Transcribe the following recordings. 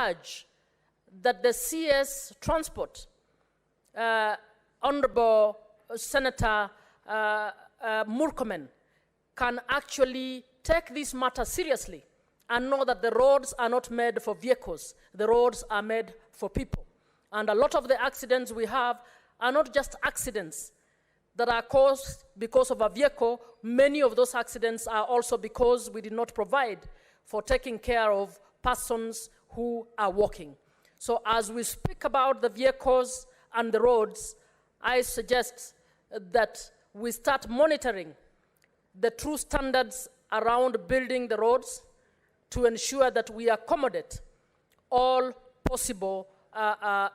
urge that the CS Transport, Honorable Senator Murkomen, can actually take this matter seriously and know that the roads are not made for vehicles. The roads are made for people. And a lot of the accidents we have are not just accidents that are caused because of a vehicle. Many of those accidents are also because we did not provide for taking care of persons who are walking. So as we speak about the vehicles and the roads, I suggest that we start monitoring the true standards around building the roads to ensure that we accommodate all possible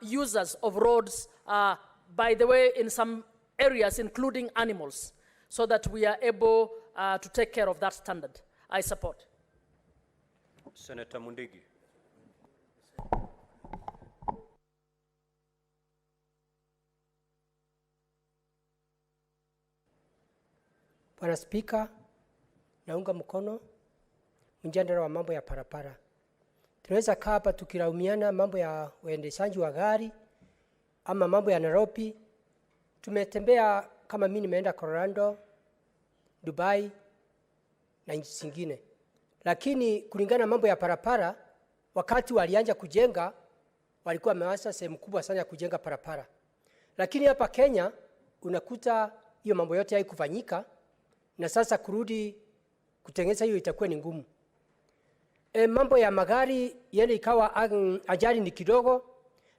users of roads, by the way, in some areas, including animals, so that we are able to take care of that standard. I support. Senator Mundigi. Bwana Spika, naunga mkono mjadala wa mambo ya parapara. Tunaweza kaa hapa tukilaumiana mambo ya uendeshaji wa gari ama mambo ya Nairobi. Tumetembea kama mimi nimeenda Colorado, Dubai na nchi zingine. Lakini kulingana mambo ya parapara, wakati walianza kujenga walikuwa wameanza sehemu kubwa sana ya kujenga parapara. Lakini hapa Kenya unakuta hiyo mambo yote haikufanyika, na sasa kurudi kutengeneza hiyo itakuwa ni ngumu. Mambo ya magari yale ikawa ajali ni kidogo,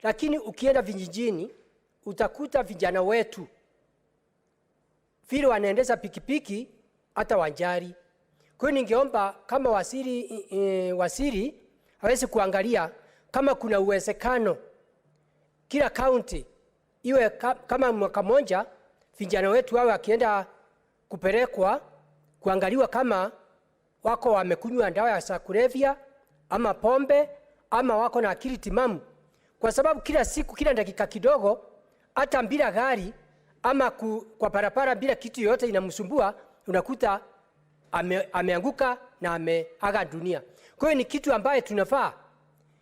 lakini ukienda vijijini utakuta vijana wetu vile wanaendesha pikipiki hata wanjari. Kwa hiyo ningeomba kama waziri hawezi kuangalia kama kuna uwezekano kila county iwe kama mwaka mmoja vijana wetu wao akienda kupelekwa kuangaliwa kama wako wamekunywa dawa ya kulevya ama pombe ama wako na akili timamu, kwa sababu kila siku kila dakika kidogo hata bila gari ama kwa barabara bila kitu yote inamsumbua unakuta ameanguka na ameaga dunia. Kwa hiyo ni kitu ambaye tunafaa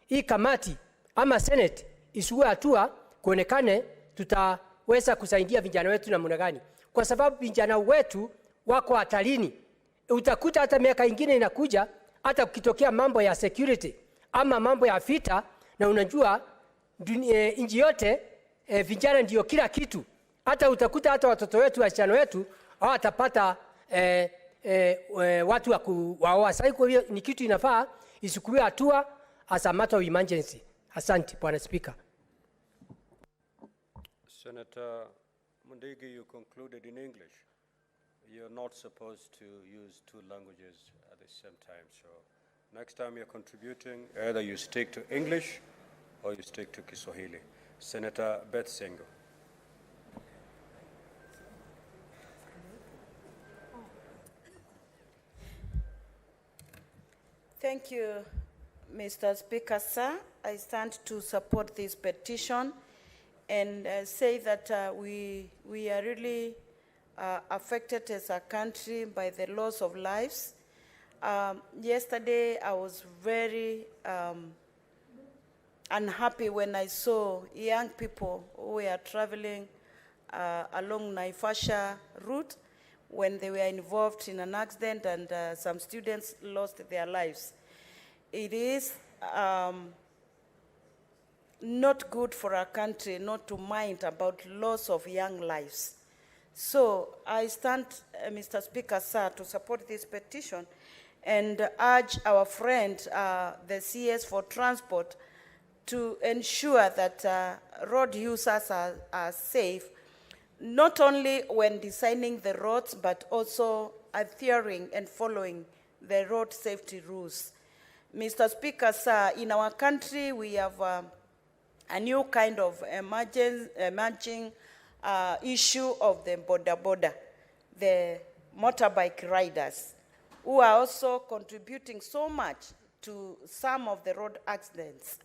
hii kamati ama Senate isue hatua kuonekane tutaweza kusaidia vijana wetu namna gani, kwa sababu vijana wetu wako hatarini. Utakuta hata miaka ingine inakuja hata ukitokea mambo ya security ama mambo ya vita, na unajua nchi yote vijana ndio kila kitu. Hata utakuta hata watoto wetu wasichana wetu hawatapata watu wa kuwaoa. Sasa kwa hiyo ni kitu inafaa isukuliwe hatua as a matter of emergency. Asante Bwana Speaker. Senator Mundigi, you concluded in English. You're not supposed to use two languages at the same time. So next time you're contributing, either you stick to English or you stick to Kiswahili. Senator Beth Sengo. Thank you, Mr. Speaker, sir. I stand to support this petition and say that we are really affected as a country by the loss of lives. Yesterday, I was very unhappy when I saw young people who were traveling along Naivasha route when they were involved in an accident and some students lost their lives. It is not good for our country not to mind about loss of young lives. So I stand, Mr. Speaker, sir, to support this petition and urge our friend, the CS for Transport, to ensure that road users are safe, not only when designing the roads, but also adhering and following the road safety rules. Mr. Speaker, sir, in our country, we have a new kind of emerging issue of the border, the motorbike riders, who are also contributing so much to some of the road accidents.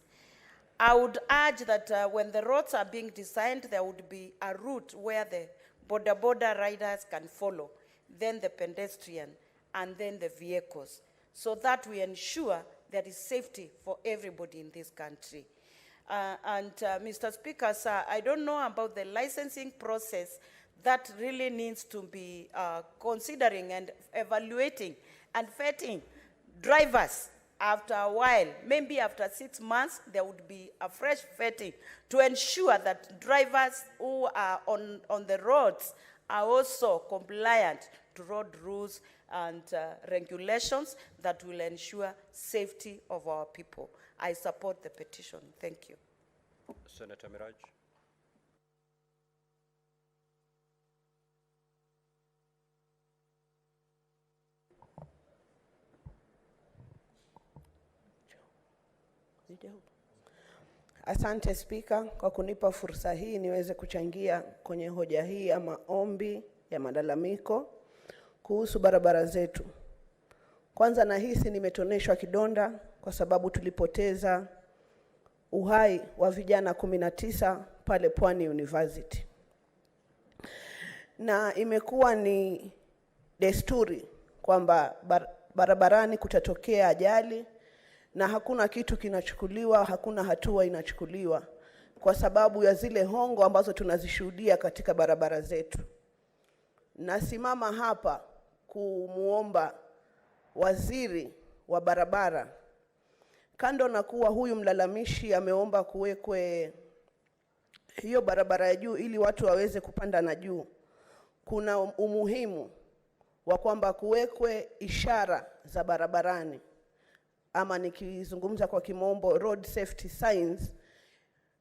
I would urge that when the roads are being designed, there would be a route where the border riders can follow, then the pedestrian, and then the vehicles, so that we ensure there is safety for everybody in this country. Mr. Speaker, sir, I don't know about the licensing process that really needs to be considering and evaluating and vetting drivers after a while. Maybe after 6 months, there would be a fresh vetting to ensure that drivers who are on the roads are also compliant to road rules and regulations that will ensure safety of our people. I support the petition. Thank you. Senator Miraj. Asante Spika kwa kunipa fursa hii niweze kuchangia kwenye hoja hii ya maombi ya malalamiko kuhusu barabara zetu. Kwanza nahisi nimetoneshwa kidonda kwa sababu tulipoteza uhai wa vijana 19 pale Pwani University. Na imekuwa ni desturi kwamba barabarani kutatokea ajali na hakuna kitu kinachukuliwa, hakuna hatua inachukuliwa kwa sababu ya zile hongo ambazo tunazishuhudia katika barabara zetu. Nasimama hapa kumuomba waziri wa barabara, kando na kuwa huyu mlalamishi ameomba kuwekwe hiyo barabara ya juu ili watu waweze kupanda na juu, kuna umuhimu wa kwamba kuwekwe ishara za barabarani, ama nikizungumza kwa kimombo road safety signs,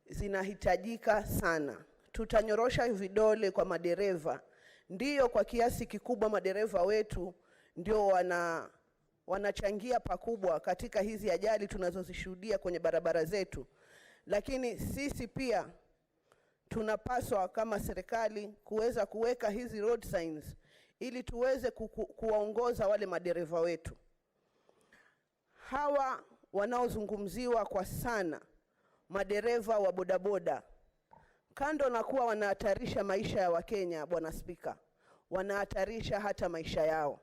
zinahitajika sana. Tutanyorosha vidole kwa madereva. Ndiyo, kwa kiasi kikubwa madereva wetu ndio wanachangia pakubwa katika hizi ajali tunazozishuhudia kwenye barabara zetu. Lakini sisi pia tunapaswa kama serikali kuweza kuweka hizi road signs ili tuweze kuwaongoza wale madereva wetu. Hawa wanaozungumziwa kwa sana, madereva wa bodaboda, kando na kuwa wanahatarisha maisha ya Wakenya, Bwana Spika, wanahatarisha hata maisha yao.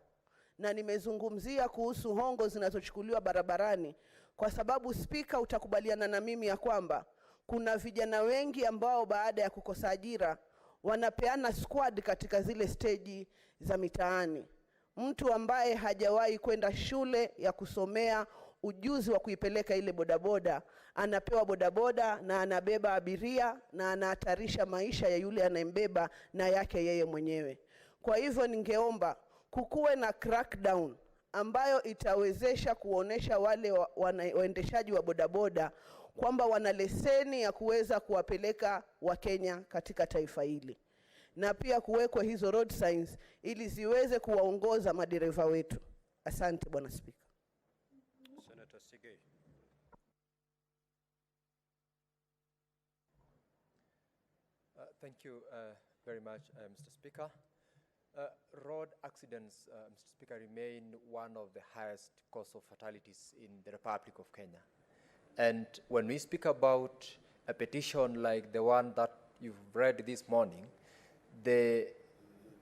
Na nimezungumzia kuhusu hongo zinazochukuliwa barabarani kwa sababu Spika, utakubaliana na mimi ya kwamba kuna vijana wengi ambao baada ya kukosa ajira wanapeana squad katika zile stage za mitaani. Mtu ambaye hajawahi kwenda shule ya kusomea ujuzi wa kuipeleka ile bodaboda anapewa bodaboda na anabeba abiria na anahatarisha maisha ya yule anayembeba na yake yeye mwenyewe. Kwa hivyo ningeomba kukuwe na crackdown ambayo itawezesha kuonesha wale waendeshaji wa bodaboda kwamba wana leseni ya kuweza kuwapeleka Wakenya katika taifa hili. Na pia kuwekwa hizo road signs ili ziweze kuwaongoza madereva wetu. Asante Bwana Spika. Senator Sigei. Thank you very much, Mr. Speaker. Road accidents, Mr. Speaker, remain one of the highest cause of fatalities in the Republic of Kenya. And when we speak about a petition like the one that you've read this morning, the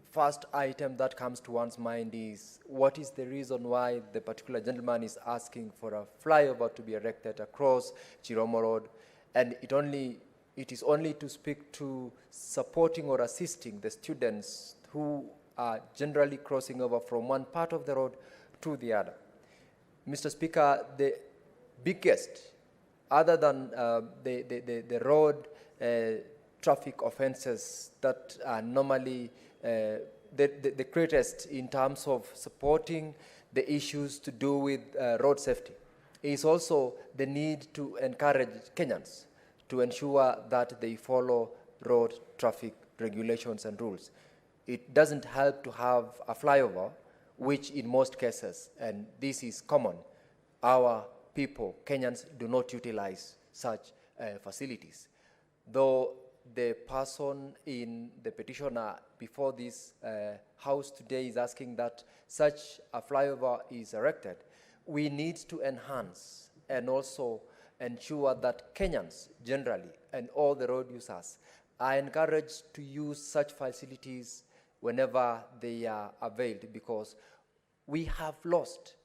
first item that comes to one's mind is what is the reason why the particular gentleman is asking for a flyover to be erected across Chiromo Road, and it is only to speak to supporting or assisting the students who are generally crossing over from one part of the road to the other. Mr. Speaker, the biggest, other than the road traffic offenses that are normally the greatest in terms of supporting the issues to do with road safety, is also the need to encourage Kenyans to ensure that they follow road traffic regulations and rules. It doesn't help to have a flyover, which in most cases, and this is common, our people, Kenyans, do not utilize such facilities. Though the person in the petitioner before this house today is asking that such a flyover is erected, we need to enhance and also ensure that Kenyans generally and all the road users are encouraged to use such facilities whenever they are availed, because we have lost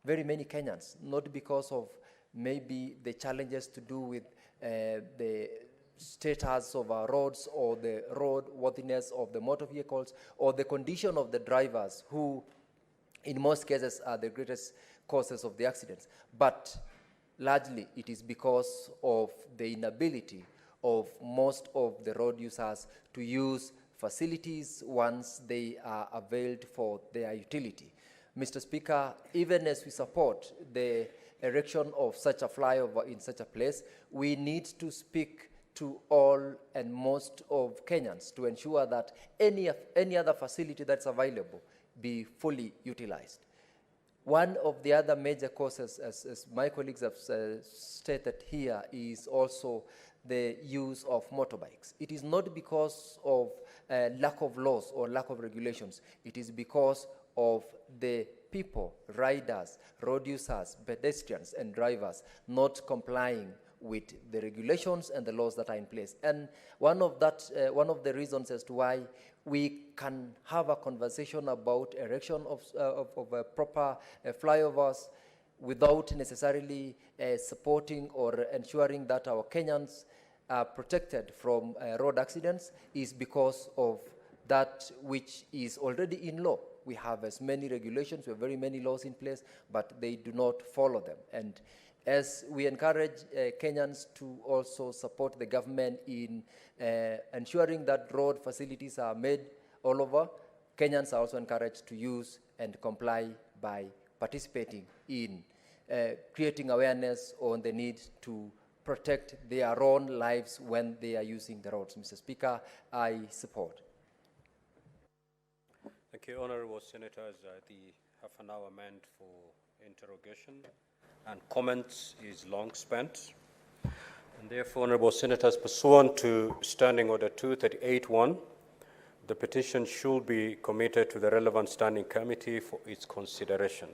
very many Kenyans, not because of maybe the challenges to do with the status of our roads or the roadworthiness of the motor vehicles or the condition of the drivers, who in most cases are the greatest causes of the accidents, but largely it is because of the inability of most of the road users to use facilities once they are availed for their utility. Mr. Speaker, even as we support the erection of such a flyover in such a place, we need to speak to all and most of Kenyans to ensure that any other facility that's available be fully utilized. One of the other major causes, as my colleagues have stated here, is also the use of motorbikes. It is not because of lack of laws or lack of regulations. It is because of the people, riders, road users, pedestrians, and drivers not complying with the regulations and the laws that are in place. And one of the reasons as to why we can have a conversation about erection of proper flyovers without necessarily supporting or ensuring that our Kenyans are protected from road accidents is because of that which is already in law. We have as many regulations, we have very many laws in place, but they do not follow them. And as we encourage Kenyans to also support the government in ensuring that road facilities are made all over, Kenyans are also encouraged to use and comply by participating in creating awareness on the need to protect their own lives when they are using the roads. Mr. Speaker, I support. Thank you, Honorable Senators. The half an hour meant for interrogation and comments is long spent. And therefore, Honorable Senators, pursuant to Standing Order 238-1, the petition should be committed to the relevant standing committee for its consideration.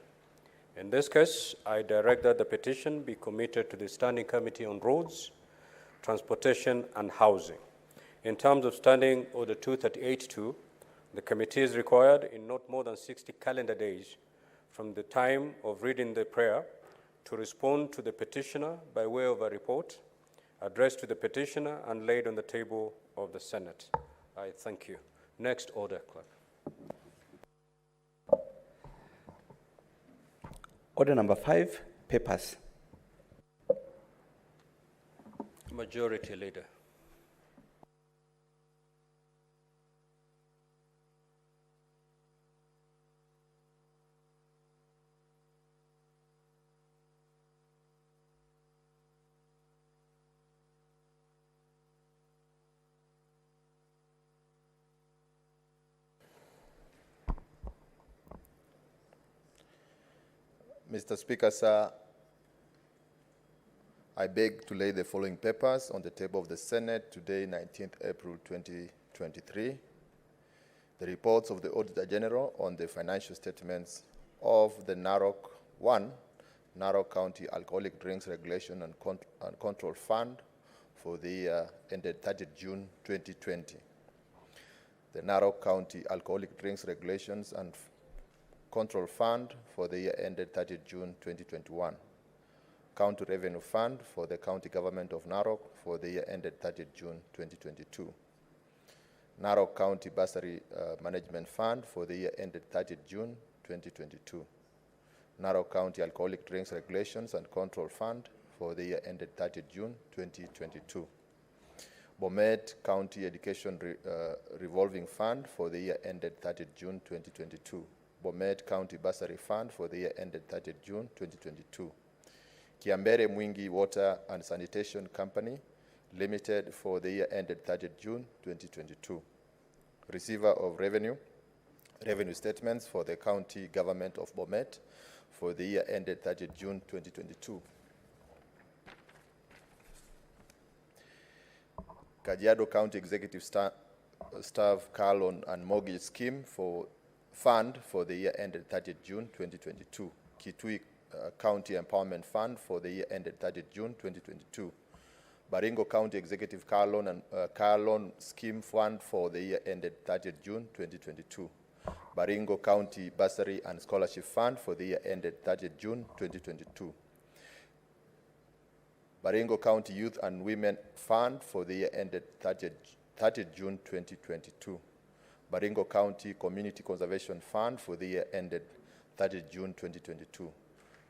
In this case, I direct that the petition be committed to the Standing Committee on Roads, Transportation, and Housing. In terms of Standing Order 238-2, the committee is required in not more than 60 calendar days from the time of reading the prayer to respond to the petitioner by way of a report addressed to the petitioner and laid on the table of the Senate. I thank you. Next order, Clerk. Order number 5, papers. Majority Leader. Mr. Speaker, sir, I beg to lay the following papers on the table of the Senate today, 19th April 2023. The reports of the Auditor General on the financial statements of the Narok County Alcoholic Drinks Regulation and Control Fund for the year ended 30th June 2020. The Narok County Alcoholic Drinks Regulations and Control Fund for the year ended 30th June 2021. County Revenue Fund for the County Government of Narok for the year ended 30th June 2022. Narok County Bursary Management Fund for the year ended 30th June 2022. Narok County Alcoholic Drinks Regulations and Control Fund for the year ended 30th June 2022. Bomet County Education Revolving Fund for the year ended 30th June 2022. Bomet County Bursary Fund for the year ended 30th June 2022. Kiambere Mwingi Water and Sanitation Company Limited for the year ended 30th June 2022. Receiver of revenue statements for the County Government of Bomet for the year ended 30th June 2022. Kajiado County Executive Staff Car Loan and Mortgage Scheme Fund for the year ended 30th June 2022. Kitui County Empowerment Fund for the year ended 30th June 2022. Baringo County Executive Car Loan and Car Loan Scheme Fund for the year ended 30th June 2022. Baringo County Bursary and Scholarship Fund for the year ended 30th June 2022. Baringo County Youth and Women Fund for the year ended 30th June 2022. Baringo County Community Conservation Fund for the year ended 30th June 2022.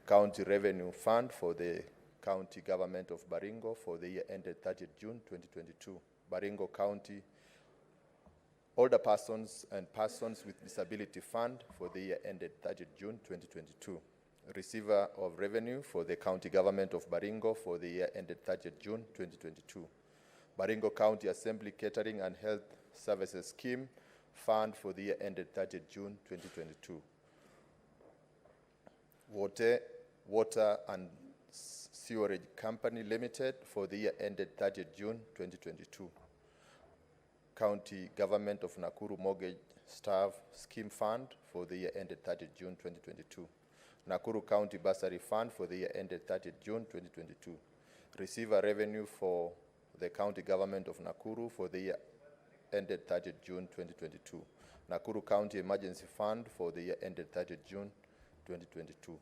County Revenue Fund for the County Government of Baringo for the year ended 30th June 2022. Baringo County Older Persons and Persons with Disability Fund for the year ended 30th June 2022. Receiver of Revenue for the County Government of Baringo for the year ended 30th June 2022. Baringo County Assembly Catering and Health Services Scheme Fund for the year ended 30th June 2022. Water and Sewerage Company Limited for the year ended 30th June 2022. County Government of Nakuru Mortgage Staff Scheme Fund for the year ended 30th June 2022. Nakuru County Bursary Fund for the year ended 30th June 2022. Receiver Revenue for the County Government of Nakuru for the year ended 30th June 2022. Nakuru County Emergency Fund for the year ended 30th June 2022.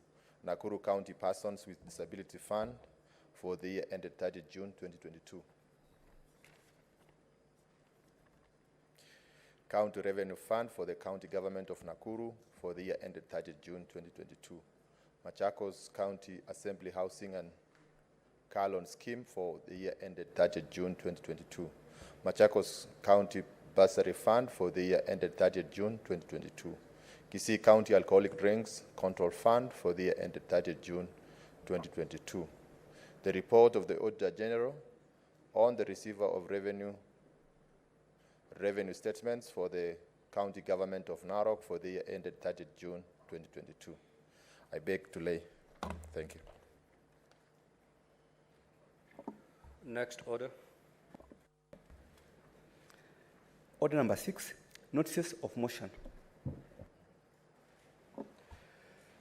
Nakuru County Persons with Disability Fund for the year ended 30th June 2022. County Revenue Fund for the County Government of Nakuru for the year ended 30th June 2022. Machakos County Assembly Housing and Carlon Scheme for the year ended 30th June 2022. Machakos County Bursary Fund for the year ended 30th June 2022. Kisii County Alcoholic Drinks Control Fund for the year ended 30th June 2022. The report of the Auditor General on the receiver of revenue statements for the County Government of Narok for the year ended 30th June 2022. I beg to lay. Thank you. Next order. Order number 6, notices of motion.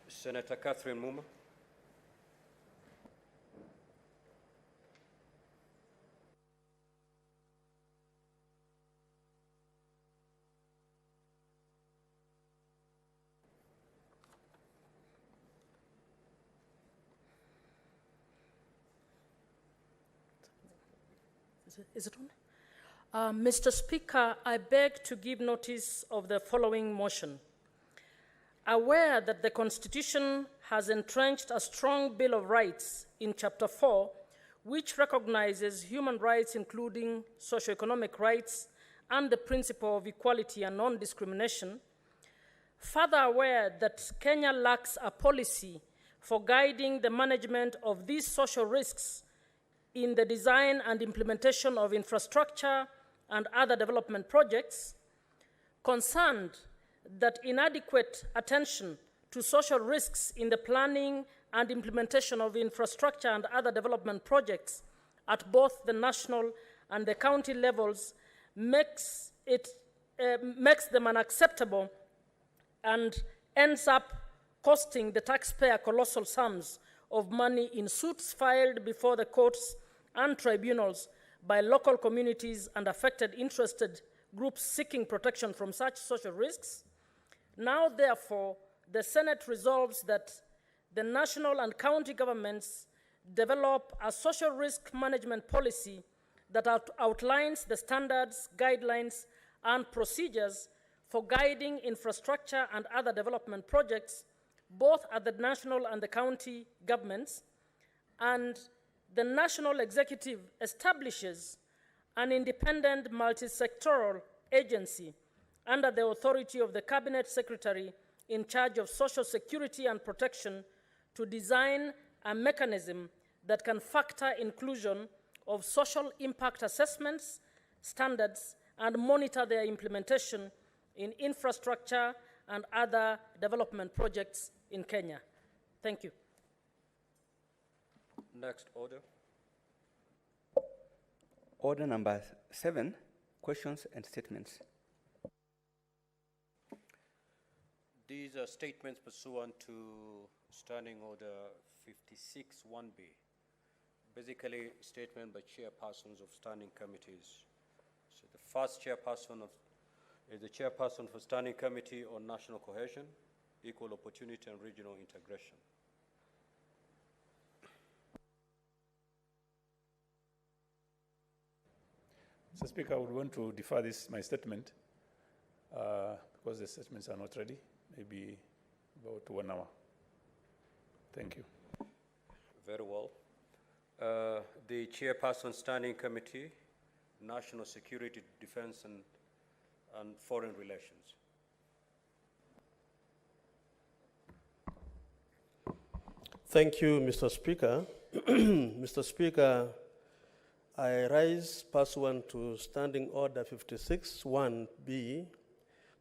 Senator Catherine Muma. Is it on? Mr. Speaker, I beg to give notice of the following motion. Aware that the Constitution has entrenched a strong Bill of Rights in Chapter 4, which recognizes human rights including socioeconomic rights and the principle of equality and non-discrimination, further aware that Kenya lacks a policy for guiding the management of these social risks in the design and implementation of infrastructure and other development projects, concerned that inadequate attention to social risks in the planning and implementation of infrastructure and other development projects at both the national and the county levels makes them unacceptable and ends up costing the taxpayer colossal sums of money in suits filed before the courts and tribunals by local communities and affected interested groups seeking protection from such social risks. Now, therefore, the Senate resolves that the national and county governments develop a social risk management policy that outlines the standards, guidelines, and procedures for guiding infrastructure and other development projects, both at the national and the county governments, and the national executive establishes an independent multi-sectoral agency under the authority of the Cabinet Secretary in charge of social security and protection to design a mechanism that can factor inclusion of social impact assessments, standards, and monitor their implementation in infrastructure and other development projects in Kenya. Thank you. Next order. Order number 7, questions and statements. These are statements pursuant to Standing Order 56-1B. Basically, statement by chairpersons of standing committees. So the first chairperson of is the chairperson for Standing Committee on National Cohesion, Equal Opportunity and Regional Integration. Mr. Speaker, I would want to defer my statement because the statements are not ready, maybe about 1 hour. Thank you. Very well. The chairperson Standing Committee, National Security, Defense and Foreign Relations. Thank you, Mr. Speaker. Mr. Speaker, I rise pursuant to Standing Order 56(1)B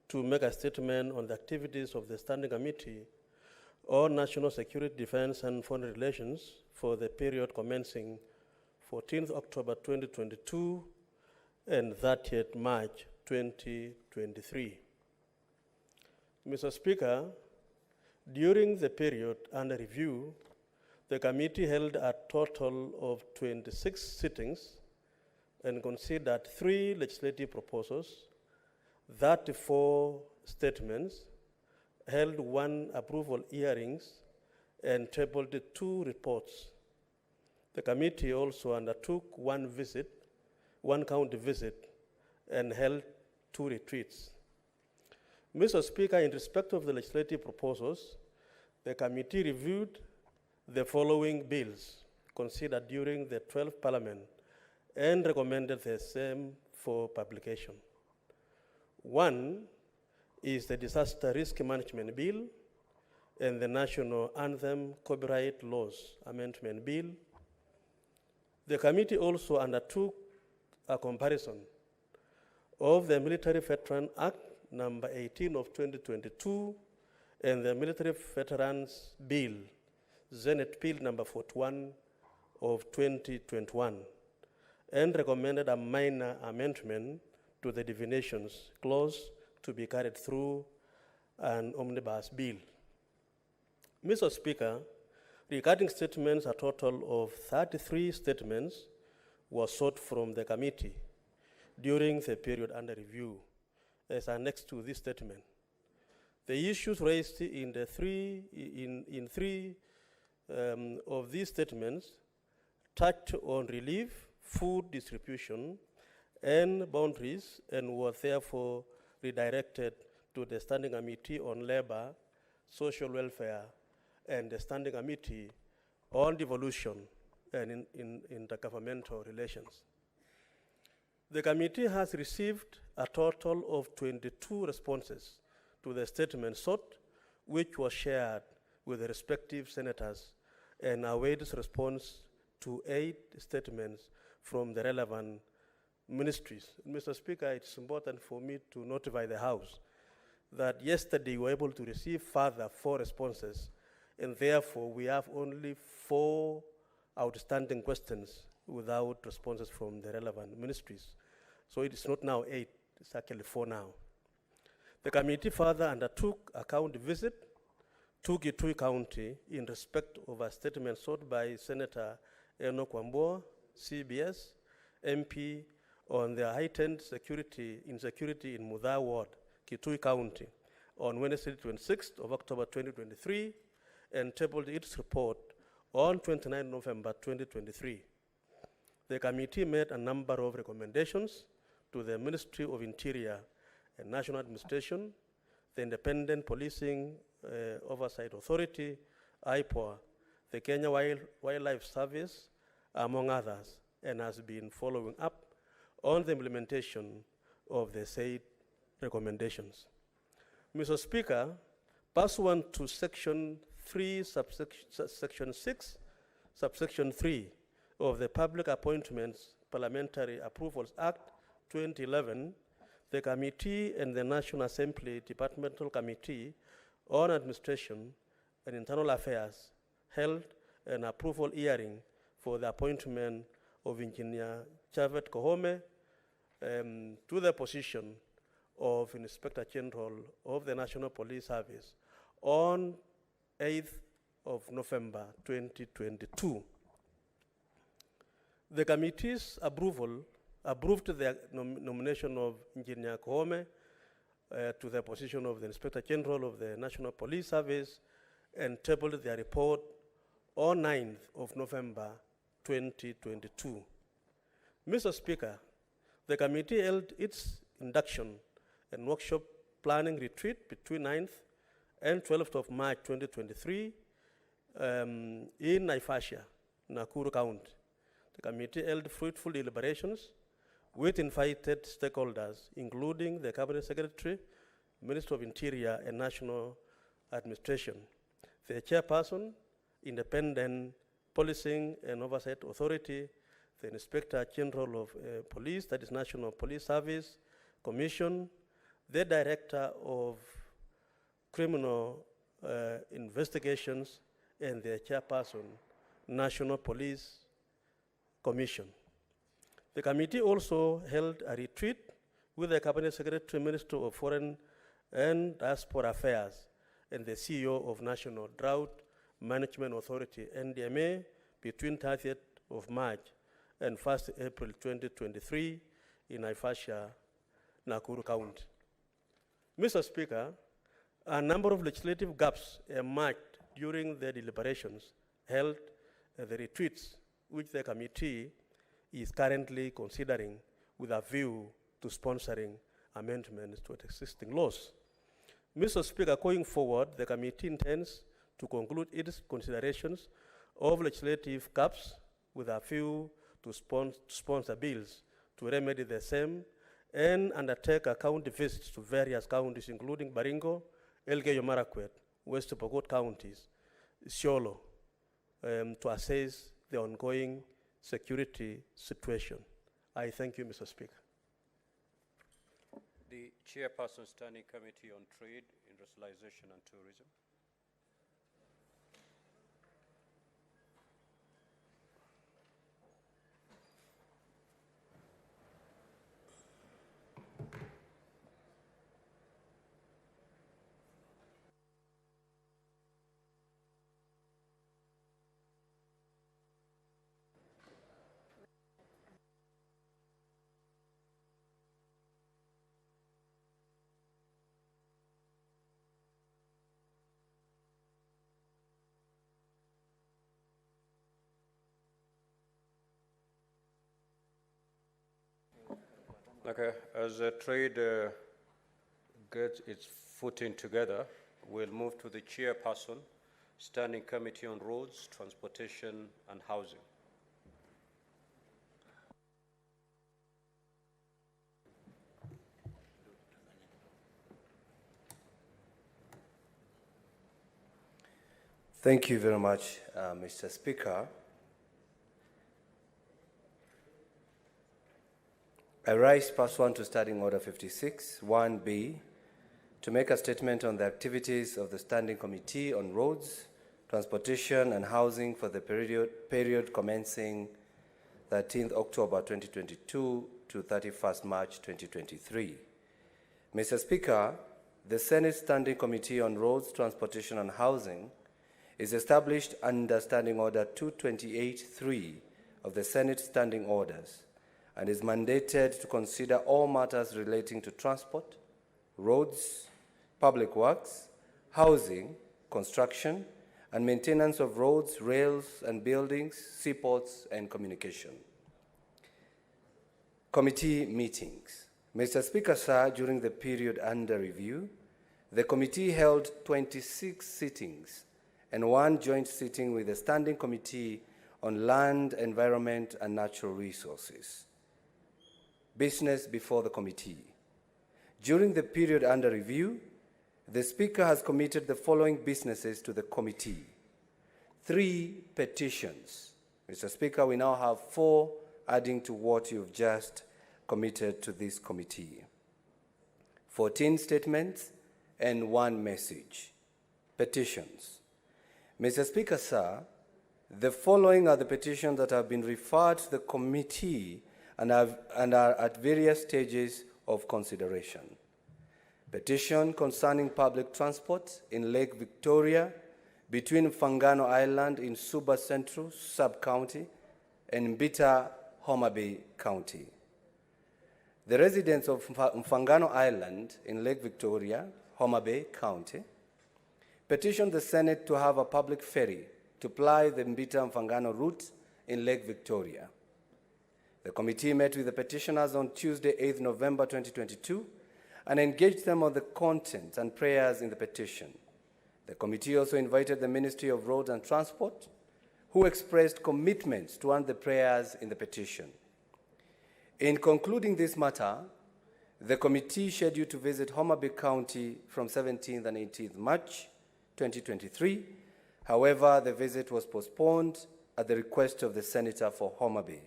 to make a statement on the activities of the Standing Committee on National Security, Defense and Foreign Relations for the period commencing 14th October 2022 and 30th March 2023. Mr. Speaker, during the period under review, the committee held a total of 26 sittings and considered 3 legislative proposals, 34 statements, held 1 approval hearings, and tabled 2 reports. The committee also undertook 1 county visit, and held 2 retreats. Mr. Speaker, in respect of the legislative proposals, the committee reviewed the following bills considered during the 12th Parliament and recommended the same for publication. 1 is the Disaster Risk Management Bill and the National Anthem Copyright Laws Amendment Bill. The committee also undertook a comparison of the Military Veteran Act number 18 of 2022 and the Military Veterans Bill, Senate Bill number 41 of 2021, and recommended a minor amendment to the divinations clause to be carried through an omnibus bill. Mr. Speaker, regarding statements, a total of 33 statements were sought from the committee during the period under review as annexed to this statement. The issues raised in three of these statements touched on relief, food distribution, and boundaries, and were therefore redirected to the Standing Committee on Labor, Social Welfare, and the Standing Committee on Devolution and Intergovernmental Relations. The committee has received a total of 22 responses to the statement sought, which was shared with the respective senators, and awaits response to 8 statements from the relevant ministries. Mr. Speaker, it's important for me to notify the House that yesterday we were able to receive further 4 responses, and therefore we have only 4 outstanding questions without responses from the relevant ministries. So it is not now 8, it's actually 4 now. The committee further undertook a county visit to Kitui County in respect of a statement sought by Senator Enoch Wambua, CBS, MP, on the heightened insecurity in Mudha Ward, Kitui County, on Wednesday, 26th of October 2023, and tabled its report on 29 November 2023. The committee made a number of recommendations to the Ministry of Interior and National Administration, the Independent Policing Oversight Authority, IPOA, the Kenya Wildlife Service, among others, and has been following up on the implementation of the said recommendations. Mr. Speaker, pursuant to Section 3, Section 6, Subsection 3 of the Public Appointments Parliamentary Approvals Act 2011, the committee and the National Assembly Departmental Committee on Administration and Internal Affairs held an approval hearing for the appointment of Engineer Chavet Kohome to the position of Inspector General of the National Police Service on 8th of November 2022. The committee's approval approved the nomination of Engineer Kohome to the position of the Inspector General of the National Police Service and tabled their report on 9th of November 2022. Mr. Speaker, the committee held its induction and workshop planning retreat between 9th and 12th of March 2023 in Naivasha, Nakuru County. The committee held fruitful deliberations with invited stakeholders, including the Cabinet Secretary, Minister of Interior and National Administration, the Chairperson, Independent Policing and Oversight Authority, the Inspector General of Police, that is National Police Service Commission, the Director of Criminal Investigations, and the Chairperson, National Police Commission. The committee also held a retreat with the Cabinet Secretary, Minister of Foreign and Diaspora Affairs, and the CEO of National Drought Management Authority, NDMA, between 30th of March and 1st April 2023 in Naivasha, Nakuru County. Mr. Speaker, a number of legislative gaps emerged during the deliberations held at the retreats, which the committee is currently considering with a view to sponsoring amendments to existing laws. Mr. Speaker, going forward, the committee intends to conclude its considerations of legislative gaps with a view to sponsor bills to remedy the same and undertake a county visits to various counties, including Baringo, Elgeyo Marakwet, West Pokot counties, Isiolo, to assess the ongoing security situation. I thank you, Mr. Speaker. The Chairperson Standing Committee on Trade, Industrialization and Tourism. Okay, as trade gets its footing together, we'll move to the Chairperson, Standing Committee on Roads, Transportation and Housing. Thank you very much, Mr. Speaker. I rise pursuant to Standing Order 56, 1B, to make a statement on the activities of the Standing Committee on Roads, Transportation and Housing for the period commencing 13th October 2022 to 31st March 2023. Mr. Speaker, the Senate Standing Committee on Roads, Transportation and Housing is established under Standing Order 228-3 of the Senate Standing Orders, and is mandated to consider all matters relating to transport, roads, public works, housing, construction, and maintenance of roads, rails, and buildings, seaports, and communication. Committee meetings. Mr. Speaker, sir, during the period under review, the committee held 26 sittings and 1 joint sitting with the Standing Committee on Land, Environment, and Natural Resources. Business before the committee. During the period under review, the Speaker has committed the following businesses to the committee. 3 petitions. Mr. Speaker, we now have 4 adding to what you've just committed to this committee. 14 statements and 1 message. Petitions. Mr. Speaker, sir, the following are the petitions that have been referred to the committee and are at various stages of consideration. Petition concerning public transport in Lake Victoria between Fangano Island in Suba Central Sub-County and Mbita, Homa Bay County. the residents of Mfangano Island in Lake Victoria, Homa Bay County, petitioned the Senate to have a public ferry to ply the Mbita-Mfangano route in Lake Victoria. The committee met with the petitioners on Tuesday, 8th November 2022, and engaged them on the content and prayers in the petition. The committee also invited the Ministry of Roads and Transport, who expressed commitments to answer the prayers in the petition. In concluding this matter, the committee scheduled to visit Homa Bay County from 17th and 18th March 2023. However, the visit was postponed at the request of the Senator for Homa Bay.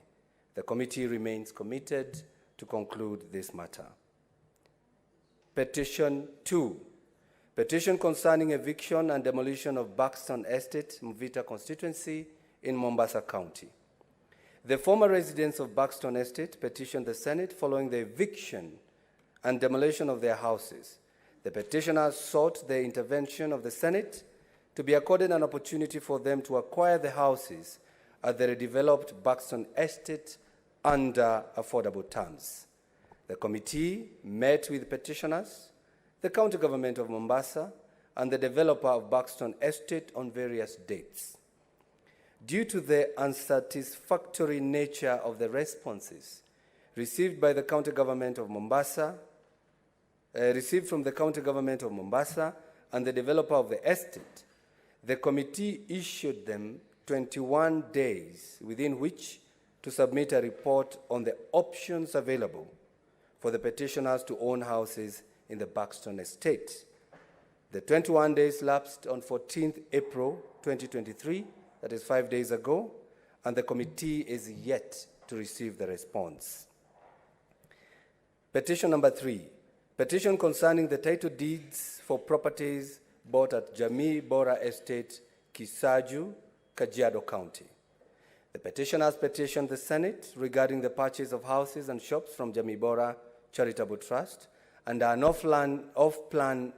The committee remains committed to conclude this matter. Petition 2. Petition concerning eviction and demolition of Buxton Estate, Mvita constituency in Mombasa County. The former residents of Buxton Estate petitioned the Senate following the eviction and demolition of their houses. The petitioners sought the intervention of the Senate to be accorded an opportunity for them to acquire the houses at the redeveloped Buxton Estate under affordable terms. The committee met with petitioners, the county government of Mombasa, and the developer of Buxton Estate on various dates. Due to the unsatisfactory nature of the responses received by the county government of Mombasa, received from the county government of Mombasa and the developer of the estate, the committee issued them 21 days within which to submit a report on the options available for the petitioners to own houses in the Buxton Estate. The 21 days lapsed on 14th April 2023, that is 5 days ago, and the committee is yet to receive the response. Petition number 3, petition concerning the title deeds for properties bought at Jamii Bora Estate, Kisaju, Kajiado County. The petitioners petitioned the Senate regarding the purchase of houses and shops from Jamii Bora Charitable Trust and an off-plan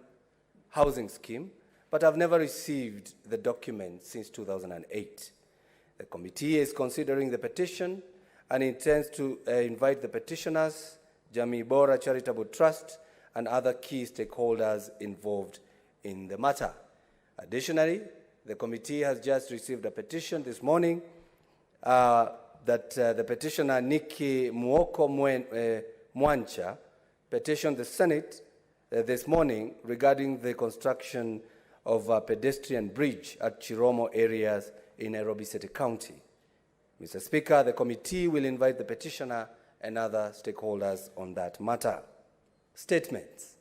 housing scheme, but have never received the document since 2008. The committee is considering the petition and intends to invite the petitioners, Jamii Bora Charitable Trust, and other key stakeholders involved in the matter. Additionally, the committee has just received a petition this morning that the petitioner Nikki Muoko Mwancha petitioned the Senate this morning regarding the construction of a pedestrian bridge at Chiromo areas in Nairobi City County. Mr. Speaker, the committee will invite the petitioner and other stakeholders on that matter. Statements.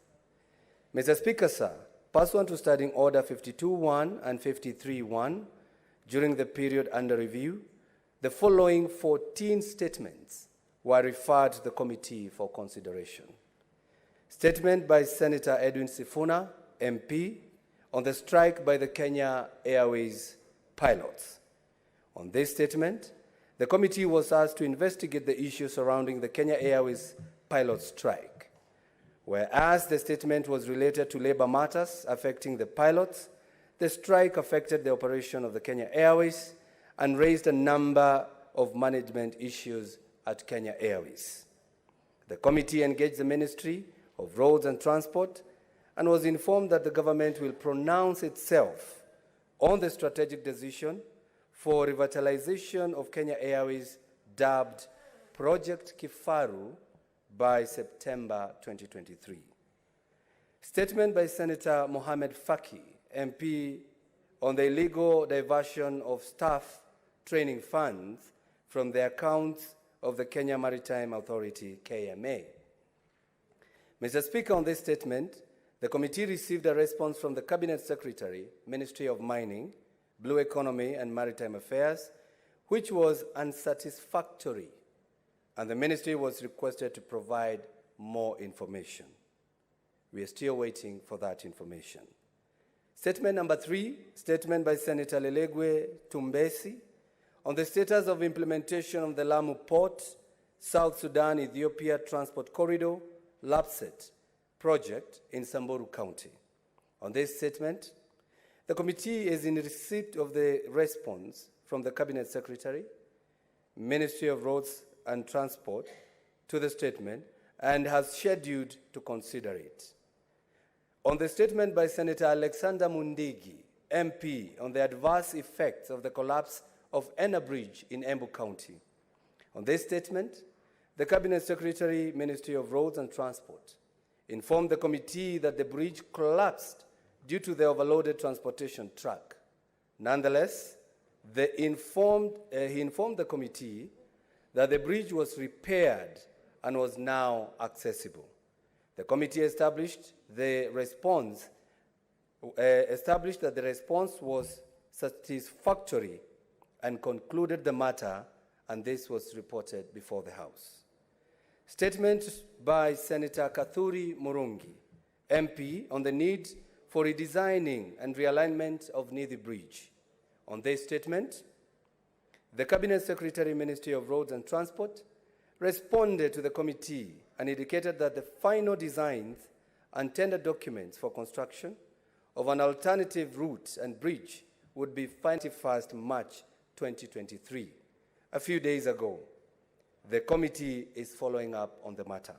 Mr. Speaker, sir, pursuant to Standing Order 52.1 and 53.1, during the period under review, the following 14 statements were referred to the committee for consideration. Statement by Senator Edwin Sifuna, MP, on the strike by the Kenya Airways pilots. On this statement, the committee was asked to investigate the issue surrounding the Kenya Airways pilot strike. Whereas the statement was related to labor matters affecting the pilots, the strike affected the operation of the Kenya Airways and raised a number of management issues at Kenya Airways. The committee engaged the Ministry of Roads and Transport and was informed that the government will pronounce itself on the strategic decision for revitalization of Kenya Airways, dubbed Project Kifaru, by September 2023. Statement by Senator Mohamed Faki, MP, on the illegal diversion of staff training funds from the accounts of the Kenya Maritime Authority, KMA. Mr. Speaker, on this statement, the committee received a response from the Cabinet Secretary, Ministry of Mining, Blue Economy and Maritime Affairs, which was unsatisfactory, and the ministry was requested to provide more information. We are still waiting for that information. Statement number 3, statement by Senator Lelegwe Tumbesi on the status of implementation of the Lamu Port, South Sudan, Ethiopia Transport Corridor, LAPSET project in Samburu County. On this statement, the committee is in receipt of the response from the Cabinet Secretary, Ministry of Roads and Transport to the statement, and has scheduled to consider it. On the statement by Senator Alexander Mundigi, MP, on the adverse effects of the collapse of Enna Bridge in Embu County. On this statement, the Cabinet Secretary, Ministry of Roads and Transport, informed the committee that the bridge collapsed due to the overloaded transportation truck. Nonetheless, he informed the committee that the bridge was repaired and was now accessible. The committee established that the response was satisfactory and concluded the matter, and this was reported before the House. Statement by Senator Kathuri Murungi, MP, on the need for redesigning and realignment of Nithi Bridge. On this statement, the Cabinet Secretary, Ministry of Roads and Transport, responded to the committee and indicated that the final designs and tender documents for construction of an alternative route and bridge would be finalized 1st March 2023. A few days ago, the committee is following up on the matter.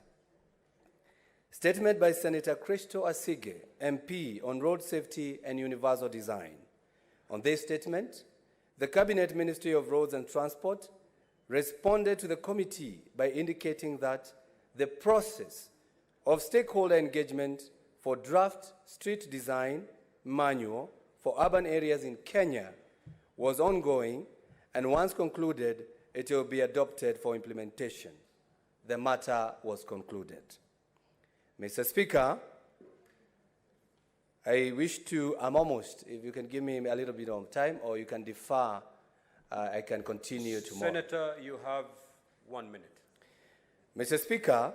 Statement by Senator Christo Asige, MP, on road safety and universal design. On this statement, the Cabinet Ministry of Roads and Transport responded to the committee by indicating that the process of stakeholder engagement for draft street design manual for urban areas in Kenya was ongoing, and once concluded, it will be adopted for implementation. The matter was concluded. Mr. Speaker, I wish to, I'm almost, if you can give me a little bit of time, or you can defer, I can continue tomorrow. Senator, you have 1 minute. Mr. Speaker,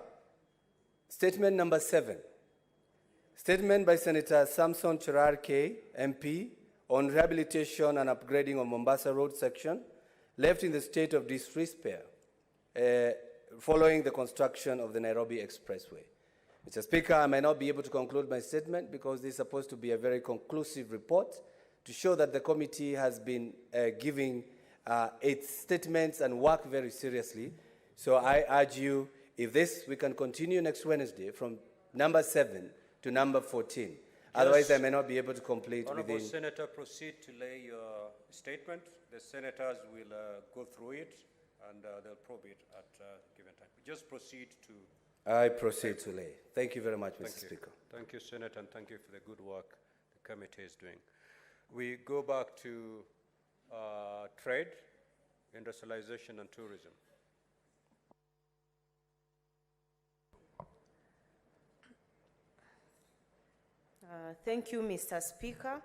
statement number 7. Statement by Senator Samson Cherarke, MP, on rehabilitation and upgrading of Mombasa Road section, left in the state of disrepair following the construction of the Nairobi Expressway. Mr. Speaker, I may not be able to conclude my statement because this is supposed to be a very conclusive report to show that the committee has been giving its statements and work very seriously. So I urge you, if this, we can continue next Wednesday from number 7 to number 14. Otherwise, I may not be able to complete Honourable within... Senator, proceed to lay your statement. The senators will go through it and they'll probe it at a given time. Just proceed to... I proceed to lay. Thank you very much, Mr. Speaker. Thank you, Senator, and thank you for the good work the committee is doing. We go back to trade, industrialization, and tourism. Thank you, Mr. Speaker.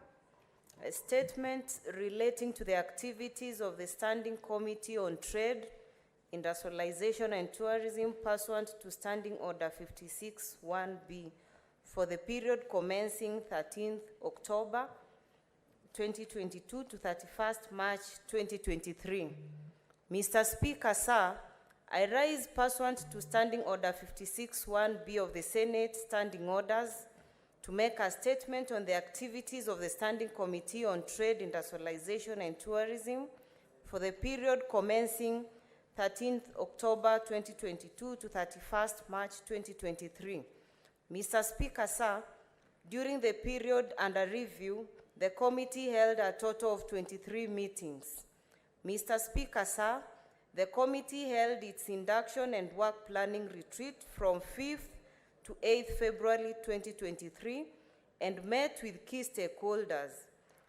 A statement relating to the activities of the Standing Committee on Trade, Industrialization and Tourism pursuant to Standing Order 56-1B for the period commencing 13th October 2022 to 31st March 2023. Mr. Speaker, sir, I rise pursuant to Standing Order 56-1B of the Senate Standing Orders to make a statement on the activities of the Standing Committee on Trade, Industrialization and Tourism for the period commencing 13th October 2022 to 31st March 2023. Mr. Speaker, sir, during the period under review, the committee held a total of 23 meetings. Mr. Speaker, sir, the committee held its induction and work planning retreat from 5th to 8th February 2023 and met with key stakeholders.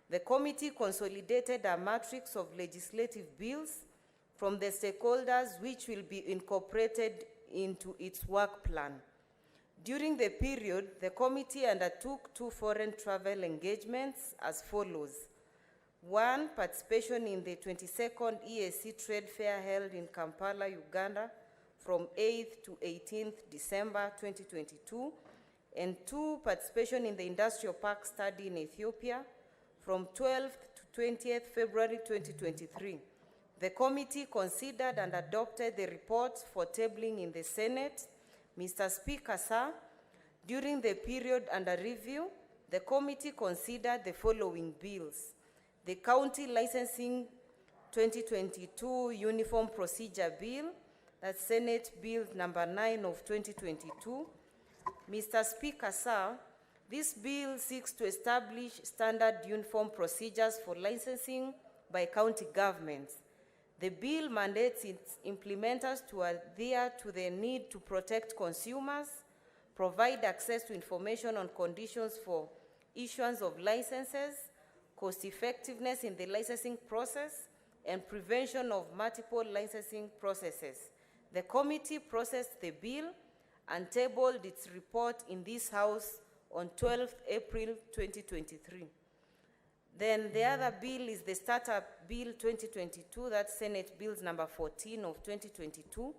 The committee consolidated a matrix of legislative bills from the stakeholders which will be incorporated into its work plan. During the period, the committee undertook 2 foreign travel engagements as follows. 1, participation in the 22nd EAC Trade Fair held in Kampala, Uganda, from 8th to 18th December 2022, and 2, participation in the Industrial Park Study in Ethiopia from 12th to 20th February 2023. The committee considered and adopted the reports for tabling in the Senate. Mr. Speaker, sir, during the period under review, the committee considered the following bills: the County Licensing 2022 Uniform Procedure Bill, that's Senate Bill number 9 of 2022. Mr. Speaker, sir, this bill seeks to establish standard uniform procedures for licensing by county governments. The bill mandates its implementers to adhere to the need to protect consumers, provide access to information on conditions for issuance of licenses, cost effectiveness in the licensing process, and prevention of multiple licensing processes. The committee processed the bill and tabled its report in this House on 12th April 2023. Then the other bill is the Startup Bill 2022, that's Senate Bills number 14 of 2022.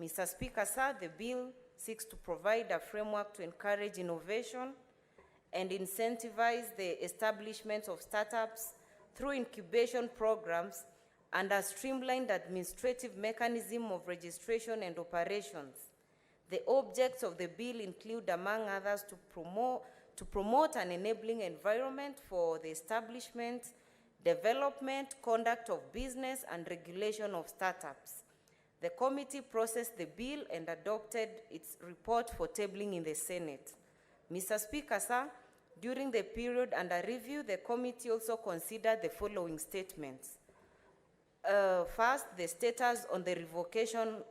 Mr. Speaker, sir, the bill seeks to provide a framework to encourage innovation and incentivize the establishment of startups through incubation programs and a streamlined administrative mechanism of registration and operations. The objects of the bill include, among others, to promote an enabling environment for the establishment, development, conduct of business, and regulation of startups. The committee processed the bill and adopted its report for tabling in the Senate. Mr. Speaker, sir, during the period under review, the committee also considered the following statements. First, the status on the revocation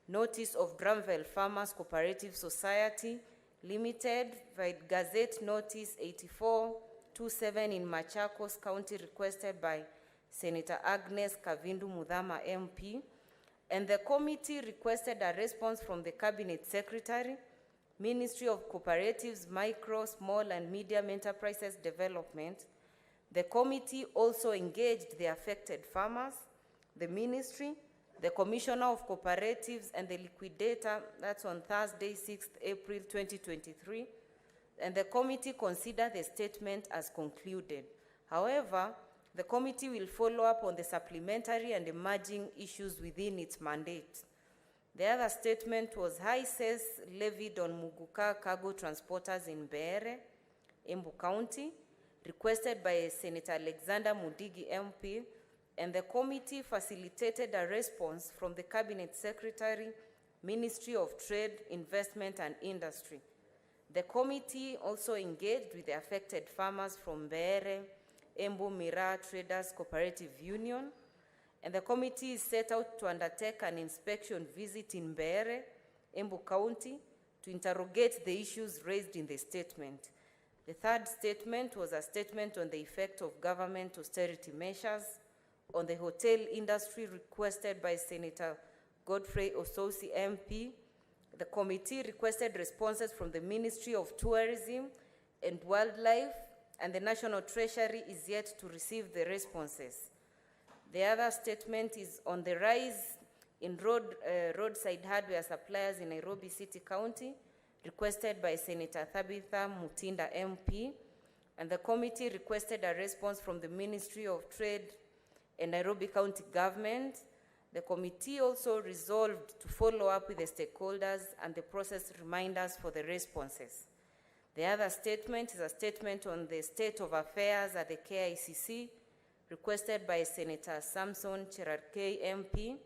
notice of Granville Farmers Cooperative Society Limited by Gazette Notice 8427 in Machakos County, requested by Senator Agnes Kavindu Mudhama MP, and the committee requested a response from the Cabinet Secretary, Ministry of Cooperatives, Micro, Small and Medium Enterprises Development. The committee also engaged the affected farmers, the ministry, the Commissioner of Cooperatives, and the liquidator. That's on Thursday, 6th April 2023, and the committee considered the statement as concluded. However, the committee will follow up on the supplementary and emerging issues within its mandate. The other statement was high cess levied on Muguka cargo transporters in Beere, Embu County, requested by Senator Alexander Mudigi MP, and the committee facilitated a response from the Cabinet Secretary, Ministry of Trade, Investment and Industry. The committee also engaged with the affected farmers from Beere, Embu Mira Traders Cooperative Union, and the committee is set out to undertake an inspection visit in Beere, Embu County, to interrogate the issues raised in the statement. The third statement was a statement on the effect of government austerity measures on the hotel industry, requested by Senator Godfrey Osousi MP. The committee requested responses from the Ministry of Tourism and Wildlife, and the National Treasury is yet to receive the responses. The other statement is on the rise in roadside hardware suppliers in Nairobi City County, requested by Senator Tabitha Mutinda MP, and the committee requested a response from the Ministry of Trade and Nairobi County Government. The committee also resolved to follow up with the stakeholders and the process reminders for the responses. The other statement is a statement on the state of affairs at the KICC, requested by Senator Samson Cherarkei MP.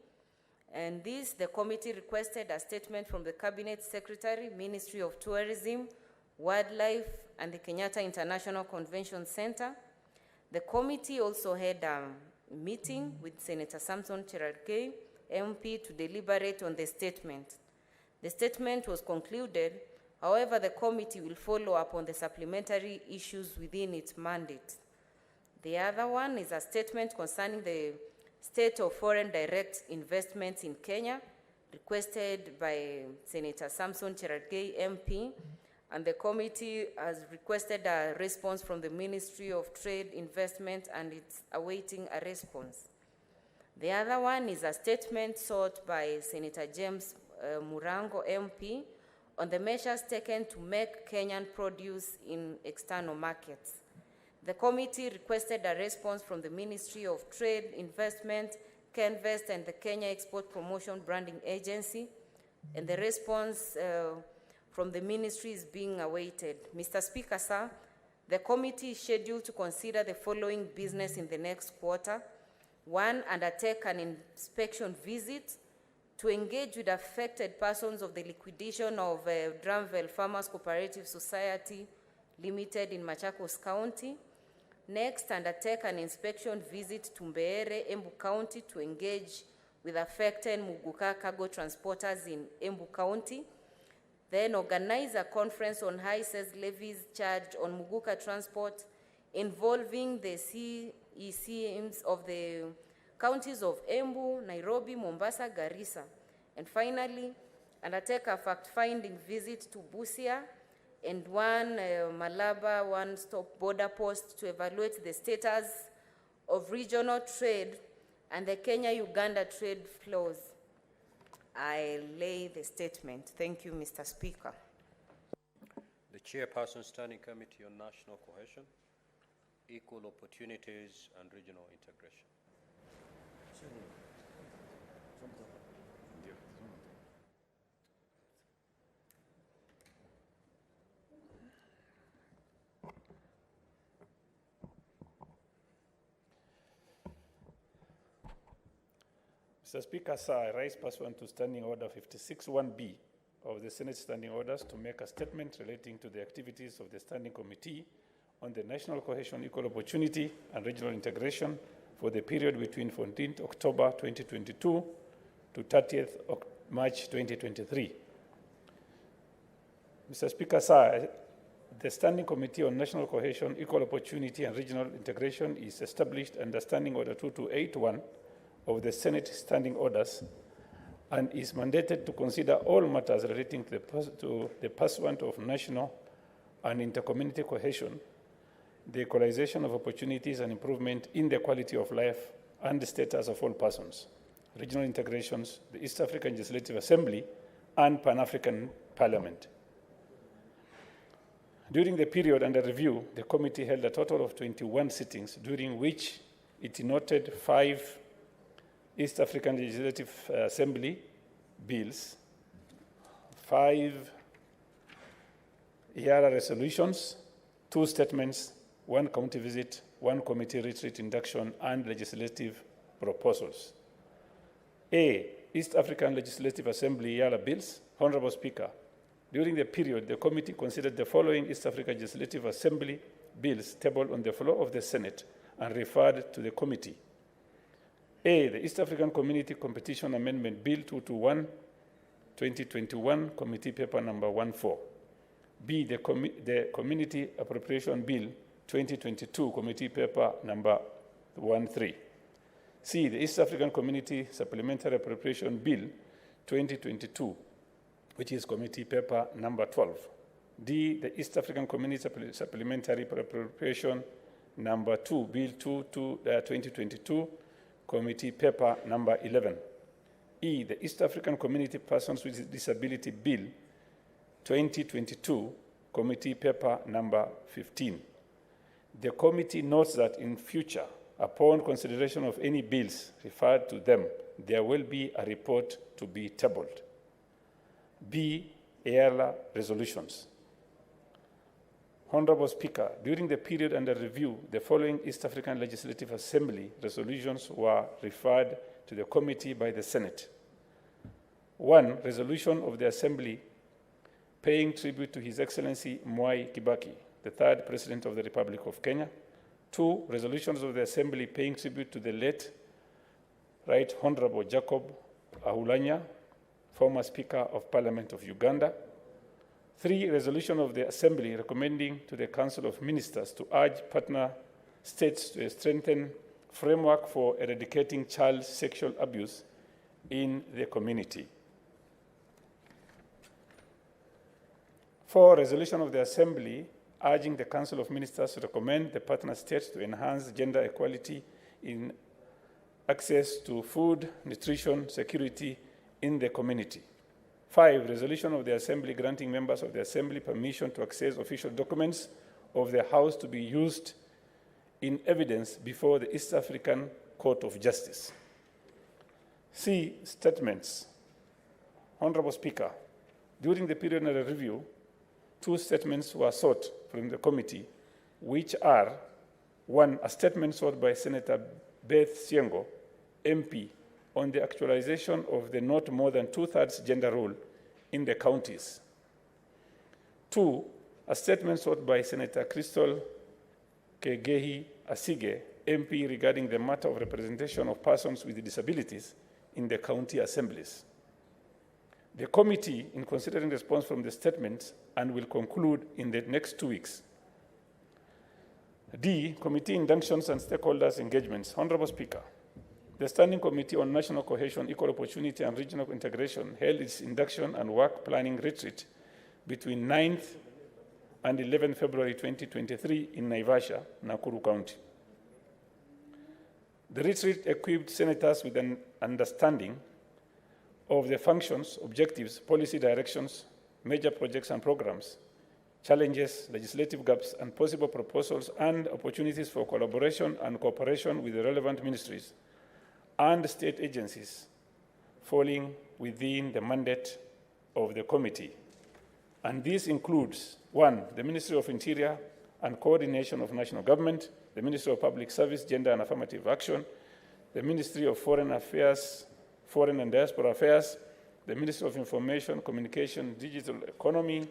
And this, the committee requested a statement from the Cabinet Secretary, Ministry of Tourism, Wildlife, and the Kenyatta International Convention Center. The committee also had a meeting with Senator Samson Cherarkei MP to deliberate on the statement. The statement was concluded. However, the committee will follow up on the supplementary issues within its mandate. The other one is a statement concerning the state of foreign direct investments in Kenya, requested by Senator Samson Cherarkei MP, and the committee has requested a response from the Ministry of Trade, Investment, and it's awaiting a response. The other one is a statement sought by Senator James Murango MP on the measures taken to make Kenyan produce in external markets. The committee requested a response from the Ministry of Trade, Investment, Kenvest, and the Kenya Export Promotion Branding Agency, and the response from the ministry is being awaited. Mr. Speaker, sir, the committee is scheduled to consider the following business in the next quarter. One, undertake an inspection visit to engage with affected persons of the liquidation of Dramville Farmers Cooperative Society Limited in Machakos County. Next, undertake an inspection visit to Mbeere, Embu County to engage with affected Muguka cargo transporters in Embu County. Then organize a conference on high sales levies charged on Muguka transport involving the CECMs of the counties of Embu, Nairobi, Mombasa, Garissa. And finally, undertake a fact-finding visit to Busia and one Malaba one-stop border post to evaluate the status of regional trade and the Kenya-Uganda trade flows. I lay the statement. Thank you, Mr. Speaker. The Chairperson, Standing Committee on National Cohesion, Equal Opportunities and Regional Integration. Mr. Speaker, sir, I rise pursuant to Standing Order 56(1)B of the Senate Standing Orders to make a statement relating to the activities of the Standing Committee on the National Cohesion, Equal Opportunity and Regional Integration for the period between 14th October 2022 to 30th March 2023. Mr. Speaker, sir, the Standing Committee on National Cohesion, Equal Opportunity and Regional Integration is established under Standing Order 2281 of the Senate Standing Orders and is mandated to consider all matters relating to the pursuit of national and intercommunity cohesion, the equalization of opportunities and improvement in the quality of life and the status of all persons, regional integrations, the East African Legislative Assembly, and Pan-African Parliament. During the period under review, the committee held a total of 21 sittings, during which it noted 5 East African Legislative Assembly bills, 5 ERA resolutions, 2 statements, 1 county visit, 1 committee retreat induction, and legislative proposals. A. East African Legislative Assembly ERA bills. Honorable Speaker, during the period, the committee considered the following East African Legislative Assembly bills tabled on the floor of the Senate and referred to the committee. A. The East African Community Competition Amendment Bill 221, 2021, Committee Paper Number 14. B. The Community Appropriation Bill 2022, Committee Paper Number 13. C. The East African Community Supplementary Appropriation Bill 2022, which is Committee Paper Number 12. D. The East African Community Supplementary Appropriation Number 2, Bill 2022, Committee Paper Number 11. E. The East African Community Persons with Disability Bill 2022, Committee Paper Number 15. The committee notes that in future, upon consideration of any bills referred to them, there will be a report to be tabled. B. ERA resolutions. Honorable Speaker, during the period under review, the following East African Legislative Assembly resolutions were referred to the committee by the Senate. 1. Resolution of the Assembly paying tribute to His Excellency Mwai Kibaki, the 3rd President of the Republic of Kenya. 2. Resolutions of the Assembly paying tribute to the late Right Honorable Jacob Ahulanya, former Speaker of Parliament of Uganda. 3. Resolution of the Assembly recommending to the Council of Ministers to urge partner states to strengthen framework for eradicating child sexual abuse in the community. 4. Resolution of the Assembly urging the Council of Ministers to recommend the partner states to enhance gender equality in access to food, nutrition, security in the community. 5. Resolution of the Assembly granting members of the Assembly permission to access official documents of the House to be used in evidence before the East African Court of Justice. C. Statements. Honorable Speaker, during the period under review, 2 statements were sought from the committee, which are 1. A statement sought by Senator Beth Siengo, MP, on the actualization of the not more than 2/3 gender rule in the counties. 2, a statement sought by Senator Crystal Kegehi Asige, MP, regarding the matter of representation of persons with disabilities in the county assemblies. The committee, in considering response from the statements, and will conclude in the next 2 weeks. D, committee inductions and stakeholders engagements. Honorable Speaker, the Standing Committee on National Cohesion, Equal Opportunity and Regional Integration held its induction and work planning retreat between 9th and 11th February 2023 in Naivasha, Nakuru County. The retreat equipped senators with an understanding of the functions, objectives, policy directions, major projects and programs, challenges, legislative gaps, and possible proposals and opportunities for collaboration and cooperation with the relevant ministries and state agencies falling within the mandate of the committee. And this includes, 1, the Ministry of Interior and Coordination of National Government, the Ministry of Public Service, Gender and Affirmative Action, the Ministry of Foreign Affairs, Foreign and Diaspora Affairs, the Ministry of Information, Communication, Digital Economy,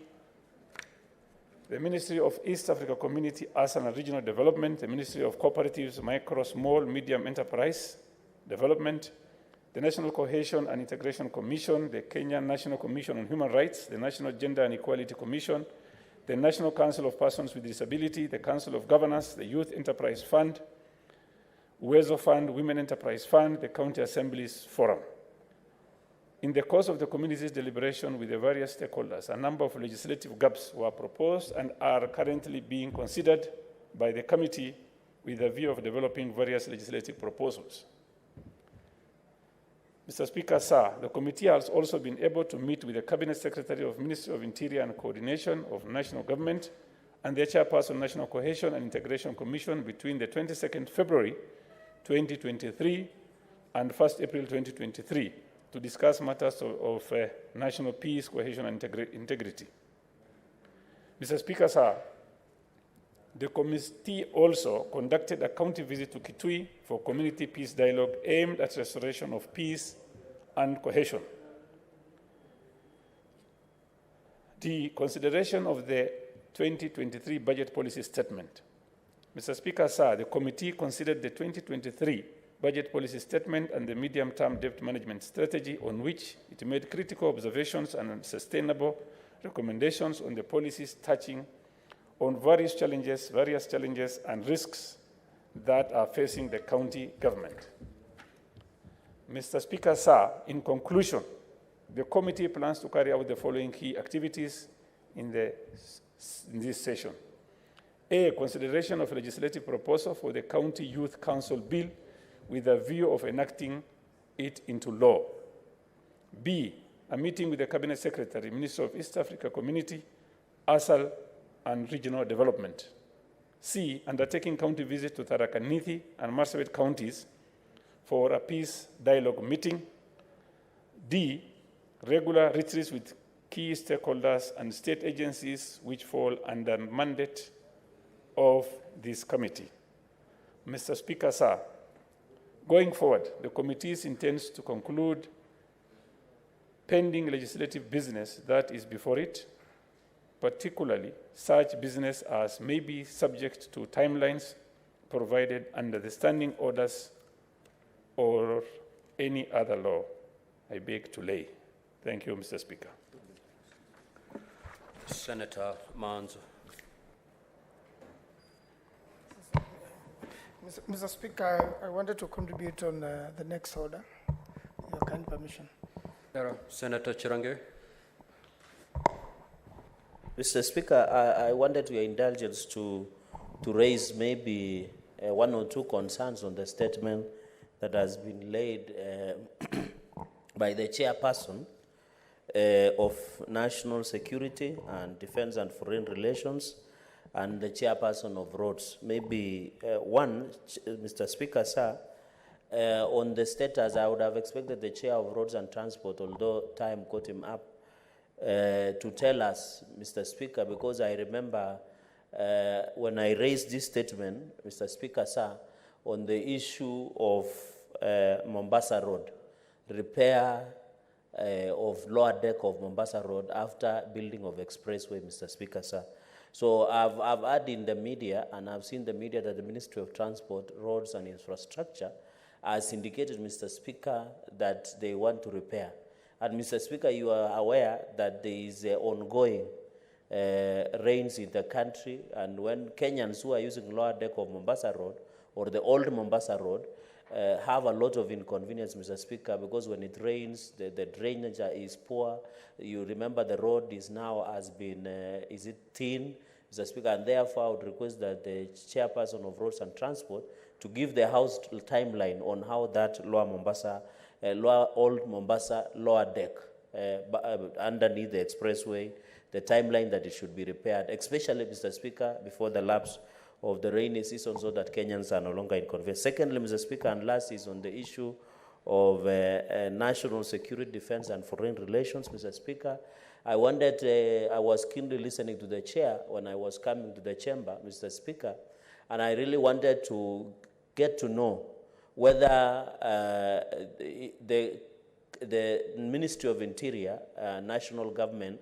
the Ministry of East Africa Community, Urban and Regional Development, the Ministry of Cooperatives, Micro, Small, Medium Enterprise Development, the National Cohesion and Integration Commission, the Kenya National Commission on Human Rights, the National Gender and Equality Commission, the National Council of Persons with Disability, the Council of Governors, the Youth Enterprise Fund, Uwezo Fund, Women Enterprise Fund, the County Assemblies Forum. In the course of the community's deliberation with the various stakeholders, a number of legislative gaps were proposed and are currently being considered by the committee with a view of developing various legislative proposals. Mr. Speaker, sir, the committee has also been able to meet with the Cabinet Secretary of Ministry of Interior and Coordination of National Government and the Chairperson National Cohesion and Integration Commission between the 22nd February 2023 and 1st April 2023 to discuss matters of national peace, cohesion, and integrity. Mr. Speaker, sir, the committee also conducted a county visit to Kitui for community peace dialogue aimed at restoration of peace and cohesion. The consideration of the 2023 budget policy statement. Mr. Speaker, sir, the committee considered the 2023 budget policy statement and the medium-term debt management strategy, on which it made critical observations and sustainable recommendations on the policies touching on various challenges and risks that are facing the county government. Mr. Speaker, sir, in conclusion, the committee plans to carry out the following key activities in this session. A, consideration of a legislative proposal for the County Youth Council Bill with a view of enacting it into law. B, a meeting with the Cabinet Secretary, Minister of East Africa Community, Urban and Regional Development. C, undertaking county visits to Tharaka Nithi and Marsabit counties for a peace dialogue meeting. D, regular retreats with key stakeholders and state agencies which fall under mandate of this committee. Mr. Speaker, sir, going forward, the committee intends to conclude pending legislative business that is before it, particularly such business as may be subject to timelines provided under the standing orders or any other law. I beg to lay. Thank you, Mr. Speaker. Senator Manzo. Mr. Speaker, I wanted to contribute on the next order. Your kind permission. Senator Chirange. Mr. Speaker, I wanted your indulgence to raise maybe one or two concerns on the statement that has been laid by the chairperson of National Security and Defense and Foreign Relations and the chairperson of Roads. Maybe one, Mr. Speaker, sir, on the status, I would have expected the chair of Roads and Transport, although time caught him up, to tell us, Mr. Speaker, because I remember when I raised this statement, Mr. Speaker, sir, on the issue of Mombasa Road, repair of lower deck of Mombasa Road after building of expressway, Mr. Speaker, sir. So I've heard in the media, and I've seen the media, that the Ministry of Transport, Roads and Infrastructure has indicated, Mr. Speaker, that they want to repair. And Mr. Speaker, you are aware that there is ongoing rains in the country, and when Kenyans who are using lower deck of Mombasa Road or the old Mombasa Road have a lot of inconvenience, Mr. Speaker, because when it rains, the drainage is poor. You remember the road is now has been, is it thin, Mr. Speaker, and therefore I would request that the chairperson of Roads and Transport to give the House timeline on how that lower Mombasa, old Mombasa lower deck underneath the expressway, the timeline that it should be repaired, especially, Mr. Speaker, before the lapse of the rainy season, so that Kenyans are no longer inconvenienced. Secondly, Mr. Speaker, and last, is on the issue of national security, defense, and foreign relations, Mr. Speaker. I wondered, I was keenly listening to the chair when I was coming to the chamber, Mr. Speaker, and I really wanted to get to know whether the Ministry of Interior, national government,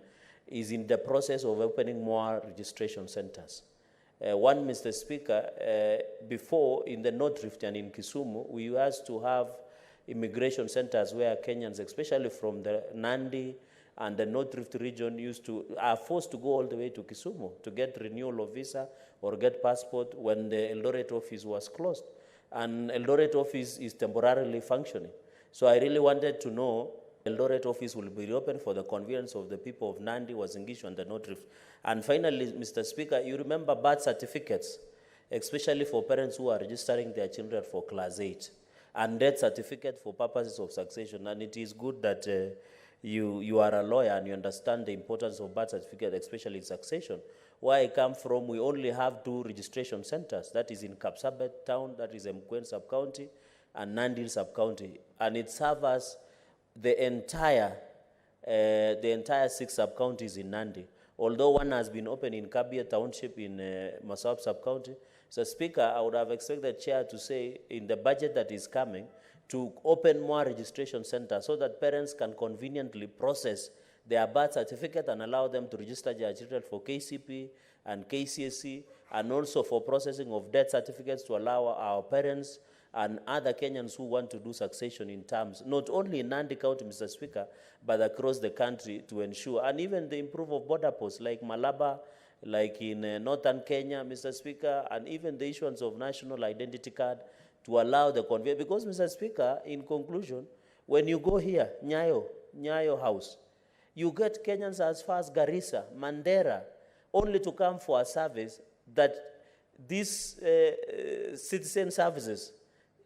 is in the process of opening more registration centers. One, Mr. Speaker, before in the North Rift and in Kisumu, we used to have immigration centers where Kenyans, especially from the Nandi and the North Rift region, are forced to go all the way to Kisumu to get renewal of visa or get passport when the Eldoret office was closed. And Eldoret office is temporarily functioning. So I really wanted to know, Eldoret office will be open for the convenience of the people of Nandi, Uasin Gishu, and the North Rift. And finally, Mr. Speaker, you remember birth certificates, especially for parents who are registering their children for Class 8, and death certificate for purposes of succession. And it is good that you are a lawyer and you understand the importance of birth certificate, especially in succession. Where I come from, we only have 2 registration centers. That is in Kapsabet town, that is Mkwen sub-county, and Nandi sub-county. And it serves the entire 6 sub-counties in Nandi. Although one has been opened in Kabia Township in Masab sub-county. So, Speaker, I would have expected the chair to say in the budget that is coming to open more registration centers so that parents can conveniently process their birth certificate and allow them to register their children for KCP and KCSE, and also for processing of death certificates to allow our parents and other Kenyans who want to do succession in terms, not only in Nandi County, Mr. Speaker, but across the country to ensure, and even the improve of border posts like Malaba, like in northern Kenya, Mr. Speaker, and even the issuance of national identity card to allow the conveyance. Because, Mr. Speaker, in conclusion, when you go here, Nyayo House, you get Kenyans as far as Garissa, Mandera, only to come for a service that these citizen services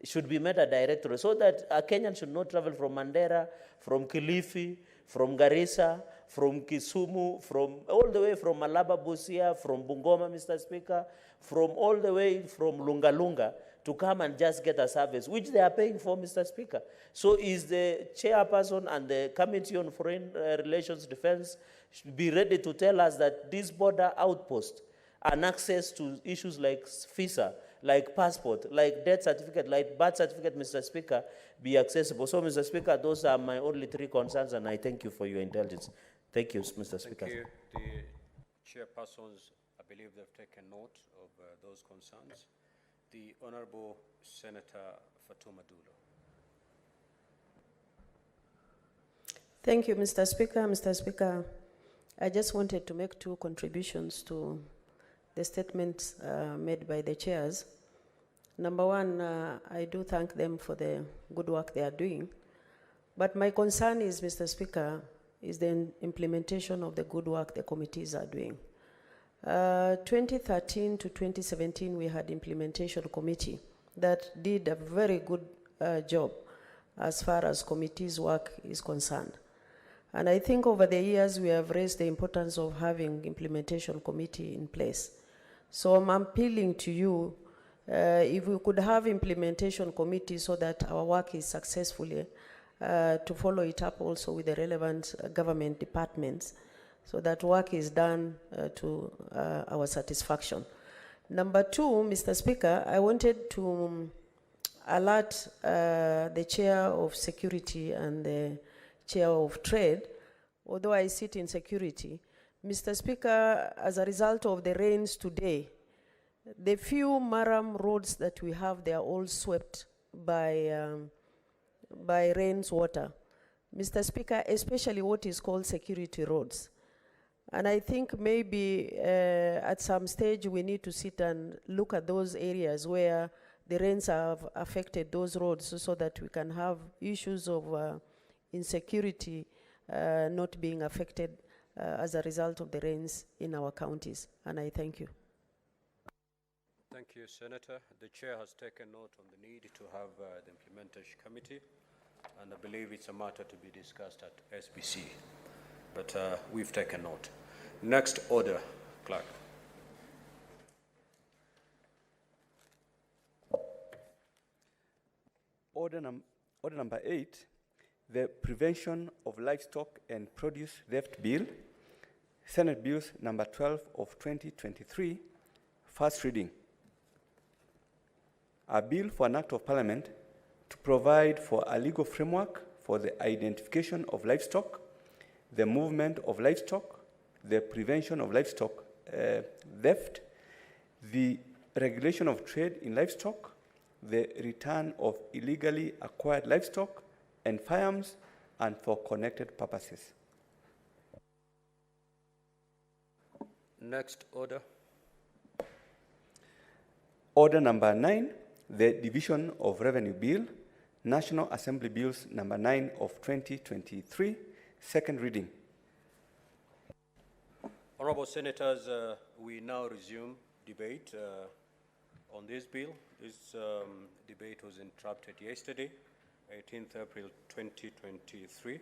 should be made a directory, so that a Kenyan should not travel from Mandera, from Kilifi, from Garissa, from Kisumu, from all the way from Malaba, Busia, from Bungoma, Mr. Speaker, from all the way from Lunga to come and just get a service, which they are paying for, Mr. Speaker. So is the chairperson and the Committee on Foreign Relations Defense should be ready to tell us that this border outpost and access to issues like visa, like passport, like death certificate, like birth certificate, Mr. Speaker, be accessible. So, Mr. Speaker, those are my only 3 concerns, and I thank you for your indulgence. Thank you, Mr. Speaker. Thank you. The chairpersons, I believe they've taken note of those concerns. The Honorable Senator Fatuma Dulo. Thank you, Mr. Speaker. Mr. Speaker, I just wanted to make 2 contributions to the statements made by the chairs. Number 1, I do thank them for the good work they are doing. But my concern is, Mr. Speaker, is the implementation of the good work the committees are doing. 2013 to 2017, we had implementation committee that did a very good job as far as committees' work is concerned. And I think over the years, we have raised the importance of having implementation committee in place. So I'm appealing to you, if we could have implementation committee so that our work is successfully, to follow it up also with the relevant government departments, so that work is done to our satisfaction. Number 2, Mr. Speaker, I wanted to alert the chair of security and the chair of trade, although I sit in security. Mr. Speaker, as a result of the rains today, the few Maram roads that we have, they are all swept by rain's water. Mr. Speaker, especially what is called security roads. And I think maybe at some stage we need to sit and look at those areas where the rains have affected those roads so that we can have issues of insecurity not being affected as a result of the rains in our counties. And I thank you. Thank you, Senator. The chair has taken note on the need to have the implementation committee, and I believe it's a matter to be discussed at SBC. But we've taken note. Next order, clerk. Order number 8, the Prevention of Livestock and Produce Theft Bill, Senate Bills number 12 of 2023, first reading. A bill for an act of parliament to provide for a legal framework for the identification of livestock, the movement of livestock, the prevention of livestock theft, the regulation of trade in livestock, the return of illegally acquired livestock and firearms, and for connected purposes. Next order. Order number 9, the Division of Revenue Bill, National Assembly Bills number 9 of 2023, second reading. Honorable Senators, we now resume debate on this bill. This debate was interrupted yesterday, 18th April 2023.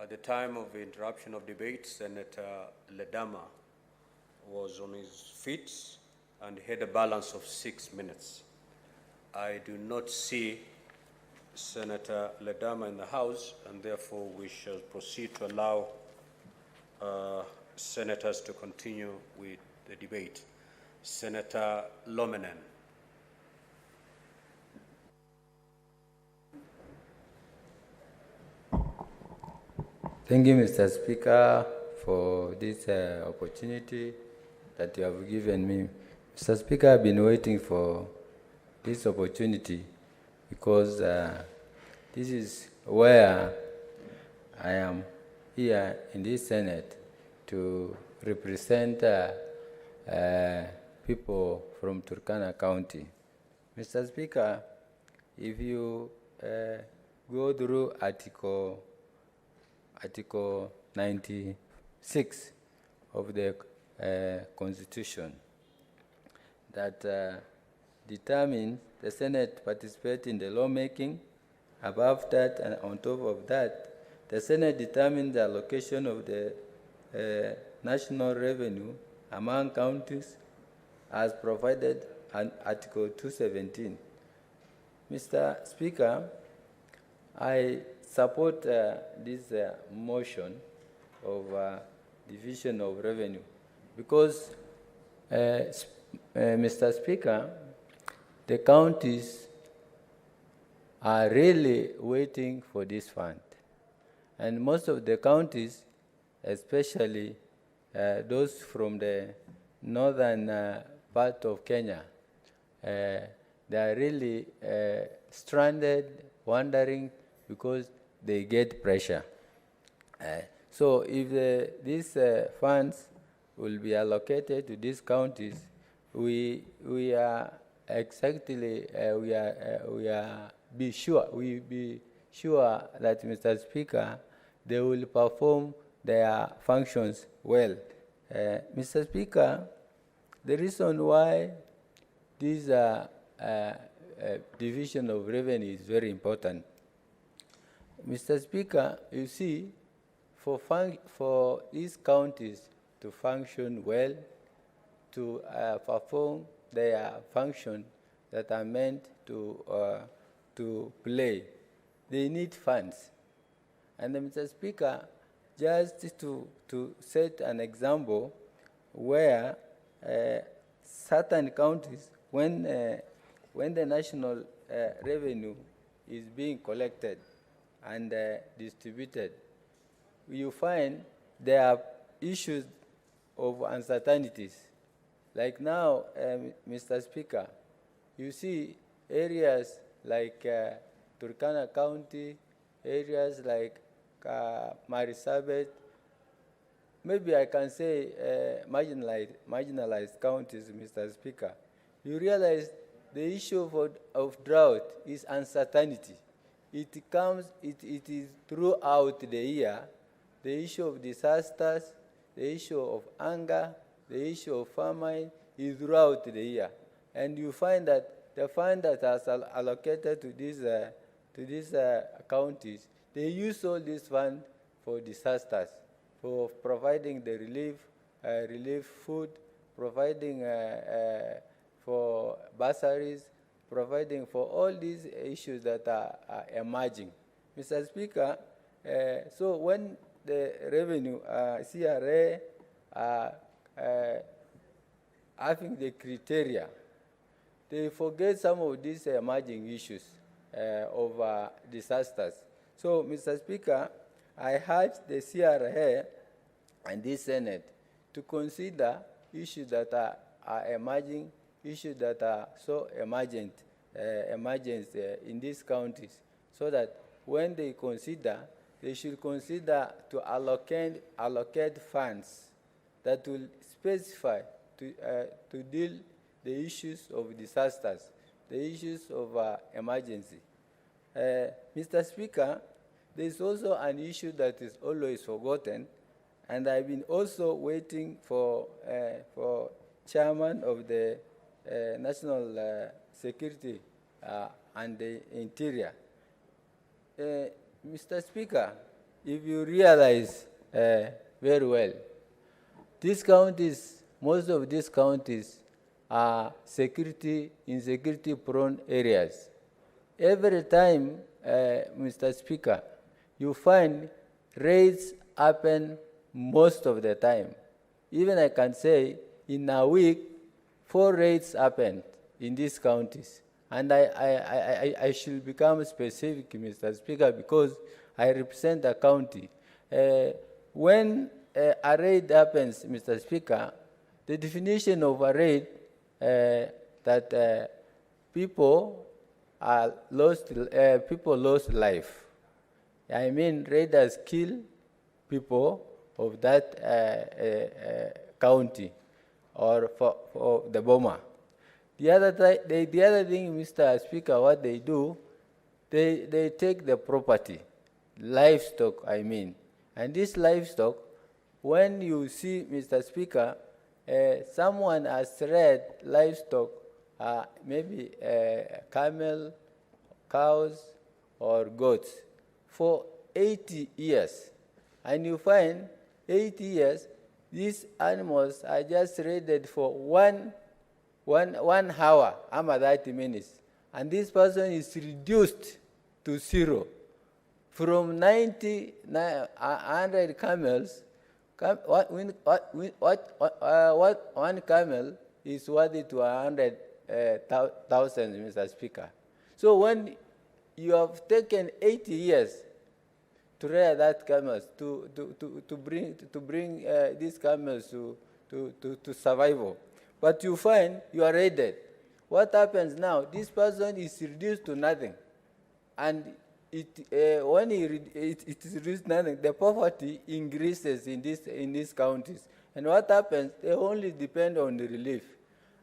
At the time of the interruption of debate, Senator Ledama was on his feet and had a balance of 6 minutes. I do not see Senator Ledama in the House, and therefore we shall proceed to allow senators to continue with the debate. Senator Lomenen. Thank you, Mr. Speaker, for this opportunity that you have given me. Mr. Speaker, I've been waiting for this opportunity because this is where I am here in this Senate to represent people from Turkana County. Mr. Speaker, if you go through Article 96 of the Constitution that determines the Senate participate in the lawmaking. Above that and on top of that, the Senate determines the allocation of the national revenue among counties as provided in Article 217. Mr. Speaker, I support this motion of division of revenue because, Mr. Speaker, the counties are really waiting for this fund. And most of the counties, especially those from the northern part of Kenya, they are really stranded, wondering because they get pressure. So if these funds will be allocated to these counties, we are exactly be sure that, Mr. Speaker, they will perform their functions well. Mr. Speaker, the reason why this division of revenue is very important. Mr. Speaker, you see, for these counties to function well, to perform their function that are meant to play, they need funds. And Mr. Speaker, just to set an example where certain counties, when the national revenue is being collected and distributed, you find there are issues of uncertainties. Like now, Mr. Speaker, you see areas like Turkana County, areas like Marisabit, maybe I can say marginalized counties, Mr. Speaker. You realize the issue of drought is uncertainty. It is throughout the year. The issue of disasters, the issue of hunger, the issue of famine is throughout the year. And you find that the fund that has allocated to these counties, they use all this fund for disasters, for providing the relief food, providing for bursaries, providing for all these issues that are emerging. Mr. Speaker, so when the revenue, CRA, having the criteria, they forget some of these emerging issues of disasters. So, Mr. Speaker, I urge the CRA and the Senate to consider issues that are emerging, issues that are so emergent in these counties, so that when they consider, they should consider to allocate funds that will specify to deal the issues of disasters, the issues of emergency. Mr. Speaker, there is also an issue that is always forgotten, and I've been also waiting for chairman of the National Security and the Interior. Mr. Speaker, if you realize very well, these counties, most of these counties are insecurity-prone areas. Every time, Mr. Speaker, you find raids happen most of the time. Even I can say, in a week, 4 raids happened in these counties. And I should become specific, Mr. Speaker, because I represent the county. When a raid happens, Mr. Speaker, the definition of a raid that people lost life. I mean, raiders kill people of that county or for the bomber. The other thing, Mr. Speaker, what they do, they take the property, livestock, I mean. And this livestock, when you see, Mr. Speaker, someone has read livestock, maybe camel, cows, or goats, for 80 years. And you find 80 years, these animals are just raided for one hour, 30 minutes. And this person is reduced to 0. From 100 camels, what one camel is worthy to 100,000, Mr. Speaker. So when you have taken 80 years to rear that camels, to bring these camels to survival, but you find you are raided. What happens now? This person is reduced to nothing, and when it is reduced to nothing, the poverty increases in these counties. And what happens? They only depend on the relief,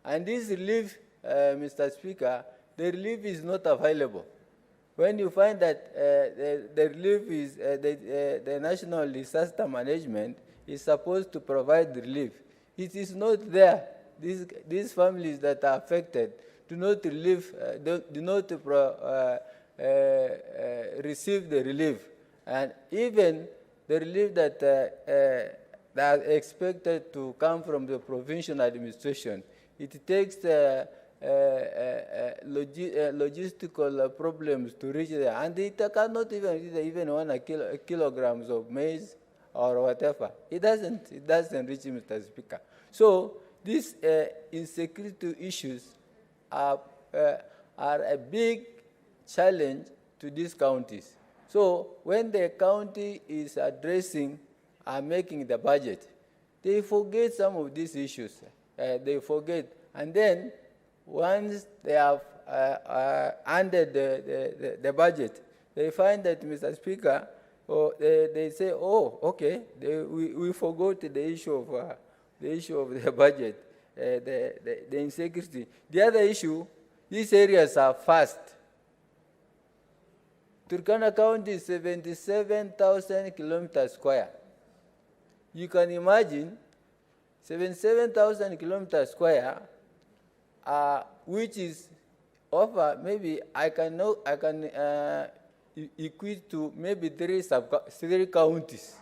and this relief, Mr. Speaker, the relief is not available. When you find that the relief is the National Disaster Management is supposed to provide relief, it is not there. These families that are affected do not receive the relief, and even the relief that are expected to come from the provincial administration, it takes logistical problems to reach there, and it cannot even 1 kilograms of maize or whatever. It doesn't reach, Mr. Speaker. So these insecurity issues are a big challenge to these counties. So when the county is addressing and making the budget, they forget some of these issues. They forget. And then once they have ended the budget, they find that, Mr. Speaker, they say, oh, okay, we forgot the issue of the budget, the insecurity. The other issue, these areas are fast. Turkana County is 77,000 kilometers square. You can imagine 77,000 kilometers square, which is over, maybe I can equate to maybe three counties.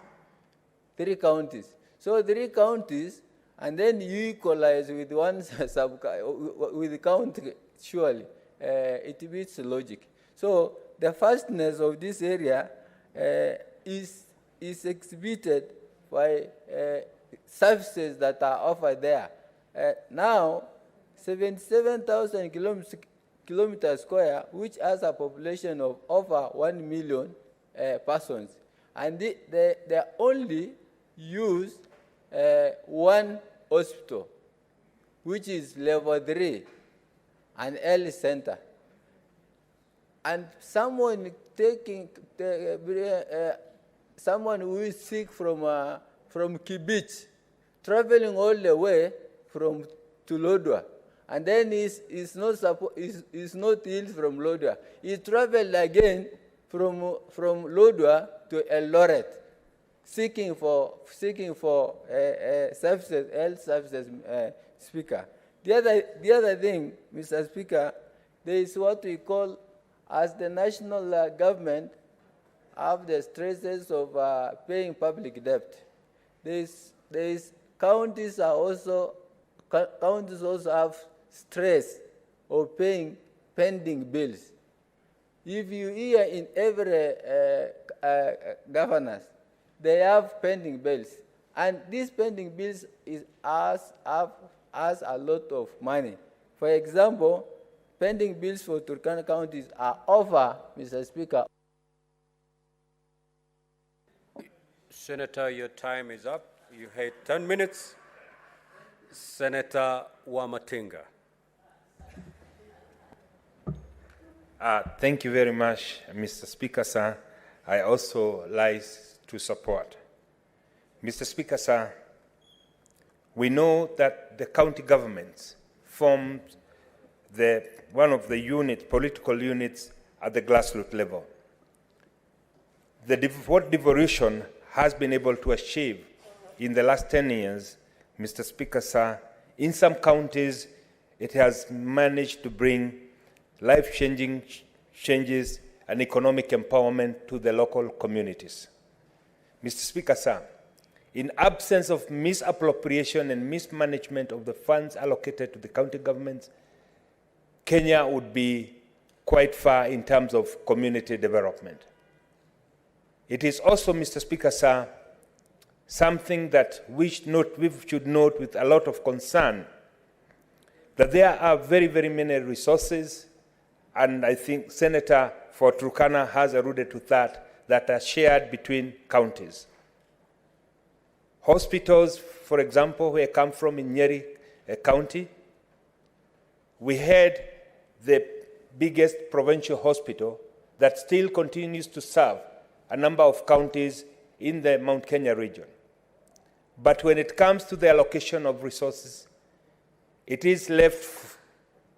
3 counties. So 3 counties, and then you equalize with one with the county, surely. It beats logic. So the fastness of this area is exhibited by services that are offered there. Now, 77,000 kilometers square, which has a population of over 1 million persons, and they only use one hospital, which is level 3, an early center. And someone someone who is sick from Kibich, traveling all the way to Lodwar, and then is not ill from Lodwar. He traveled again from Lodwar to Eldoret, seeking for services, health services, Speaker. The other thing, Mr. Speaker, there is what we call, as the national government have the stresses of paying public debt. Counties also have stress of paying pending bills. If you hear in every governance, they have pending bills, and these pending bills have a lot of money. For example, pending bills for Turkana counties are over, Mr. Speaker. Senator, your time is up. You had 10 minutes. Senator Wamatinga. Thank you very much, Mr. Speaker, sir. I also like to support. Mr. Speaker, sir, we know that the county governments form one of the political units at the grassroots level. What devolution has been able to achieve in the last 10 years, Mr. Speaker, sir, in some counties, it has managed to bring life-changing changes and economic empowerment to the local communities. Mr. Speaker, sir, in absence of misappropriation and mismanagement of the funds allocated to the county governments, Kenya would be quite far in terms of community development. It is also, Mr. Speaker, sir, something that we should note with a lot of concern, that there are very, very many resources, and I think Senator for Turkana has alluded to that are shared between counties. Hospitals, for example, where I come from in Nyeri County, we had the biggest provincial hospital that still continues to serve a number of counties in the Mount Kenya region. But when it comes to the allocation of resources, it is left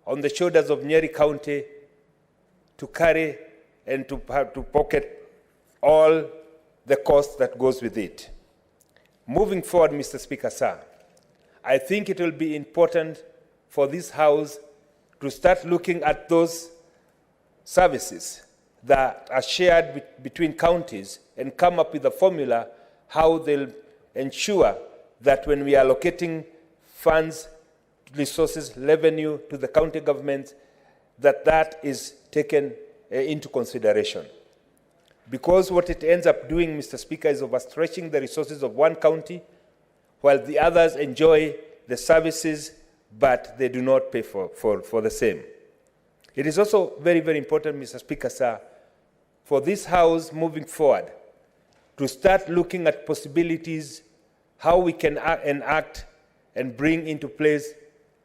on the shoulders of Nyeri County to carry and to pocket all the cost that goes with it. Moving forward, Mr. Speaker, sir, I think it will be important for this House to start looking at those services that are shared between counties and come up with a formula how they'll ensure that when we are allocating funds, resources, revenue to the county governments, that is taken into consideration. Because what it ends up doing, Mr. Speaker, is overstretching the resources of one county, while the others enjoy the services, but they do not pay for the same. It is also very, very important, Mr. Speaker, sir, for this House moving forward to start looking at possibilities how we can enact and bring into place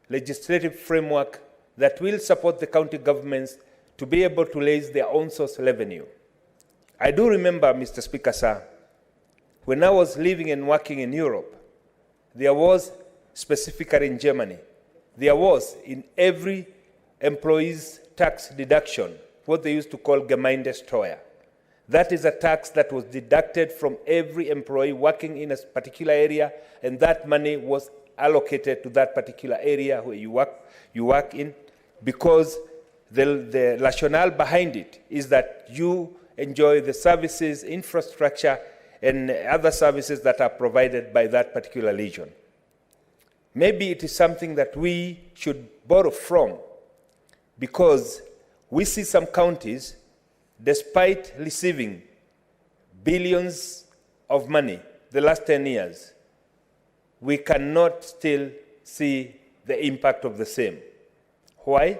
legislative framework that will support the county governments to be able to raise their own source revenue. I do remember, Mr. Speaker, sir, when I was living and working in Europe, there was, specifically in Germany, there was in every employee's tax deduction what they used to call Gemeindesteuer. That is a tax that was deducted from every employee working in a particular area, and that money was allocated to that particular area where you work in, because the rationale behind it is that you enjoy the services, infrastructure, and other services that are provided by that particular region. Maybe it is something that we should borrow from, because we see some counties, despite receiving billions of money the last 10 years, we cannot still see the impact of the same. Why?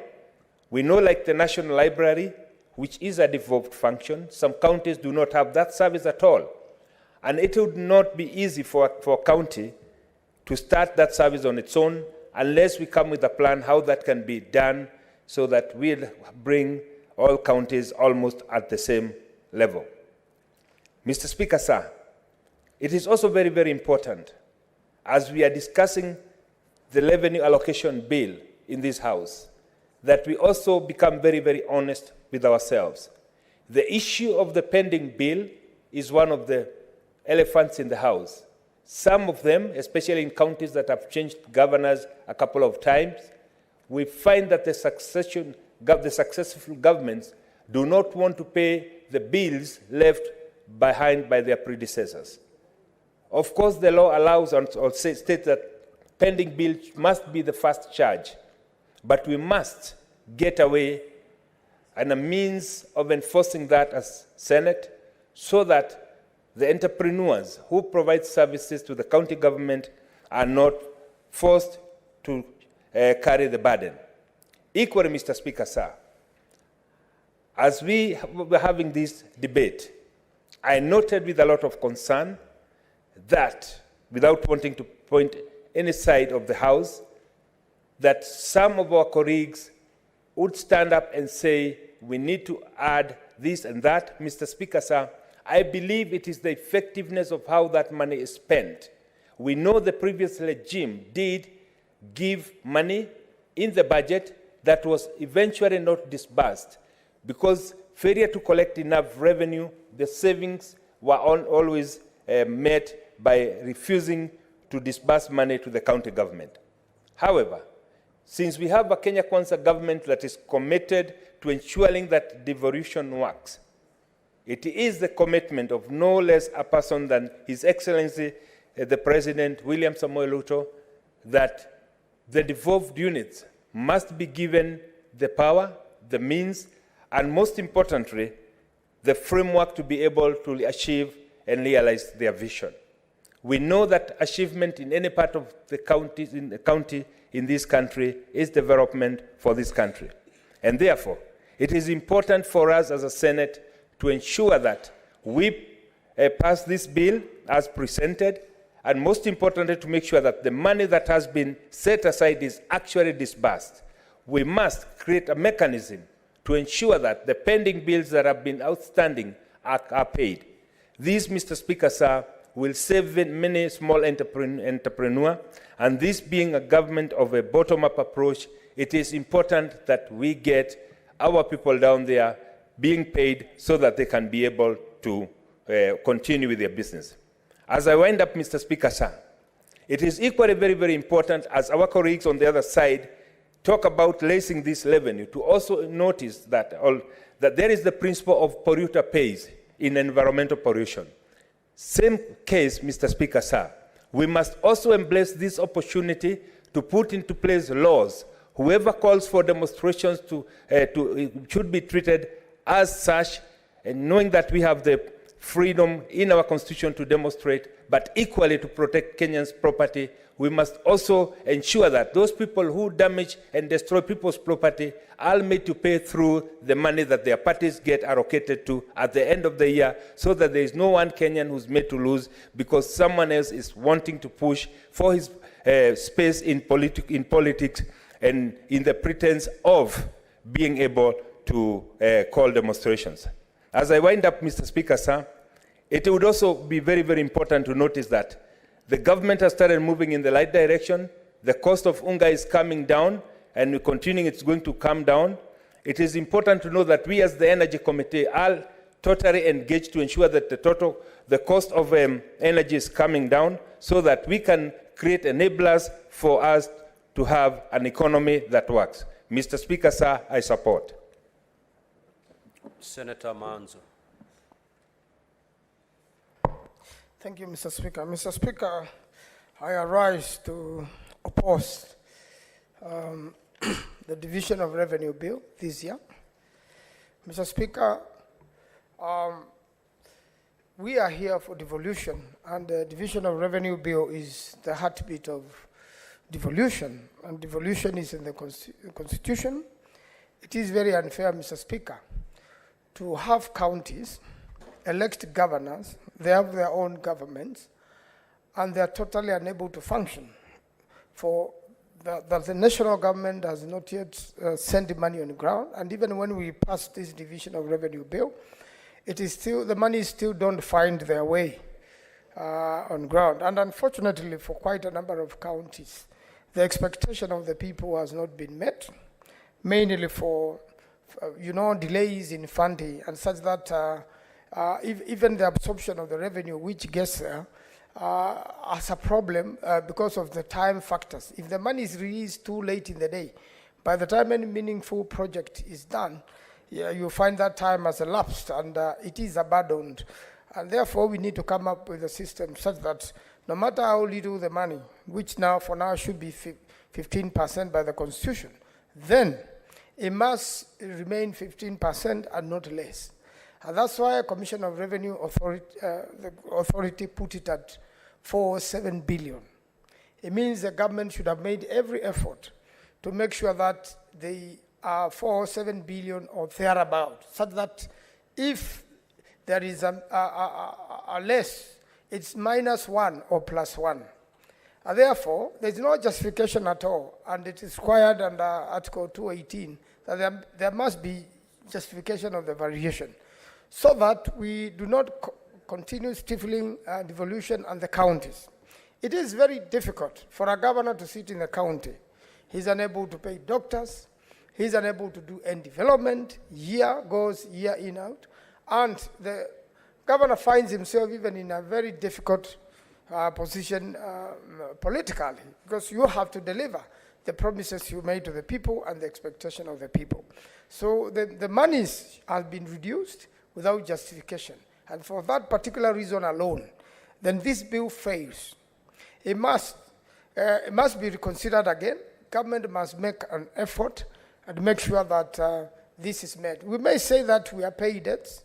We know, like the National Library, which is a devolved function, some counties do not have that service at all. And it would not be easy for a county to start that service on its own unless we come with a plan how that can be done so that we'll bring all counties almost at the same level. Mr. Speaker, sir, it is also very, very important, as we are discussing the revenue allocation bill in this House, that we also become very, very honest with ourselves. The issue of the pending bill is one of the elephants in the House. Some of them, especially in counties that have changed governors a couple of times, we find that the successful governments do not want to pay the bills left behind by their predecessors. Of course, the law allows or states that pending bills must be the first charge, but we must get away and a means of enforcing that as Senate so that the entrepreneurs who provide services to the county government are not forced to carry the burden. Equally, Mr. Speaker, sir, as we were having this debate, I noted with a lot of concern that, without wanting to point any side of the House, that some of our colleagues would stand up and say, we need to add this and that. Mr. Speaker, sir, I believe it is the effectiveness of how that money is spent. We know the previous regime did give money in the budget that was eventually not disbursed because failure to collect enough revenue, the savings were always met by refusing to disburse money to the county government. However, since we have a Kenya Kwanza government that is committed to ensuring that devolution works, it is the commitment of no less a person than His Excellency the President William Samoei Ruto that the devolved units must be given the power, the means, and most importantly, the framework to be able to achieve and realize their vision. We know that achievement in any part of the county in this country is development for this country. And therefore, it is important for us as a Senate to ensure that we pass this bill as presented, and most importantly, to make sure that the money that has been set aside is actually disbursed. We must create a mechanism to ensure that the pending bills that have been outstanding are paid. This, Mr. Speaker, sir, will save many small entrepreneurs, and this being a government of a bottom-up approach, it is important that we get our people down there being paid so that they can be able to continue with their business. As I wind up, Mr. Speaker, sir, it is equally very, very important as our colleagues on the other side talk about raising this revenue to also notice that there is the principle of polluter pays in environmental pollution. Same case, Mr. Speaker, sir. We must also embrace this opportunity to put into place laws. Whoever calls for demonstrations should be treated as such, and knowing that we have the freedom in our constitution to demonstrate, but equally to protect Kenyans' property, we must also ensure that those people who damage and destroy people's property are made to pay through the money that their parties get allocated to at the end of the year, so that there is no one Kenyan who's made to lose because someone else is wanting to push for his space in politics and in the pretense of being able to call demonstrations. As I wind up, Mr. Speaker, sir, it would also be very, very important to notice that the government has started moving in the right direction. The cost of unga is coming down, and we're continuing, it's going to come down. It is important to know that we as the Energy Committee are totally engaged to ensure that the cost of energy is coming down so that we can create enablers for us to have an economy that works. Mr. Speaker, sir, I support. Senator Manzo. Thank you, Mr. Speaker. Mr. Speaker, I arise to oppose the Division of Revenue Bill this year. Mr. Speaker, we are here for devolution, and the Division of Revenue Bill is the heartbeat of devolution, and devolution is in the Constitution. It is very unfair, Mr. Speaker, to have counties elect governors, they have their own governments, and they are totally unable to function. For the national government has not yet sent money on the ground, and even when we passed this Division of Revenue Bill, it is still, the money still don't find their way on ground. And unfortunately, for quite a number of counties, the expectation of the people has not been met, mainly for delays in funding, and such that even the absorption of the revenue which gets there as a problem because of the time factors. If the money is released too late in the day, by the time any meaningful project is done, you find that time has elapsed and it is abandoned. And therefore, we need to come up with a system such that no matter how little the money, which now for now should be 15% by the Constitution, then it must remain 15% and not less. And that's why a Commission of Revenue Authority, the authority put it at 407 billion. It means the government should have made every effort to make sure that they are 407 billion or thereabout, such that if there is a less, it's -1 or +1. And therefore, there's no justification at all, and it is required under Article 218 that there must be justification of the variation, so that we do not continue stifling devolution and the counties. It is very difficult for a governor to sit in the county. He's unable to pay doctors, he's unable to do any development, year goes, year in, out, and the governor finds himself even in a very difficult position politically, because you have to deliver the promises you made to the people and the expectation of the people. So the monies have been reduced without justification. And for that particular reason alone, then this bill fails. It must be reconsidered again. Government must make an effort and make sure that this is met. We may say that we are paying debts.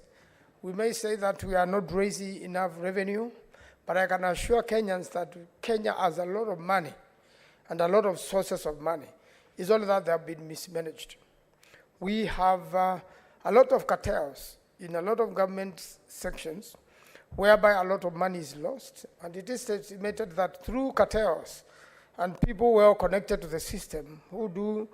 We may say that we are not raising enough revenue, but I can assure Kenyans that Kenya has a lot of money and a lot of sources of money. It's only that they have been mismanaged. We have a lot of cartels in a lot of government sections, whereby a lot of money is lost. And it is estimated that through cartels and people well connected to the system who do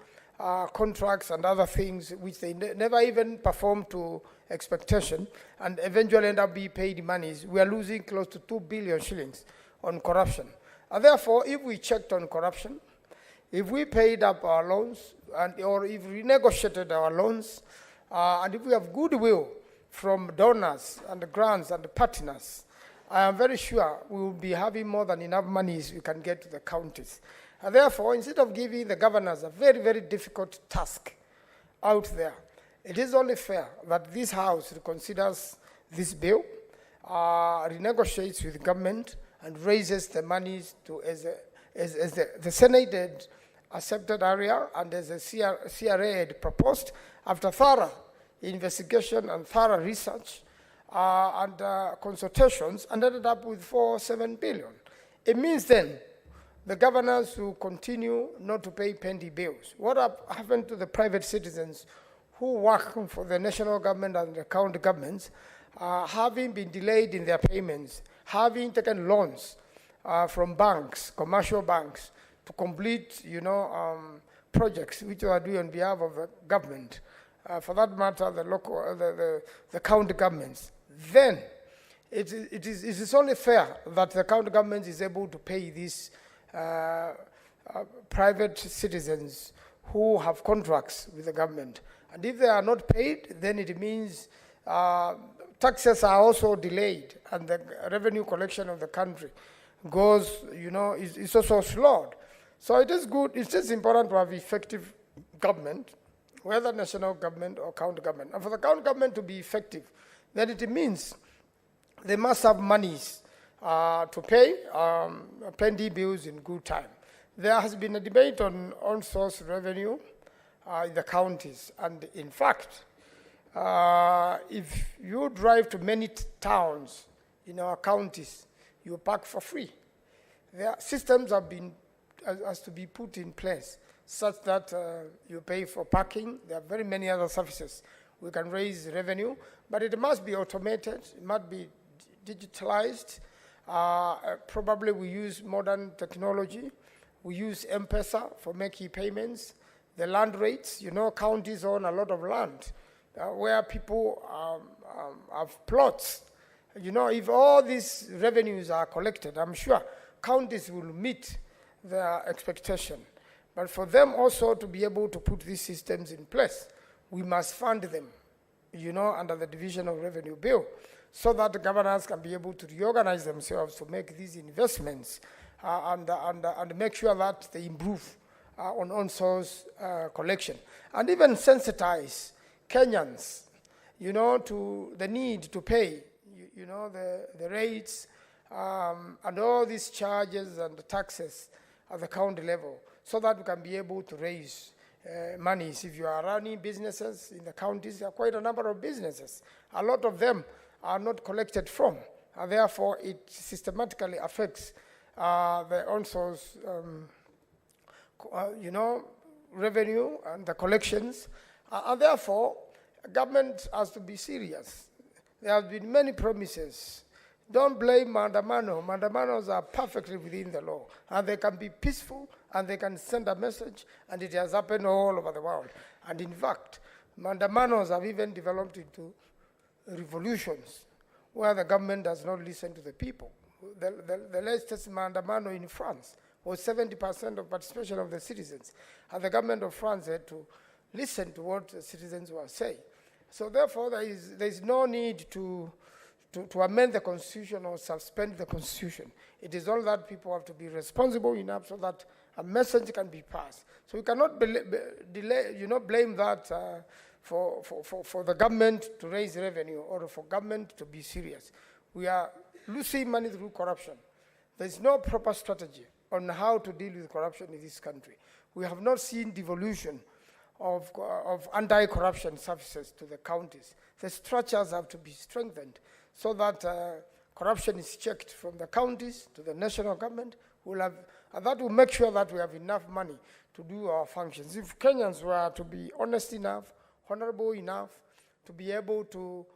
contracts and other things which they never even perform to expectation and eventually end up being paid monies, we are losing close to 2 billion shillings on corruption. And therefore, if we checked on corruption, if we paid up our loans, or if we negotiated our loans, and if we have goodwill from donors and the grants and the partners, I am very sure we will be having more than enough monies we can get to the counties. And therefore, instead of giving the governors a very, very difficult task out there, it is only fair that this House reconsiders this bill, renegotiates with the government, and raises the monies to, as the Senate had accepted earlier, and as the CRA had proposed, after thorough investigation and thorough research, and consultations and ended up with 4.7 billion. It means then the governors will continue not to pay pendy bills. What happened to the private citizens who work for the national government and the county governments, having been delayed in their payments, having taken loans from banks, commercial banks, to complete, projects which they are doing on behalf of the government, for that matter, the local, the county governments. Then it is only fair that the county government is able to pay these private citizens who have contracts with the government. And if they are not paid, then it means taxes are also delayed, and the revenue collection of the country goes, is also slowed. So it is good, it's just important to have effective government, whether national government or county government. And for the county government to be effective, then it means they must have monies to pay pendy bills in good time. There has been a debate on source revenue in the counties, and in fact, if you drive to many towns in our counties, you park for free. Their systems have been has to be put in place such that you pay for parking. There are very many other services. We can raise revenue, but it must be automated. It must be digitalized. Probably we use modern technology. We use M-Pesa for making payments. The land rates, counties own a lot of land where people have plots. If all these revenues are collected, I'm sure counties will meet their expectation. But for them also to be able to put these systems in place, we must fund them, under the Division of Revenue Bill, so that the governors can be able to reorganize themselves to make these investments and make sure that they improve on source collection. And even sensitize Kenyans, to the need to pay, the rates and all these charges and the taxes at the county level, so that we can be able to raise monies. If you are running businesses in the counties, there are quite a number of businesses. A lot of them are not collected from, and therefore it systematically affects the on-source, revenue and the collections, and therefore government has to be serious. There have been many promises. Don't blame Mandamano. Mandamanos are perfectly within the law, and they can be peaceful, and they can send a message, and it has happened all over the world. And in fact, Mandamanos have even developed into revolutions where the government does not listen to the people. The latest Mandamano in France was 70% of participation of the citizens, and the government of France had to listen to what the citizens were saying. So therefore, there is no need to amend the Constitution or suspend the Constitution. It is all that people have to be responsible enough so that a message can be passed. So we cannot blame that for the government to raise revenue or for government to be serious. We are losing money through corruption. There is no proper strategy on how to deal with corruption in this country. We have not seen devolution of anti-corruption services to the counties. The structures have to be strengthened so that corruption is checked from the counties to the national government. And that will make sure that we have enough money to do our functions. If Kenyans were to be honest enough, honorable enough, to be able to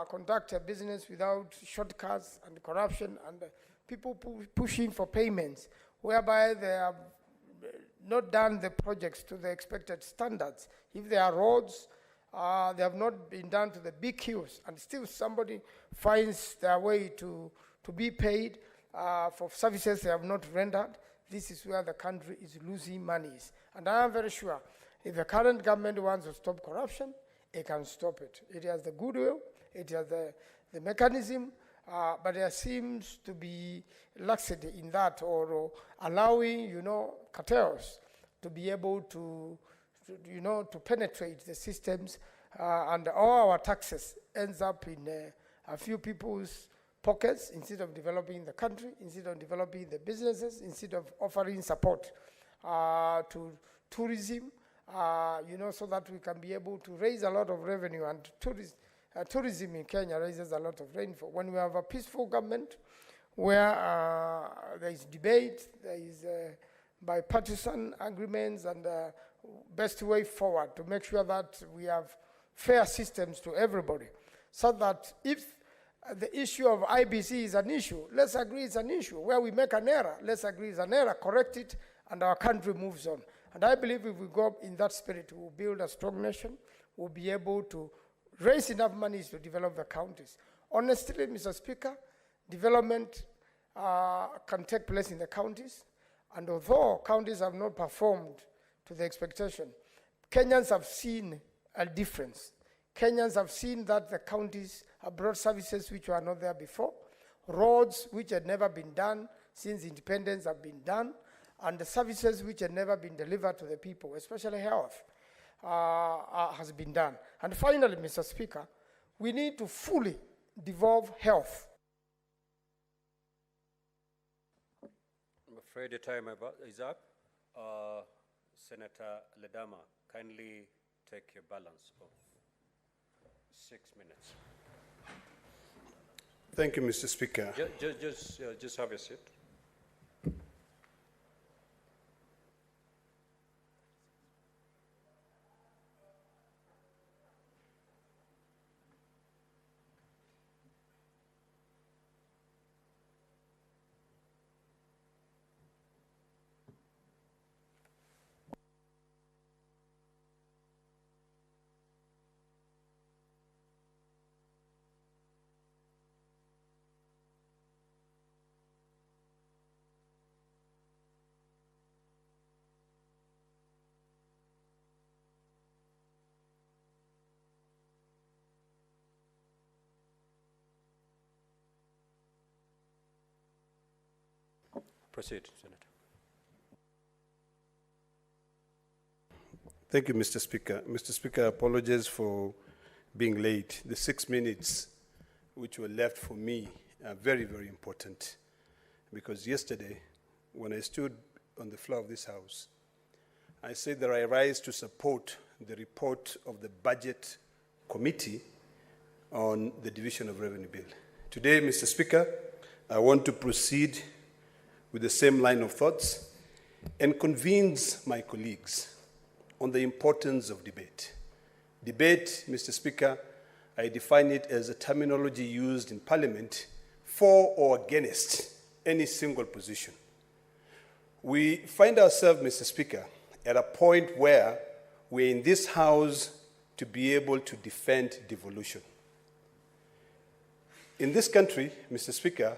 conduct a business without shortcuts and corruption and people pushing for payments, whereby they have not done the projects to the expected standards. If there are roads, they have not been done to the big queues, and still somebody finds their way to be paid for services they have not rendered. This is where the country is losing monies. And I am very sure if the current government wants to stop corruption, it can stop it. It has the goodwill, it has the mechanism, but there seems to be laxity in that, or allowing, cartels to be able to penetrate the systems, and all our taxes ends up in a few people's pockets instead of developing the country, instead of developing the businesses, instead of offering support to tourism, so that we can be able to raise a lot of revenue. And tourism in Kenya raises a lot of rainfall. When we have a peaceful government where there is debate, there is bipartisan agreements, and best way forward to make sure that we have fair systems to everybody, so that if the issue of IBC is an issue, let's agree it's an issue. Where we make an error, let's agree it's an error, correct it, and our country moves on. And I believe if we go in that spirit, we'll build a strong nation, we'll be able to raise enough money to develop the counties. Honestly, Mr. Speaker, development can take place in the counties, and although counties have not performed to the expectation, Kenyans have seen a difference. Kenyans have seen that the counties have brought services which were not there before, roads which had never been done since independence have been done, and the services which had never been delivered to the people, especially health, has been done. And finally, Mr. Speaker, we need to fully devolve health. I'm afraid the time is up. Senator Ledama, kindly take your balance of 6 minutes. Thank you, Mr. Speaker. Just have a seat. Proceed, Senator. Thank you, Mr. Speaker. Mr. Speaker, I apologize for being late. The 6 minutes which were left for me are very, very important, because yesterday, when I stood on the floor of this House, I said that I rise to support the report of the Budget Committee on the Division of Revenue Bill. Today, Mr. Speaker, I want to proceed with the same line of thoughts and convince my colleagues on the importance of debate. Debate, Mr. Speaker, I define it as a terminology used in Parliament for or against any single position. We find ourselves, Mr. Speaker, at a point where we're in this House to be able to defend devolution. In this country, Mr. Speaker,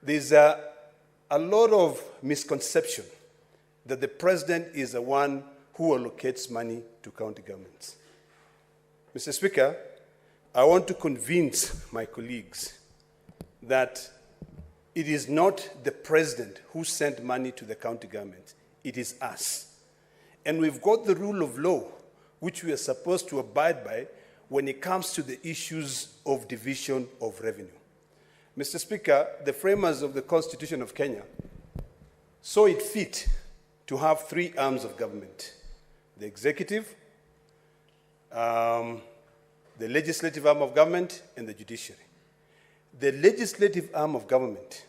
there's a lot of misconception that the president is the one who allocates money to county governments. Mr. Speaker, I want to convince my colleagues that it is not the president who sent money to the county government, it is us. And we've got the rule of law, which we are supposed to abide by when it comes to the issues of division of revenue. Mr. Speaker, the framers of the Constitution of Kenya saw it fit to have 3 arms of government: the executive, the legislative arm of government, and the judiciary. The legislative arm of government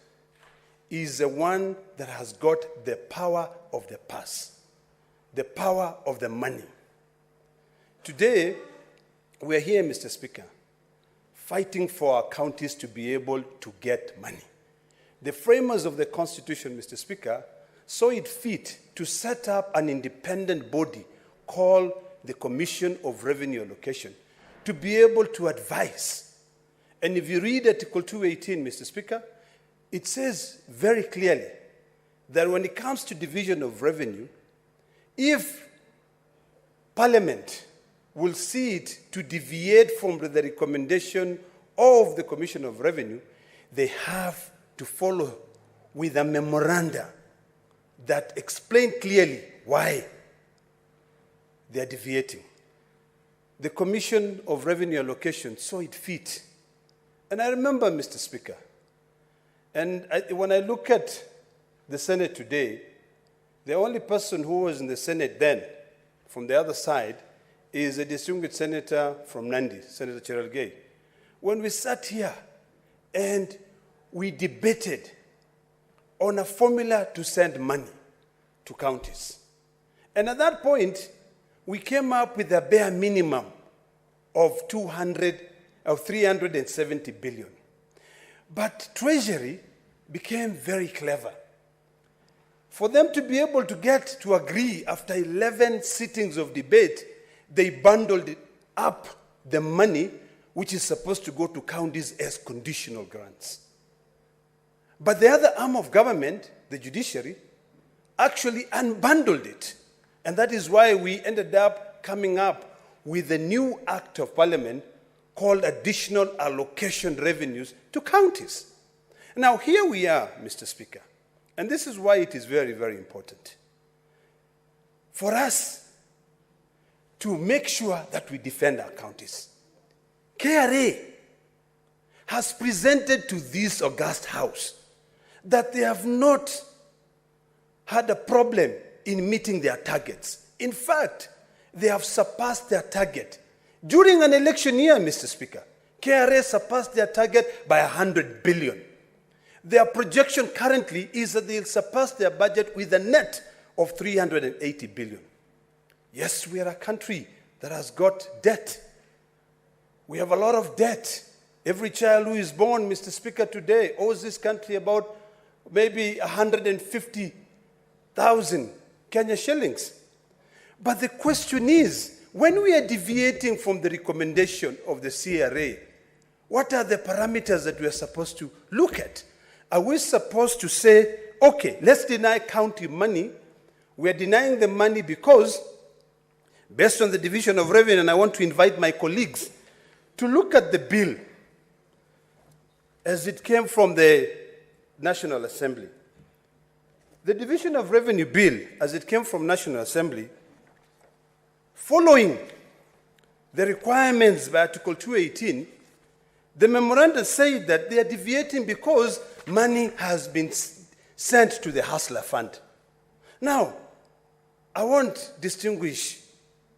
is the one that has got the power of the purse, the power of the money. Today, we are here, Mr. Speaker, fighting for our counties to be able to get money. The framers of the Constitution, Mr. Speaker, saw it fit to set up an independent body called the Commission of Revenue Allocation to be able to advise. And if you read Article 218, Mr. Speaker, it says very clearly that when it comes to division of revenue, if Parliament will see it to deviate from the recommendation of the Commission of Revenue, they have to follow with a memoranda that explain clearly why they are deviating. The Commission of Revenue Allocation saw it fit. And I remember, Mr. Speaker, and when I look at the Senate today, the only person who was in the Senate then, from the other side, is a distinguished senator from Nandi, Senator Cherargei. when we sat here and we debated on a formula to send money to counties. And at that point, we came up with a bare minimum of 370 billion. But Treasury became very clever. For them to be able to get to agree after 11 sittings of debate, they bundled up the money which is supposed to go to counties as conditional grants. But the other arm of government, the judiciary, actually unbundled it. And that is why we ended up coming up with a new act of parliament called Additional Allocation Revenues to Counties. Now, here we are, Mr. Speaker, and this is why it is very, very important for us to make sure that we defend our counties. KRA has presented to this august house that they have not had a problem in meeting their targets. In fact, they have surpassed their target. During an election year, Mr. Speaker, KRA surpassed their target by 100 billion. Their projection currently is that they'll surpass their budget with a net of 380 billion. Yes, we are a country that has got debt. We have a lot of debt. Every child who is born, Mr. Speaker, today owes this country about maybe 150,000 Kenya shillings. But the question is, when we are deviating from the recommendation of the CRA, what are the parameters that we are supposed to look at? Are we supposed to say, okay, let's deny county money? We are denying the money because, based on the division of revenue, and I want to invite my colleagues to look at the bill as it came from the National Assembly. The division of revenue bill, as it came from National Assembly, following the requirements by Article 218, the memorandum said that they are deviating because money has been sent to the Hustler Fund. Now, I want distinguished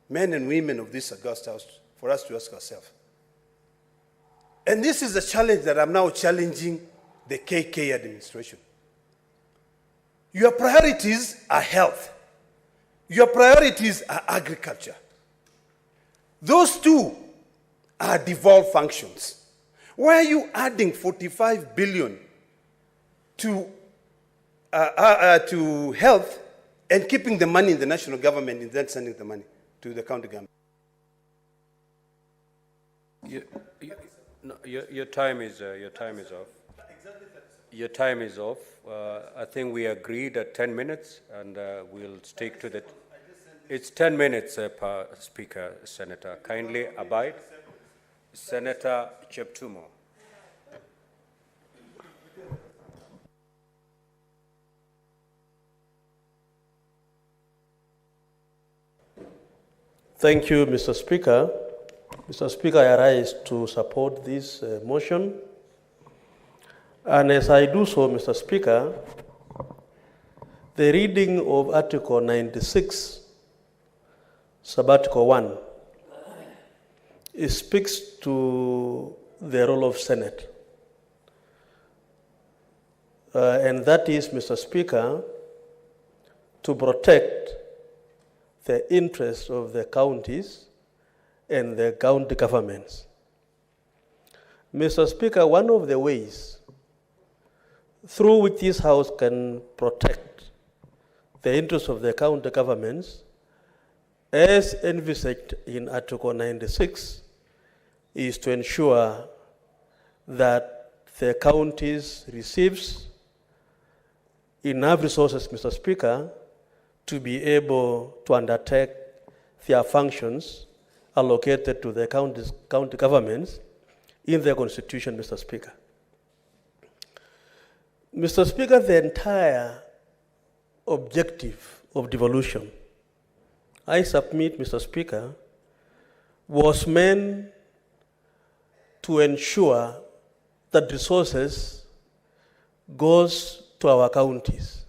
men and women of this august house for us to ask ourselves. And this is a challenge that I'm now challenging the KK administration. Your priorities are health. Your priorities are agriculture. Those two are devolved functions. Why are you adding 45 billion to health and keeping the money in the national government and then sending the money to the county government? Your time is off. Your time is off. I think we agreed at 10 minutes, and we'll stick to the. It's 10 minutes per speaker, Senator. Kindly abide. Senator Cheptumo. Thank you, Mr. Speaker. Mr. Speaker, I rise to support this motion. And as I do so, Mr. Speaker, the reading of Article 96, Sub-Article 1, it speaks to the role of Senate. And that is, Mr. Speaker, to protect the interests of the counties and the county governments. Mr. Speaker, one of the ways through which this House can protect the interests of the county governments, as envisaged in Article 96, is to ensure that the counties receives enough resources, Mr. Speaker, to be able to undertake their functions allocated to the county governments in their constitution, Mr. Speaker. Mr. Speaker, the entire objective of devolution, I submit, Mr. Speaker, was meant to ensure that resources goes to our counties,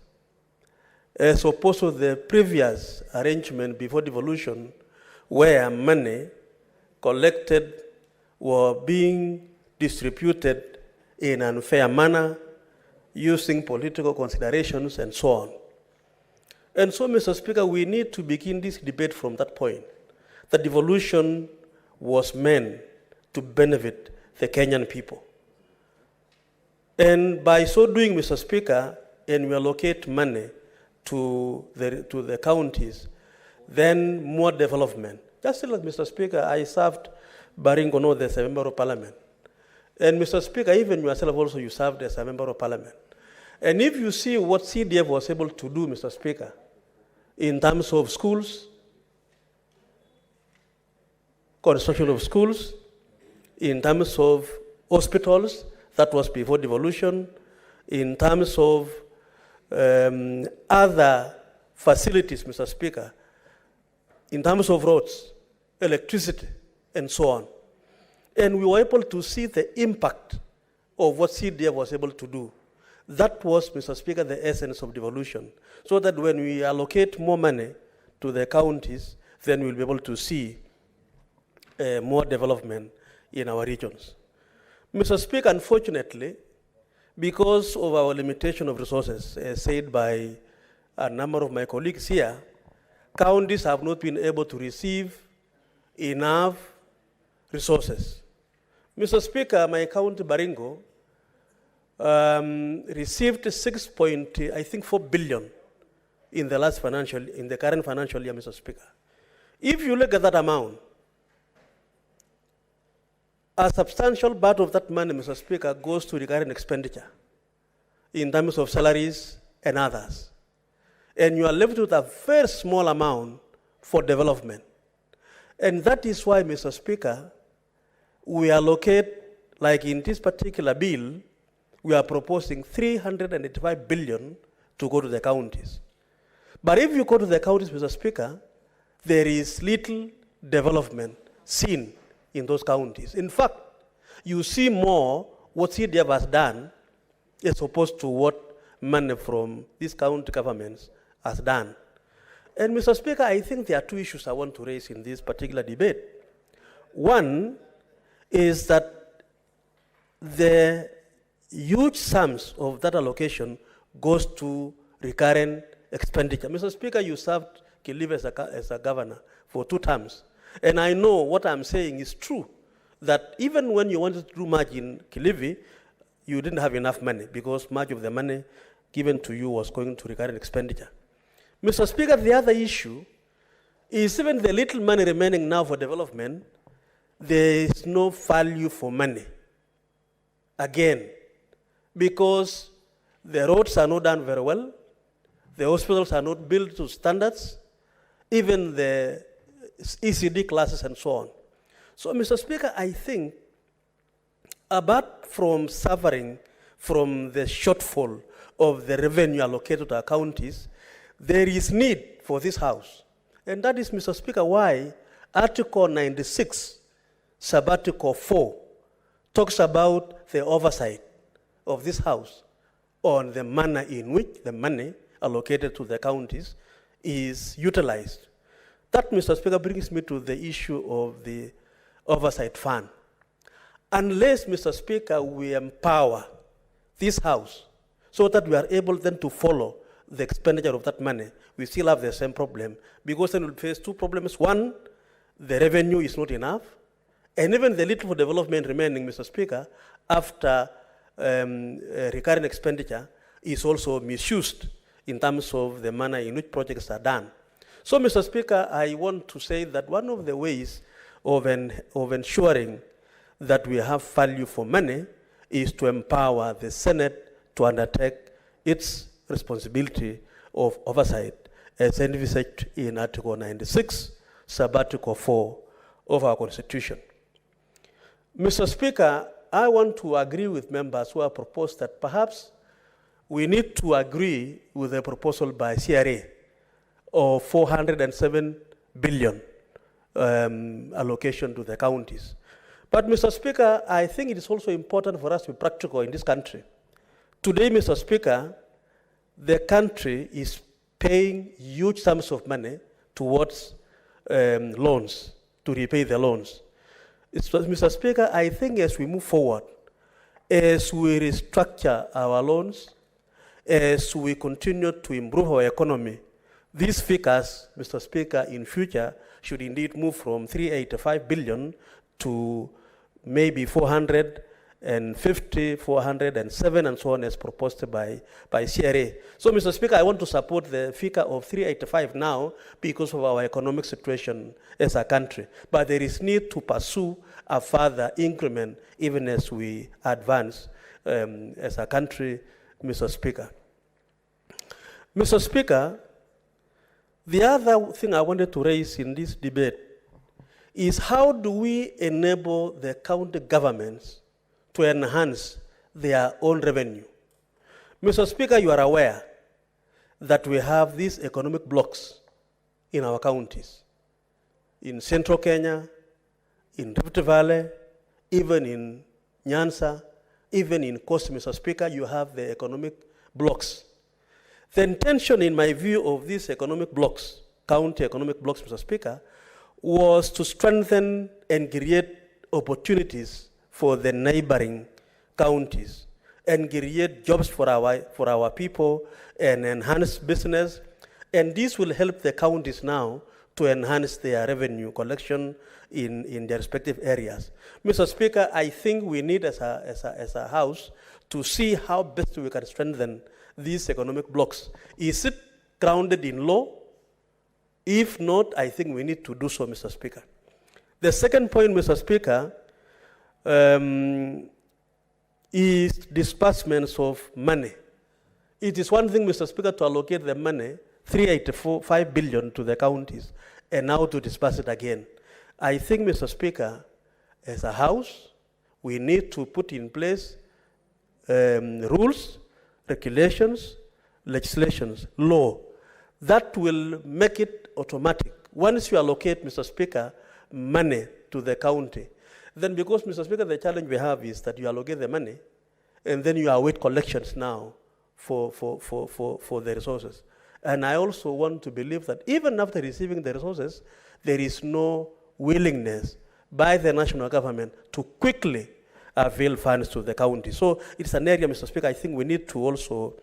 as opposed to the previous arrangement before devolution, where money collected were being distributed in an unfair manner, using political considerations and so on. And so, Mr. Speaker, we need to begin this debate from that point, that devolution was meant to benefit the Kenyan people. And by so doing, Mr. Speaker, and we allocate money to the counties, then more development. Just like Mr. Speaker, I served Baringo North as a member of parliament. And Mr. Speaker, even yourself also, you served as a member of parliament. And if you see what CDF was able to do, Mr. Speaker, in terms of schools, construction of schools, in terms of hospitals, that was before devolution, in terms of other facilities, Mr. Speaker, in terms of roads, electricity, and so on. And we were able to see the impact of what CDF was able to do. That was, Mr. Speaker, the essence of devolution. So that when we allocate more money to the counties, then we'll be able to see more development in our regions. Mr. Speaker, unfortunately, because of our limitation of resources, as said by a number of my colleagues here, counties have not been able to receive enough resources. Mr. Speaker, my county, Baringo, received 6.4 billion in the current financial year, Mr. Speaker. If you look at that amount, a substantial part of that money, Mr. Speaker, goes to recurrent expenditure in terms of salaries and others. And you are left with a very small amount for development. And that is why, Mr. Speaker, we allocate, like in this particular bill, we are proposing 385 billion to go to the counties. But if you go to the counties, Mr. Speaker, there is little development seen in those counties. In fact, you see more what CDF has done as opposed to what money from these county governments has done. And Mr. Speaker, I think there are two issues I want to raise in this particular debate. One is that the huge sums of that allocation goes to recurrent expenditure. Mr. Speaker, you served Kilifi as a governor for 2 terms. And I know what I'm saying is true, that even when you wanted to do much in Kilifi, you didn't have enough money because much of the money given to you was going to recurrent expenditure. Mr. Speaker, the other issue is even the little money remaining now for development, there is no value for money. Again, because the roads are not done very well, the hospitals are not built to standards, even the ECD classes and so on. So, Mr. Speaker, I think, apart from suffering from the shortfall of the revenue allocated to our counties, there is need for this House. And that is, Mr. Speaker, why Article 96, Sub-Article 4, talks about the oversight of this House on the manner in which the money allocated to the counties is utilized. That, Mr. Speaker, brings me to the issue of the oversight fund. Unless, Mr. Speaker, we empower this House so that we are able then to follow the expenditure of that money, we still have the same problem, because then we'll face 2 problems. One, the revenue is not enough, and even the little for development remaining, Mr. Speaker, after recurrent expenditure is also misused in terms of the manner in which projects are done. So, Mr. Speaker, I want to say that one of the ways of ensuring that we have value for money is to empower the Senate to undertake its responsibility of oversight as envisaged in Article 96, Sub-Article 4 of our Constitution. Mr. Speaker, I want to agree with members who have proposed that perhaps we need to agree with the proposal by CRA of 407 billion allocation to the counties. But, Mr. Speaker, I think it is also important for us to be practical in this country. Today, Mr. Speaker, the country is paying huge sums of money towards loans, to repay the loans. Mr. Speaker, I think as we move forward, as we restructure our loans, as we continue to improve our economy, these figures, Mr. Speaker, in future should indeed move from 385 billion to maybe 450, 407, and so on, as proposed by CRA. So, Mr. Speaker, I want to support the figure of 385 now because of our economic situation as a country. But there is need to pursue a further increment even as we advance as a country, Mr. Speaker. Mr. Speaker, the other thing I wanted to raise in this debate is how do we enable the county governments to enhance their own revenue? Mr. Speaker, you are aware that we have these economic blocks in our counties, in central Kenya, in Rift Valley, even in Nyanza, even in Coast, Mr. Speaker, you have the economic blocks. The intention, in my view, of these economic blocks, county economic blocks, Mr. Speaker, was to strengthen and create opportunities for the neighboring counties and create jobs for our people and enhance business. And this will help the counties now to enhance their revenue collection in their respective areas. Mr. Speaker, I think we need as a House to see how best we can strengthen these economic blocks. Is it grounded in law? If not, I think we need to do so, Mr. Speaker. The second point, Mr. Speaker, is disbursements of money. It is one thing, Mr. Speaker, to allocate the money, 385 billion to the counties, and now to disburse it again. I think, Mr. Speaker, as a House, we need to put in place rules, regulations, legislations, law, that will make it automatic. Once you allocate, Mr. Speaker, money to the county, then because, Mr. Speaker, the challenge we have is that you allocate the money, and then you await collections now for the resources. And I also want to believe that even after receiving the resources, there is no willingness by the national government to quickly avail funds to the county. So it's an area, Mr. Speaker, I think we need to also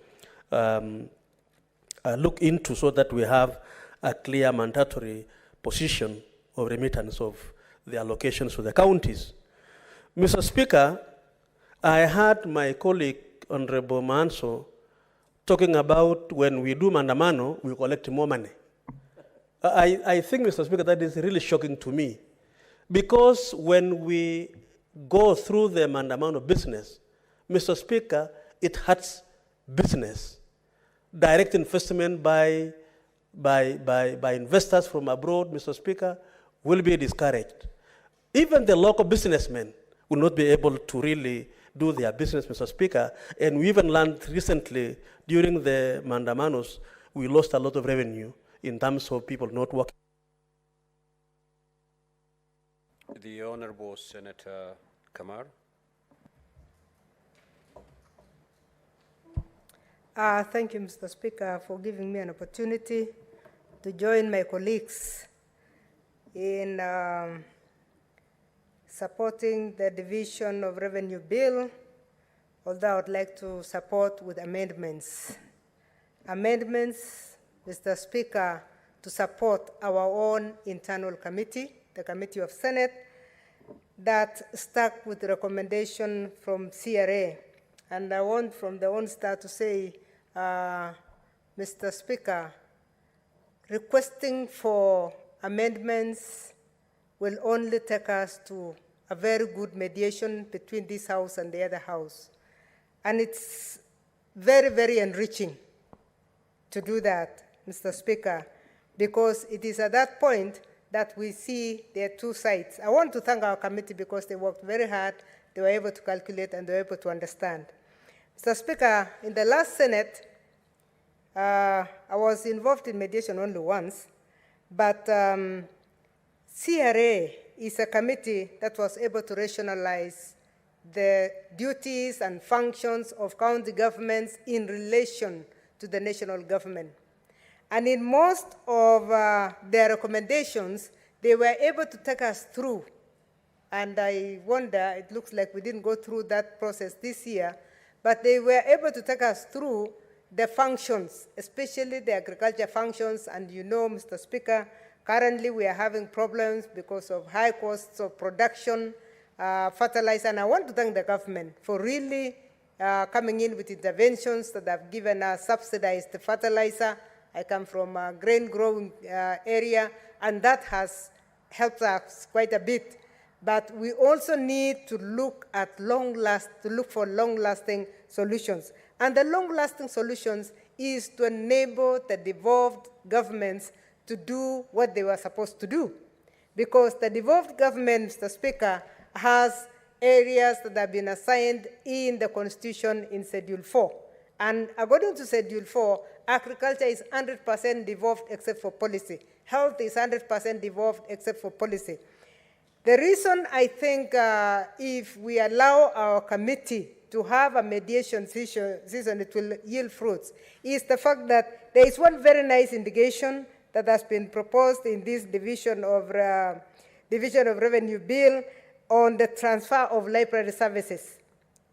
look into so that we have a clear mandatory position of remittance of the allocations to the counties. Mr. Speaker, I heard my colleague, Honorable Manso, talking about when we do mandamano, we collect more money. I think, Mr. Speaker, that is really shocking to me, because when we go through the mandamano business, Mr. Speaker, it hurts business. Direct investment by investors from abroad, Mr. Speaker, will be discouraged. Even the local businessmen will not be able to really do their business, Mr. Speaker. And we even learned recently during the mandamanos, we lost a lot of revenue in terms of people not working. The Honorable Senator Kamar. Thank you, Mr. Speaker, for giving me an opportunity to join my colleagues in supporting the Division of Revenue Bill, although I would like to support with amendments. Amendments, Mr. Speaker, to support our own internal committee, the Committee of Senate, that stuck with the recommendation from CRA. And I want from the onset to say, Mr. Speaker, requesting for amendments will only take us to a very good mediation between this House and the other House. And it's very, very enriching to do that, Mr. Speaker, because it is at that point that we see there are two sides. I want to thank our committee because they worked very hard, they were able to calculate, and they were able to understand. Mr. Speaker, in the last Senate, I was involved in mediation only once, but CRA is a committee that was able to rationalize the duties and functions of county governments in relation to the national government. And in most of their recommendations, they were able to take us through and I wonder, it looks like we didn't go through that process this year, but they were able to take us through the functions, especially the agriculture functions. And you know, Mr. Speaker, currently we are having problems because of high costs of production, fertilizer, and I want to thank the government for really coming in with interventions that have given us subsidized fertilizer. I come from a grain growing area, and that has helped us quite a bit. But we also need to look at for long-lasting solutions. And the long-lasting solutions is to enable the devolved governments to do what they were supposed to do. Because the devolved government, Mr. Speaker, has areas that have been assigned in the Constitution in Schedule 4. And according to Schedule 4, agriculture is 100% devolved except for policy. Health is 100% devolved except for policy. The reason I think if we allow our committee to have a mediation season, it will yield fruits, is the fact that there is one very nice indication that has been proposed in this division of revenue bill on the transfer of library services.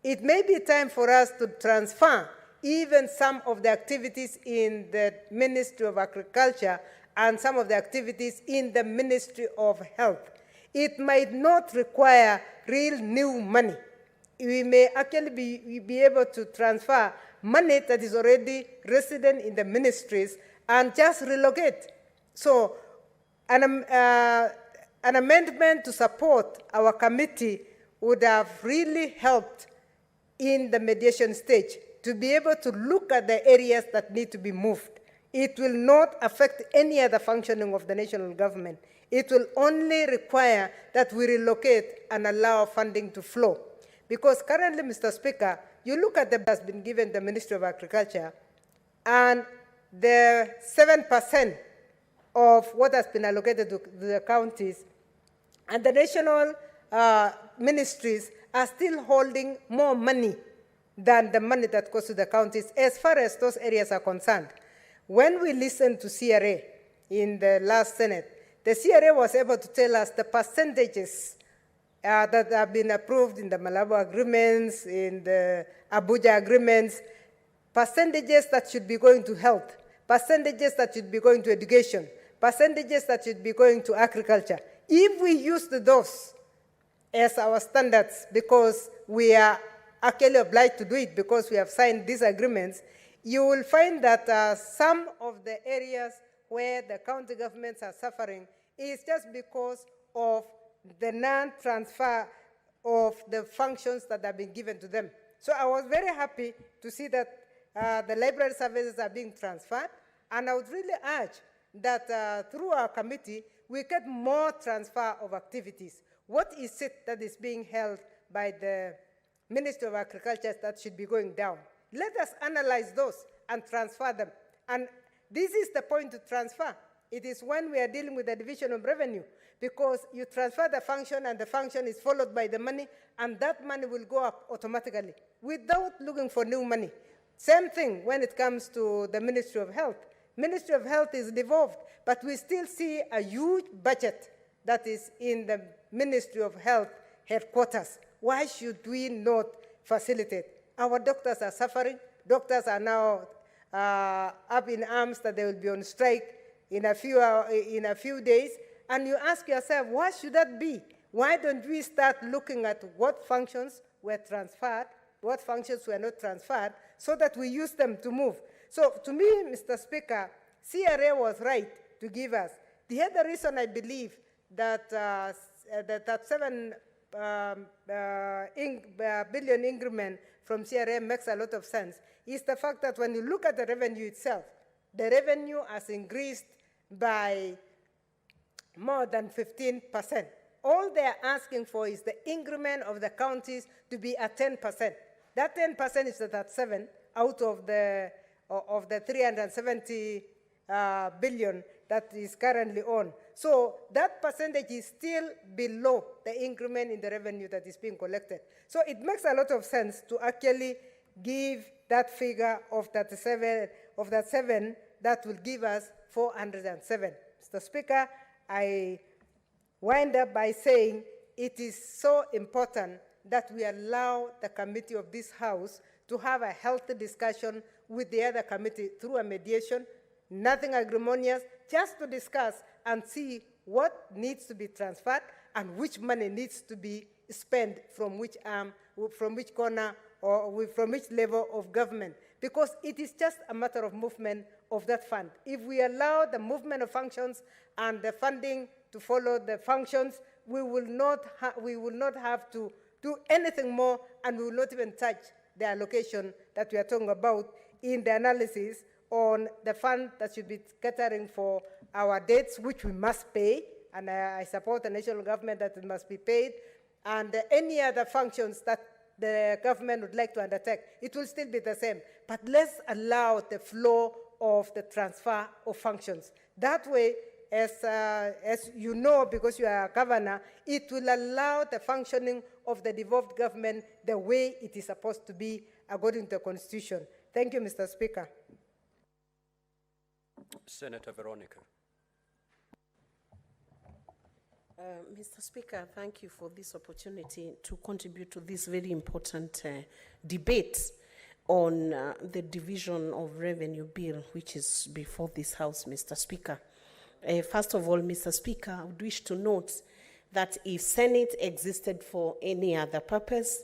It may be time for us to transfer even some of the activities in the Ministry of Agriculture and some of the activities in the Ministry of Health. It might not require real new money. We may actually be able to transfer money that is already resident in the ministries and just relocate. So an amendment to support our committee would have really helped in the mediation stage to be able to look at the areas that need to be moved. It will not affect any other functioning of the national government. It will only require that we relocate and allow funding to flow. Because currently, Mr. Speaker, you look at the has been given the Ministry of Agriculture, and the 7% of what has been allocated to the counties, and the national ministries are still holding more money than the money that goes to the counties as far as those areas are concerned. When we listened to CRA in the last Senate, the CRA was able to tell us the percentages that have been approved in the Malabo agreements, in the Abuja agreements, percentages that should be going to health, percentages that should be going to education, percentages that should be going to agriculture. If we use those as our standards, because we are actually obliged to do it because we have signed these agreements, you will find that some of the areas where the county governments are suffering is just because of the non-transfer of the functions that have been given to them. So I was very happy to see that the library services are being transferred, and I would really urge that through our committee, we get more transfer of activities. What is it that is being held by the Ministry of Agriculture that should be going down? Let us analyze those and transfer them. And this is the point to transfer. It is when we are dealing with the division of revenue, because you transfer the function and the function is followed by the money, and that money will go up automatically without looking for new money. Same thing when it comes to the Ministry of Health. Ministry of Health is devolved, but we still see a huge budget that is in the Ministry of Health headquarters. Why should we not facilitate? Our doctors are suffering. Doctors are now up in arms that they will be on strike in a few days. And you ask yourself, why should that be? Why don't we start looking at what functions were transferred, what functions were not transferred, so that we use them to move? So to me, Mr. Speaker, CRA was right to give us. The other reason I believe that that 7 billion increment from CRA makes a lot of sense is the fact that when you look at the revenue itself, the revenue has increased by more than 15%. All they're asking for is the increment of the counties to be at 10%. That 10% is at 7 out of the 370 billion that is currently on. So that percentage is still below the increment in the revenue that is being collected. So it makes a lot of sense to actually give that figure of that 7 that will give us 407. Mr. Speaker, I wind up by saying it is so important that we allow the committee of this House to have a healthy discussion with the other committee through a mediation, nothing acrimonious, just to discuss and see what needs to be transferred and which money needs to be spent from which corner or from which level of government, because it is just a matter of movement of that fund. If we allow the movement of functions and the funding to follow the functions, we will not have to do anything more, and we will not even touch the allocation that we are talking about in the analysis on the fund that should be catering for our debts, which we must pay, and I support the national government that it must be paid, and any other functions that the government would like to undertake, it will still be the same. But let's allow the flow of the transfer of functions. That way, as you know, because you are a governor, it will allow the functioning of the devolved government the way it is supposed to be according to the Constitution. Thank you, Mr. Speaker. Senator Veronica. Mr. Speaker, thank you for this opportunity to contribute to this very important debate on the division of revenue bill, which is before this House, Mr. Speaker. First of all, Mr. Speaker, I would wish to note that if Senate existed for any other purpose,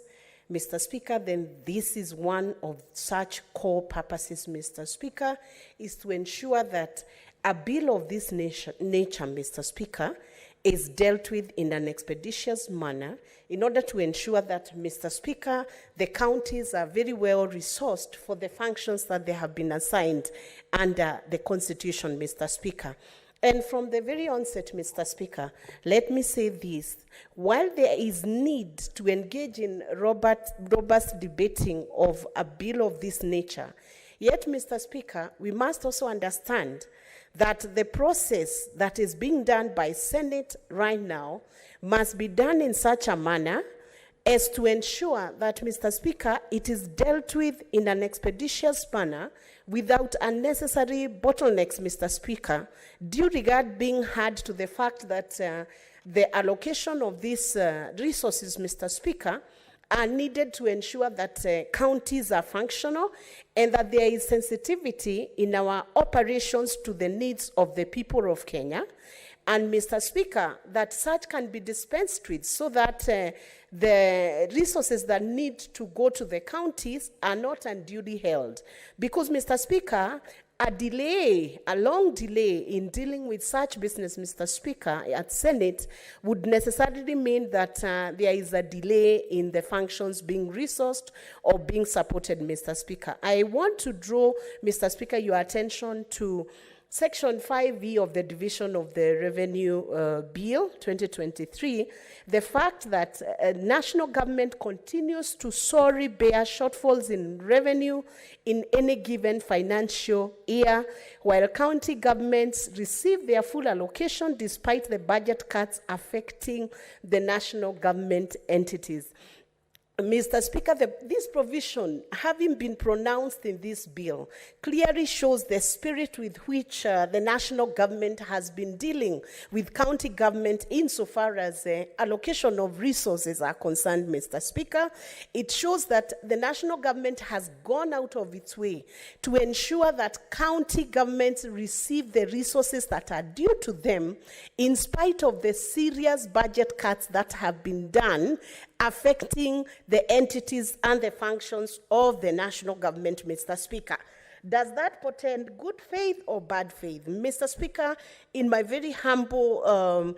Mr. Speaker, then this is one of such core purposes, Mr. Speaker, is to ensure that a bill of this nature, Mr. Speaker, is dealt with in an expeditious manner in order to ensure that, Mr. Speaker, the counties are very well resourced for the functions that they have been assigned under the Constitution, Mr. Speaker. And from the very onset, Mr. Speaker, let me say this. While there is need to engage in robust debating of a bill of this nature, yet, Mr. Speaker, we must also understand that the process that is being done by Senate right now must be done in such a manner as to ensure that, Mr. Speaker, it is dealt with in an expeditious manner without unnecessary bottlenecks, Mr. Speaker, due regard being had to the fact that the allocation of these resources, Mr. Speaker, are needed to ensure that counties are functional and that there is sensitivity in our operations to the needs of the people of Kenya. And, Mr. Speaker, that such can be dispensed with so that the resources that need to go to the counties are not unduly held. Because, Mr. Speaker, a long delay in dealing with such business, Mr. Speaker, at Senate would necessarily mean that there is a delay in the functions being resourced or being supported, Mr. Speaker. I want to draw, Mr. Speaker, your attention to Section 5E of the Division of the Revenue Bill 2023, the fact that national government continues to sorely bear shortfalls in revenue in any given financial year, while county governments receive their full allocation despite the budget cuts affecting the national government entities. Mr. Speaker, this provision, having been pronounced in this bill, clearly shows the spirit with which the national government has been dealing with county government insofar as allocation of resources are concerned, Mr. Speaker. It shows that the national government has gone out of its way to ensure that county governments receive the resources that are due to them in spite of the serious budget cuts that have been done affecting the entities and the functions of the national government, Mr. Speaker. Does that portend good faith or bad faith? Mr. Speaker, in my very humble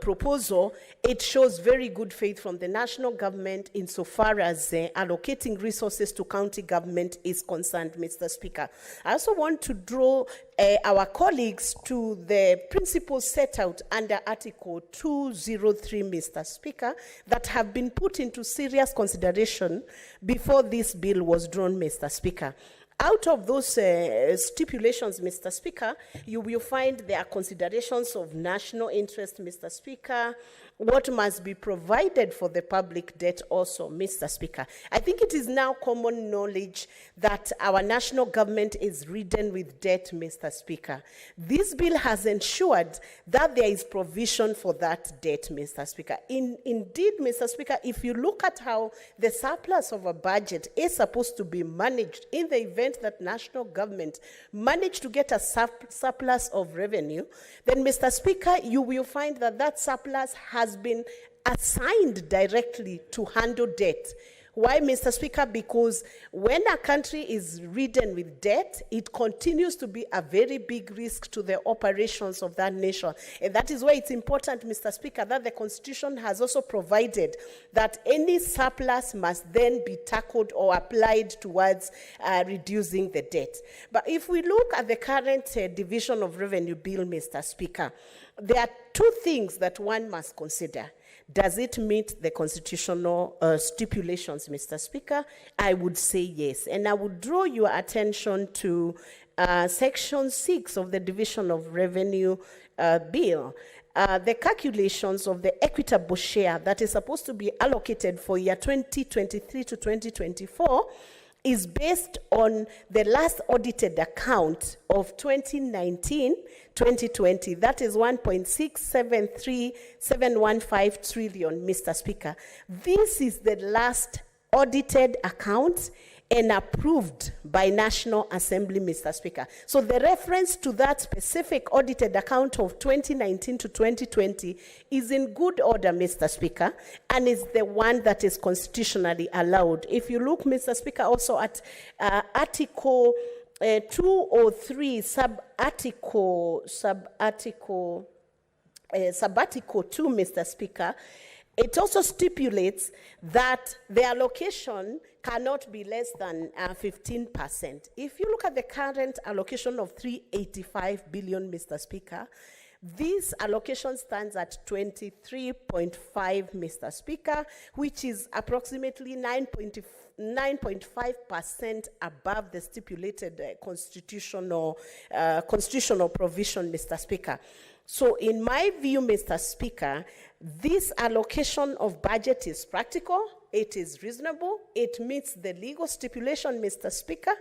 proposal, it shows very good faith from the national government insofar as allocating resources to county government is concerned, Mr. Speaker. I also want to draw our colleagues to the principles set out under Article 203, Mr. Speaker, that have been put into serious consideration before this bill was drawn, Mr. Speaker. Out of those stipulations, Mr. Speaker, you will find there are considerations of national interest, Mr. Speaker. what must be provided for the public debt also, Mr. Speaker. I think it is now common knowledge that our national government is ridden with debt, Mr. Speaker. This bill has ensured that there is provision for that debt, Mr. Speaker. Indeed, Mr. Speaker, if you look at how the surplus of a budget is supposed to be managed in the event that national government manage to get a surplus of revenue, then, Mr. Speaker, you will find that that surplus has been assigned directly to handle debt. Why, Mr. Speaker? Because when a country is ridden with debt, it continues to be a very big risk to the operations of that nation. And that is why it's important, Mr. Speaker, that the Constitution has also provided that any surplus must then be tackled or applied towards reducing the debt. But if we look at the current Division of Revenue Bill, Mr. Speaker, there are two things that one must consider. Does it meet the constitutional stipulations, Mr. Speaker? I would say yes. And I would draw your attention to Section 6 of the Division of Revenue Bill. The calculations of the equitable share that is supposed to be allocated for year 2023 to 2024 is based on the last audited account of 2019-2020. That is 1.673715 trillion, Mr. Speaker. This is the last audited account and approved by National Assembly, Mr. Speaker. So the reference to that specific audited account of 2019 to 2020 is in good order, Mr. Speaker, and is the one that is constitutionally allowed. If you look, Mr. Speaker, also at Article 203, sub-article 2, Mr. Speaker, it also stipulates that the allocation cannot be less than 15%. If you look at the current allocation of 385 billion, Mr. Speaker, this allocation stands at 23.5, Mr. Speaker, which is approximately 9.5% above the stipulated constitutional provision, Mr. Speaker. So in my view, Mr. Speaker, this allocation of budget is practical, it is reasonable, it meets the legal stipulation, Mr. Speaker,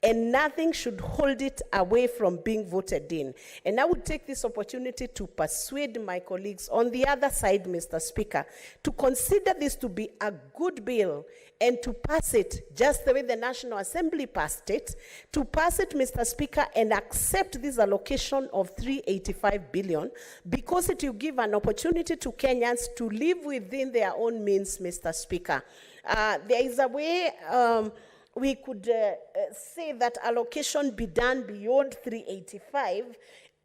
and nothing should hold it away from being voted in. And I would take this opportunity to persuade my colleagues on the other side, Mr. Speaker, to consider this to be a good bill and to pass it just the way the National Assembly passed it, to pass it, Mr. Speaker, and accept this allocation of 385 billion because it will give an opportunity to Kenyans to live within their own means, Mr. Speaker. There is a way we could say that allocation be done beyond 385,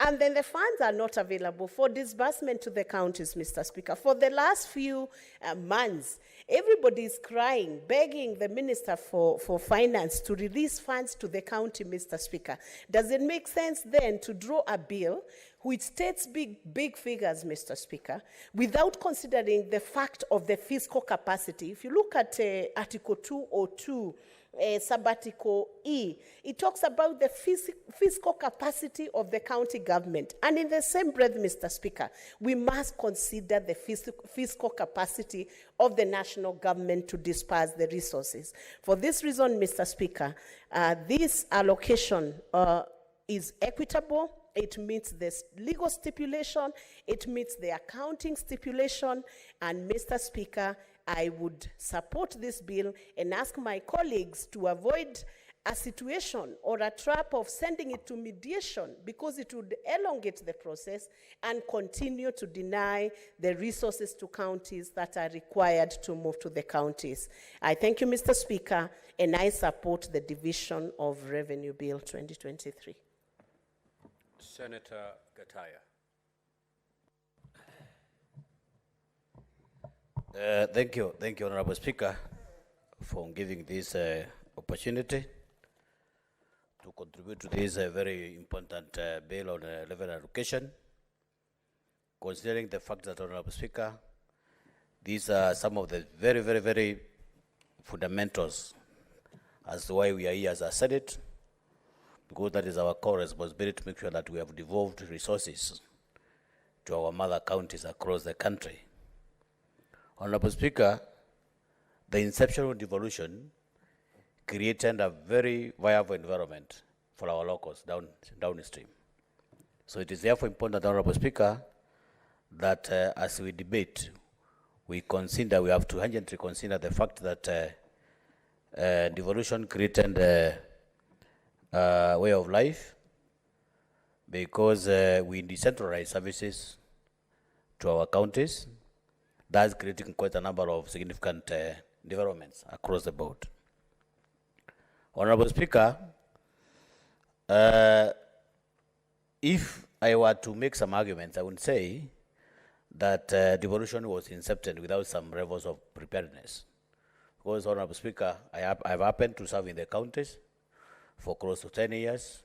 and then the funds are not available for disbursement to the counties, Mr. Speaker. For the last few months, everybody is crying, begging the Minister for Finance to release funds to the county, Mr. Speaker. Does it make sense then to draw a bill which states big figures, Mr. Speaker, without considering the fact of the fiscal capacity? If you look at Article 202, Sabbatical E, it talks about the fiscal capacity of the county government. And in the same breath, Mr. Speaker, we must consider the fiscal capacity of the national government to disperse the resources. For this reason, Mr. Speaker, this allocation is equitable. It meets the legal stipulation, it meets the accounting stipulation, and Mr. Speaker, I would support this bill and ask my colleagues to avoid a situation or a trap of sending it to mediation, because it would elongate the process and continue to deny the resources to counties that are required to move to the counties. I thank you, Mr. Speaker, and I support the Division of Revenue Bill 2023. Senator Gataya. Thank you, Honorable Speaker, for giving this opportunity to contribute to this very important bill on level allocation. Considering the fact that, Honorable Speaker, these are some of the very fundamentals as to why we are here as a Senate, because that is our core responsibility to make sure that we have devolved resources to our mother counties across the country. Honorable Speaker, the inception of devolution created a very viable environment for our locals downstream. So it is therefore important, Honorable Speaker, that as we debate, we have to urgently consider the fact that devolution created a way of life because we decentralize services to our counties. That's creating quite a number of significant developments across the board. Honorable Speaker, if I were to make some arguments, I would say that devolution was incepted without some levels of preparedness. Because, Honorable Speaker, I've happened to serve in the counties for close to 10 years,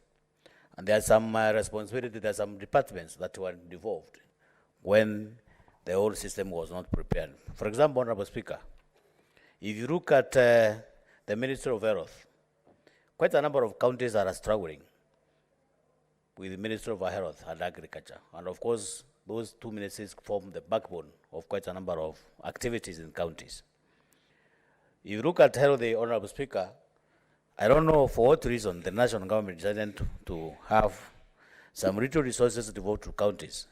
and there's some responsibility, there's some departments that were involved when the whole system was not prepared. For example, Honorable Speaker, if you look at the Ministry of Health, quite a number of counties are struggling with the Ministry of Health and Agriculture. And of course, those two ministries form the backbone of quite a number of activities in counties. If you look at health, the Honorable Speaker, I don't know for what reason the national government decided to have some little resources devoted to counties.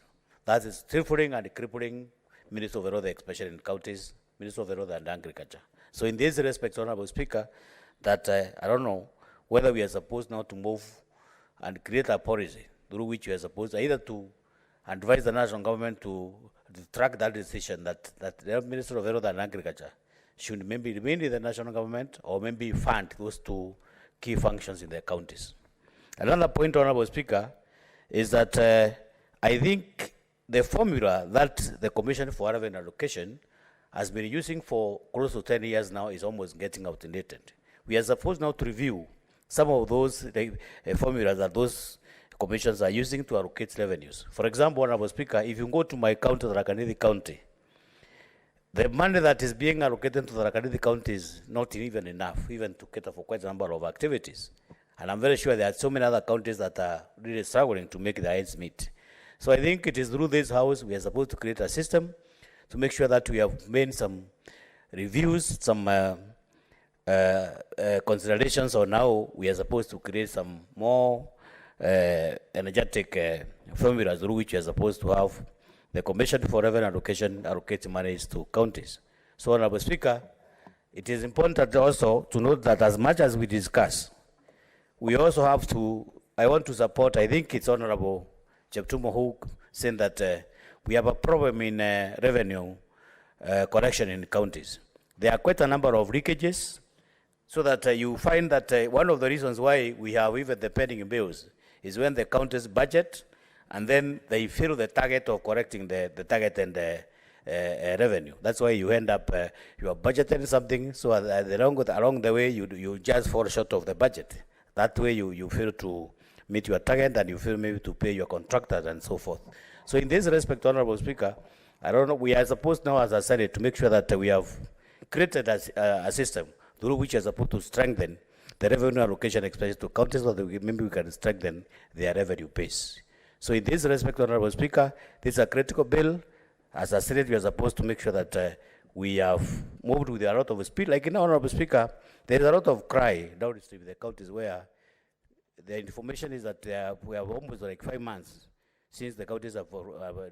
That is stifling and crippling Ministry of Health, especially in counties, Ministry of Health and Agriculture. So in this respect, Honorable Speaker, that I don't know whether we are supposed now to move and create a policy through which we are supposed either to advise the national government to track that decision that the Ministry of Health and Agriculture should maybe remain in the national government or maybe fund those two key functions in the counties. Another point, Honorable Speaker, is that I think the formula that the Commission for Revenue Allocation has been using for close to 10 years now is almost getting outdated. We are supposed now to review some of those formulas that those commissions are using to allocate revenues. For example, Honorable Speaker, if you go to my county, the Tharaka County, the money that is being allocated to the Tharaka County is not even enough, even to cater for quite a number of activities. And I'm very sure there are so many other counties that are really struggling to make their ends meet. So I think it is through this House we are supposed to create a system to make sure that we have made some reviews, some considerations on how we are supposed to create some more energetic formulas through which we are supposed to have the Commission for Revenue Allocation allocate monies to counties. So, Honorable Speaker, it is important also to note that as much as we discuss, we also have to, I want to support, I think it's Honorable Cheptumo who said that we have a problem in revenue collection in counties. There are quite a number of leakages, so that you find that one of the reasons why we have even the pending bills is when the counties budget and then they fail the target of correcting the target and the revenue. That's why you end up, you are budgeting something, so along the way you just fall short of the budget. That way you fail to meet your target and you fail maybe to pay your contractors and so forth. So in this respect, Honorable Speaker, I don't know, we are supposed now as a Senate to make sure that we have created a system through which we are supposed to strengthen the revenue allocation expenses to counties so that maybe we can strengthen their revenue base. So in this respect, Honorable Speaker, this is a critical bill. As a Senate, we are supposed to make sure that we have moved with a lot of speed. Like in Honorable Speaker, there is a lot of cry downstream in the counties where the information is that we have almost like 5 months since the counties have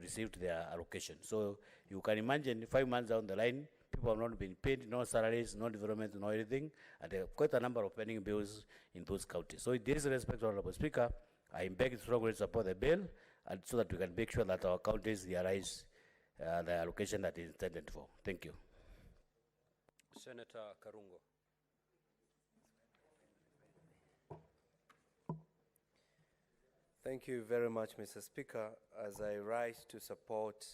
received their allocation. So you can imagine 5 months down the line, people have not been paid, no salaries, no development, no anything, and there are quite a number of pending bills in those counties. So in this respect, Honorable Speaker, I beg you strongly to support the bill, and so that we can make sure that our counties realize the allocation that is intended for. Thank you. Senator Karungo. Thank you very much, Mr. Speaker. As I rise to support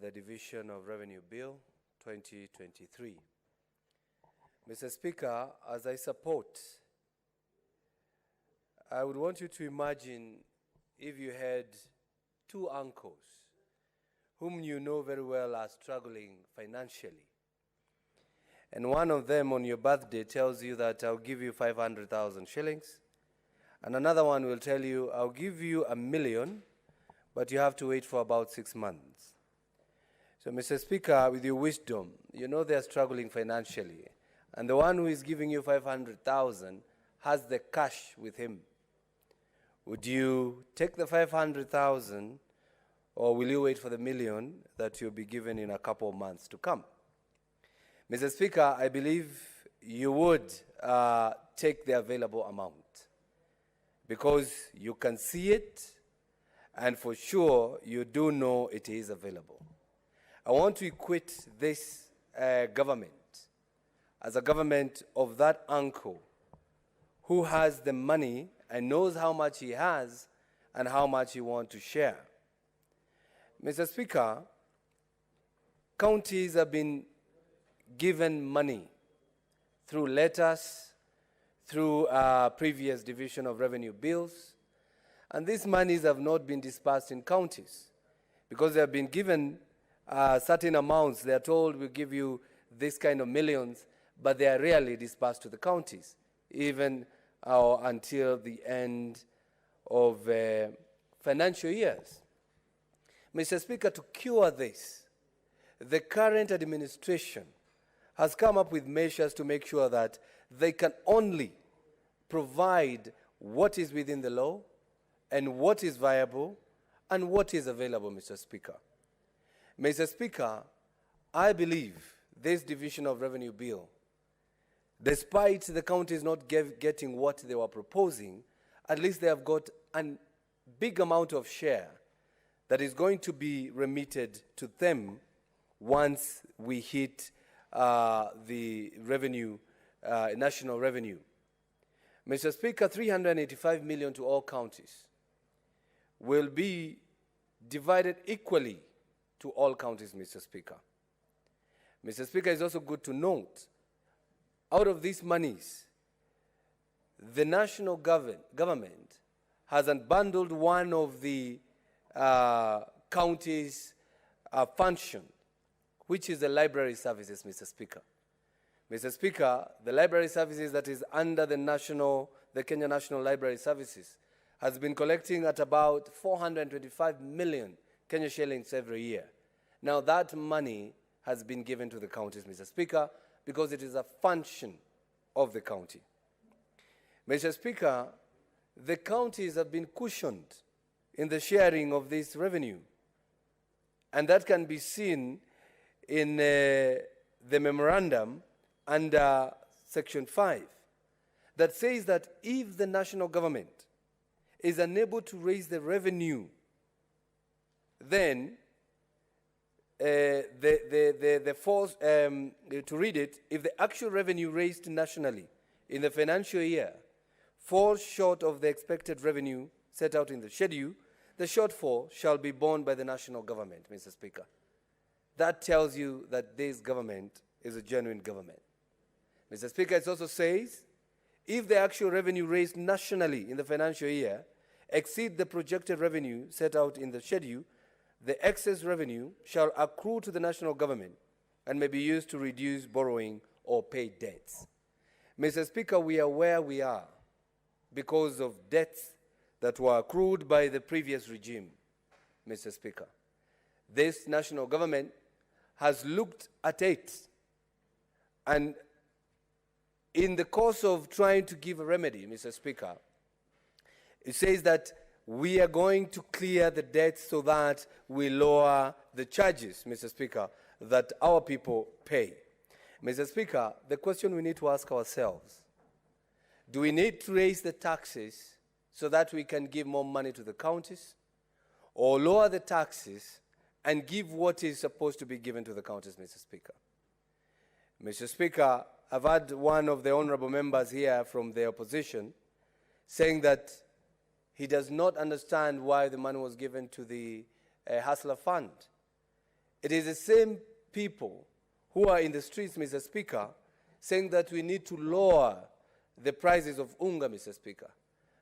the Division of Revenue Bill 2023. Mr. Speaker, as I support, I would want you to imagine if you had two uncles whom you know very well are struggling financially. And one of them on your birthday tells you that I'll give you 500,000 shillings. And another one will tell you, I'll give you 1 million, but you have to wait for about 6 months. So, Mr. Speaker, with your wisdom, you know they are struggling financially. And the one who is giving you 500,000 has the cash with him. Would you take the 500,000 or will you wait for the million that you'll be given in a couple of months to come? Mr. Speaker, I believe you would take the available amount because you can see it and for sure you do know it is available. I want to equate this government as a government of that uncle who has the money and knows how much he has and how much he wants to share. Mr. Speaker, counties have been given money through letters, through previous division of revenue bills, and these monies have not been dispersed in counties because they have been given certain amounts. They are told we'll give you this kind of millions, but they are rarely dispersed to the counties, even until the end of financial years. Mr. Speaker, to cure this, the current administration has come up with measures to make sure that they can only provide what is within the law and what is viable and what is available, Mr. Speaker. Mr. Speaker, I believe this division of revenue bill, despite the counties not getting what they were proposing, at least they have got a big amount of share that is going to be remitted to them once we hit the revenue, national revenue. Mr. Speaker, 385 million to all counties will be divided equally to all counties, Mr. Speaker. Mr. Speaker, it's also good to note, out of these monies, the national government has unbundled one of the counties' function, which is the library services, Mr. Speaker. Mr. Speaker, the library services that is under the Kenya National Library Services has been collecting at about 425 million Kenya shillings every year. Now that money has been given to the counties, Mr. Speaker, because it is a function of the county. Mr. Speaker, the counties have been cushioned in the sharing of this revenue, and that can be seen in the memorandum under Section 5 that says that if the national government is unable to raise the revenue, then the force, to read it, if the actual revenue raised nationally in the financial year falls short of the expected revenue set out in the schedule, the shortfall shall be borne by the national government, Mr. Speaker. That tells you that this government is a genuine government. Mr. Speaker, it also says, if the actual revenue raised nationally in the financial year exceed the projected revenue set out in the schedule, the excess revenue shall accrue to the national government and may be used to reduce borrowing or pay debts. Mr. Speaker, we are where we are because of debts that were accrued by the previous regime, Mr. Speaker. This national government has looked at it, and in the course of trying to give a remedy, Mr. Speaker, it says that we are going to clear the debts so that we lower the charges, Mr. Speaker, that our people pay. Mr. Speaker, the question we need to ask ourselves, do we need to raise the taxes so that we can give more money to the counties, or lower the taxes and give what is supposed to be given to the counties, Mr. Speaker? Mr. Speaker, I've had one of the honorable members here from the opposition saying that he does not understand why the money was given to the Hustler Fund. It is the same people who are in the streets, Mr. Speaker, saying that we need to lower the prices of unga, Mr. Speaker.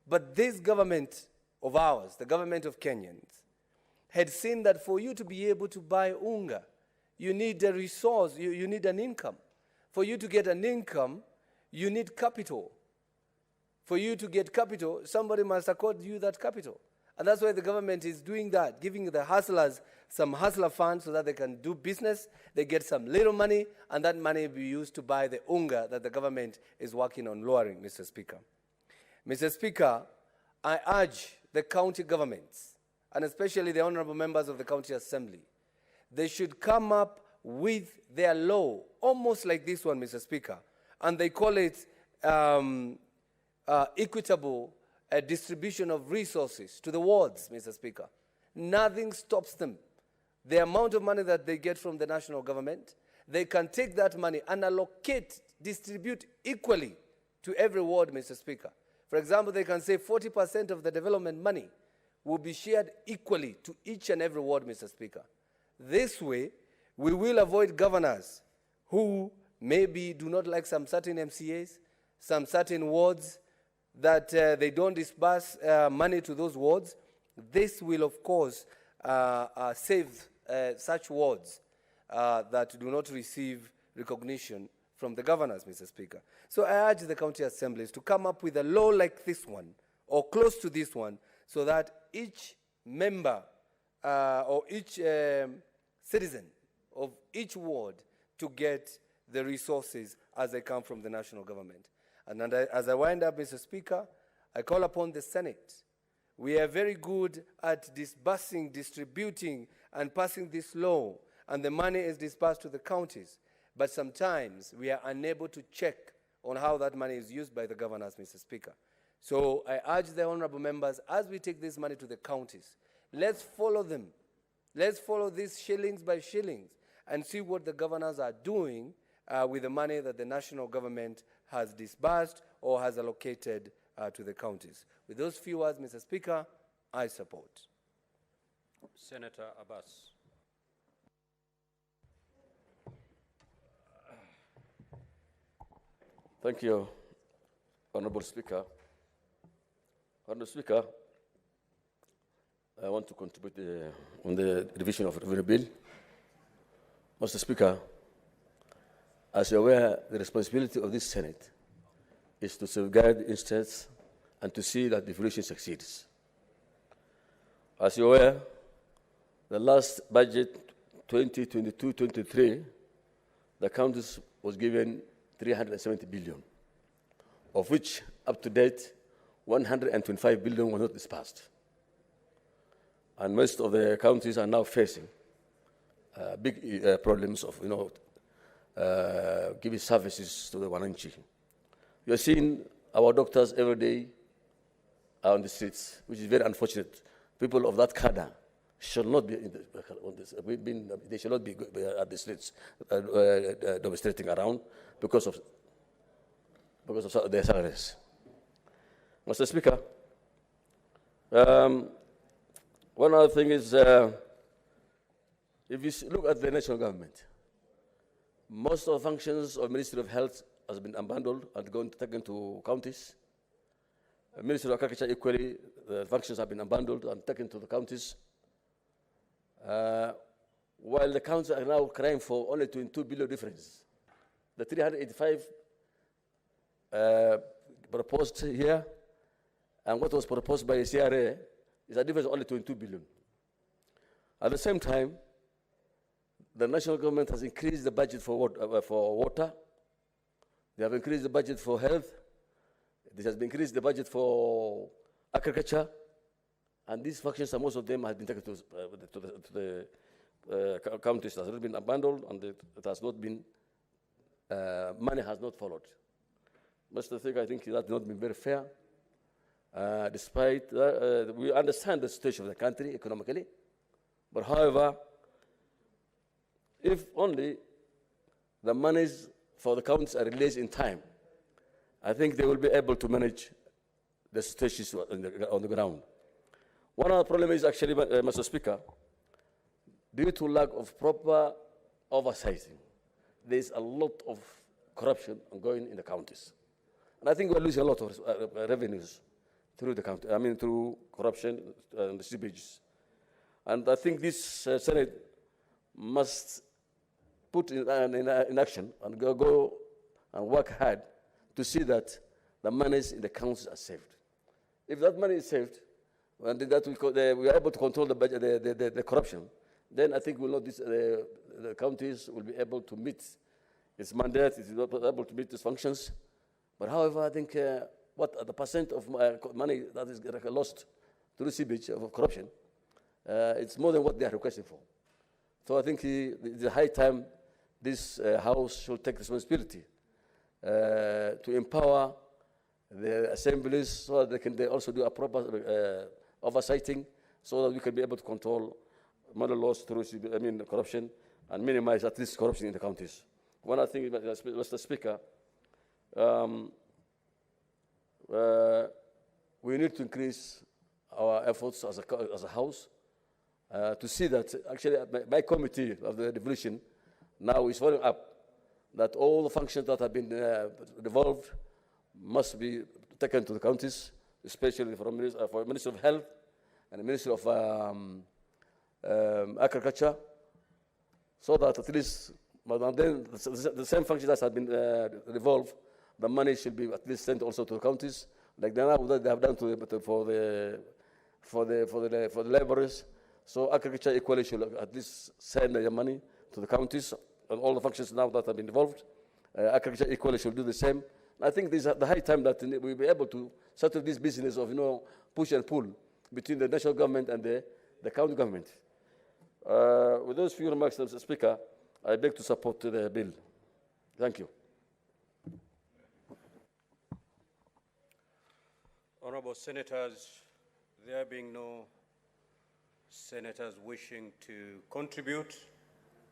But this government of ours, the government of Kenyans, had seen that for you to be able to buy unga, you need a resource, you need an income. For you to get an income, you need capital. For you to get capital, somebody must accord you that capital. And that's why the government is doing that, giving the hustlers some hustler funds so that they can do business. They get some little money, and that money will be used to buy the unga that the government is working on lowering, Mr. Speaker. Mr. Speaker, I urge the county governments, and especially the honorable members of the county assembly, they should come up with their law, almost like this one, Mr. Speaker, and they call it equitable distribution of resources to the wards, Mr. Speaker. Nothing stops them. The amount of money that they get from the national government, they can take that money and allocate, distribute equally to every ward, Mr. Speaker. For example, they can say 40% of the development money will be shared equally to each and every ward, Mr. Speaker. This way, we will avoid governors who maybe do not like some certain MCAs, some certain wards, that they don't disburse money to those wards. This will, of course, save such wards that do not receive recognition from the governors, Mr. Speaker. So I urge the county assemblies to come up with a law like this one, or close to this one, so that each member or each citizen of each ward to get the resources as they come from the national government. And as I wind up, Mr. Speaker, I call upon the Senate. We are very good at disbursing, distributing, and passing this law, and the money is disbursed to the counties. But sometimes we are unable to check on how that money is used by the governors, Mr. Speaker. So I urge the honorable members, as we take this money to the counties, let's follow them. Let's follow these shillings by shillings and see what the governors are doing with the money that the national government has disbursed or has allocated to the counties. With those few words, Mr. Speaker, I support. Senator Abbas. Thank you, Honorable Speaker. Honorable Speaker, I want to contribute on the revision of the revenue bill. Mr. Speaker, as you're aware, the responsibility of this Senate is to safeguard the interests and to see that devolution succeeds. As you're aware, the last budget, 2022-23, the counties was given 370 billion, of which, up to date, 125 billion was not disbursed. And most of the counties are now facing big problems of, giving services to the Wananchi. You're seeing our doctors every day are on the streets, which is very unfortunate. People of that cadre shall not be they shall not be at the streets demonstrating around because of their salaries. Mr. Speaker, one other thing is, if you look at the national government, most of the functions of Ministry of Health has been abandoned and taken to counties. Ministry of Agriculture equally, the functions have been abandoned and taken to the counties. While the counties are now crying for only 22 billion difference. The 385 proposed here and what was proposed by the CRA is a difference of only 22 billion. At the same time, the national government has increased the budget for water. They have increased the budget for health. This has increased the budget for agriculture. And these functions, most of them have been taken to the counties. It has not been abandoned, and it has not been, money has not followed. Mr. Speaker, I think that has not been very fair. Despite, we understand the situation of the country economically, but however, if only the monies for the counties are released in time, I think they will be able to manage the situations on the ground. One of the problems is actually, Mr. Speaker, due to lack of proper oversight, there is a lot of corruption ongoing in the counties. And I think we're losing a lot of revenues through the county, through corruption and the seepages. And I think this Senate must put in action and go and work hard to see that the monies in the councils are saved. If that money is saved, and that we are able to control the budget, the corruption, then I think we'll know this, the counties will be able to meet its mandate, it will be able to meet its functions. But however, I think what the percent of money that is lost through seepage of corruption, it's more than what they are requesting for. So I think it's a high time this House should take responsibility to empower the assemblies so that they also do a proper oversighting so that we can be able to control money loss through corruption and minimize at least corruption in the counties. One other thing, Mr. Speaker, we need to increase our efforts as a House to see that actually my committee of the devolution now is following up that all the functions that have been devolved must be taken to the counties, especially for Ministry of Health and the Ministry of Agriculture, so that at least, but then the same functions that have been devolved, the money should be at least sent also to the counties, like they have done for the laborers. So agriculture equally should at least send the money to the counties and all the functions now that have been devolved. Agriculture equally should do the same. I think this is the high time that we'll be able to settle this business of push and pull between the national government and the county government. With those few remarks, Mr. Speaker, I beg to support the bill. Thank you. Honorable Senators, there being no senators wishing to contribute,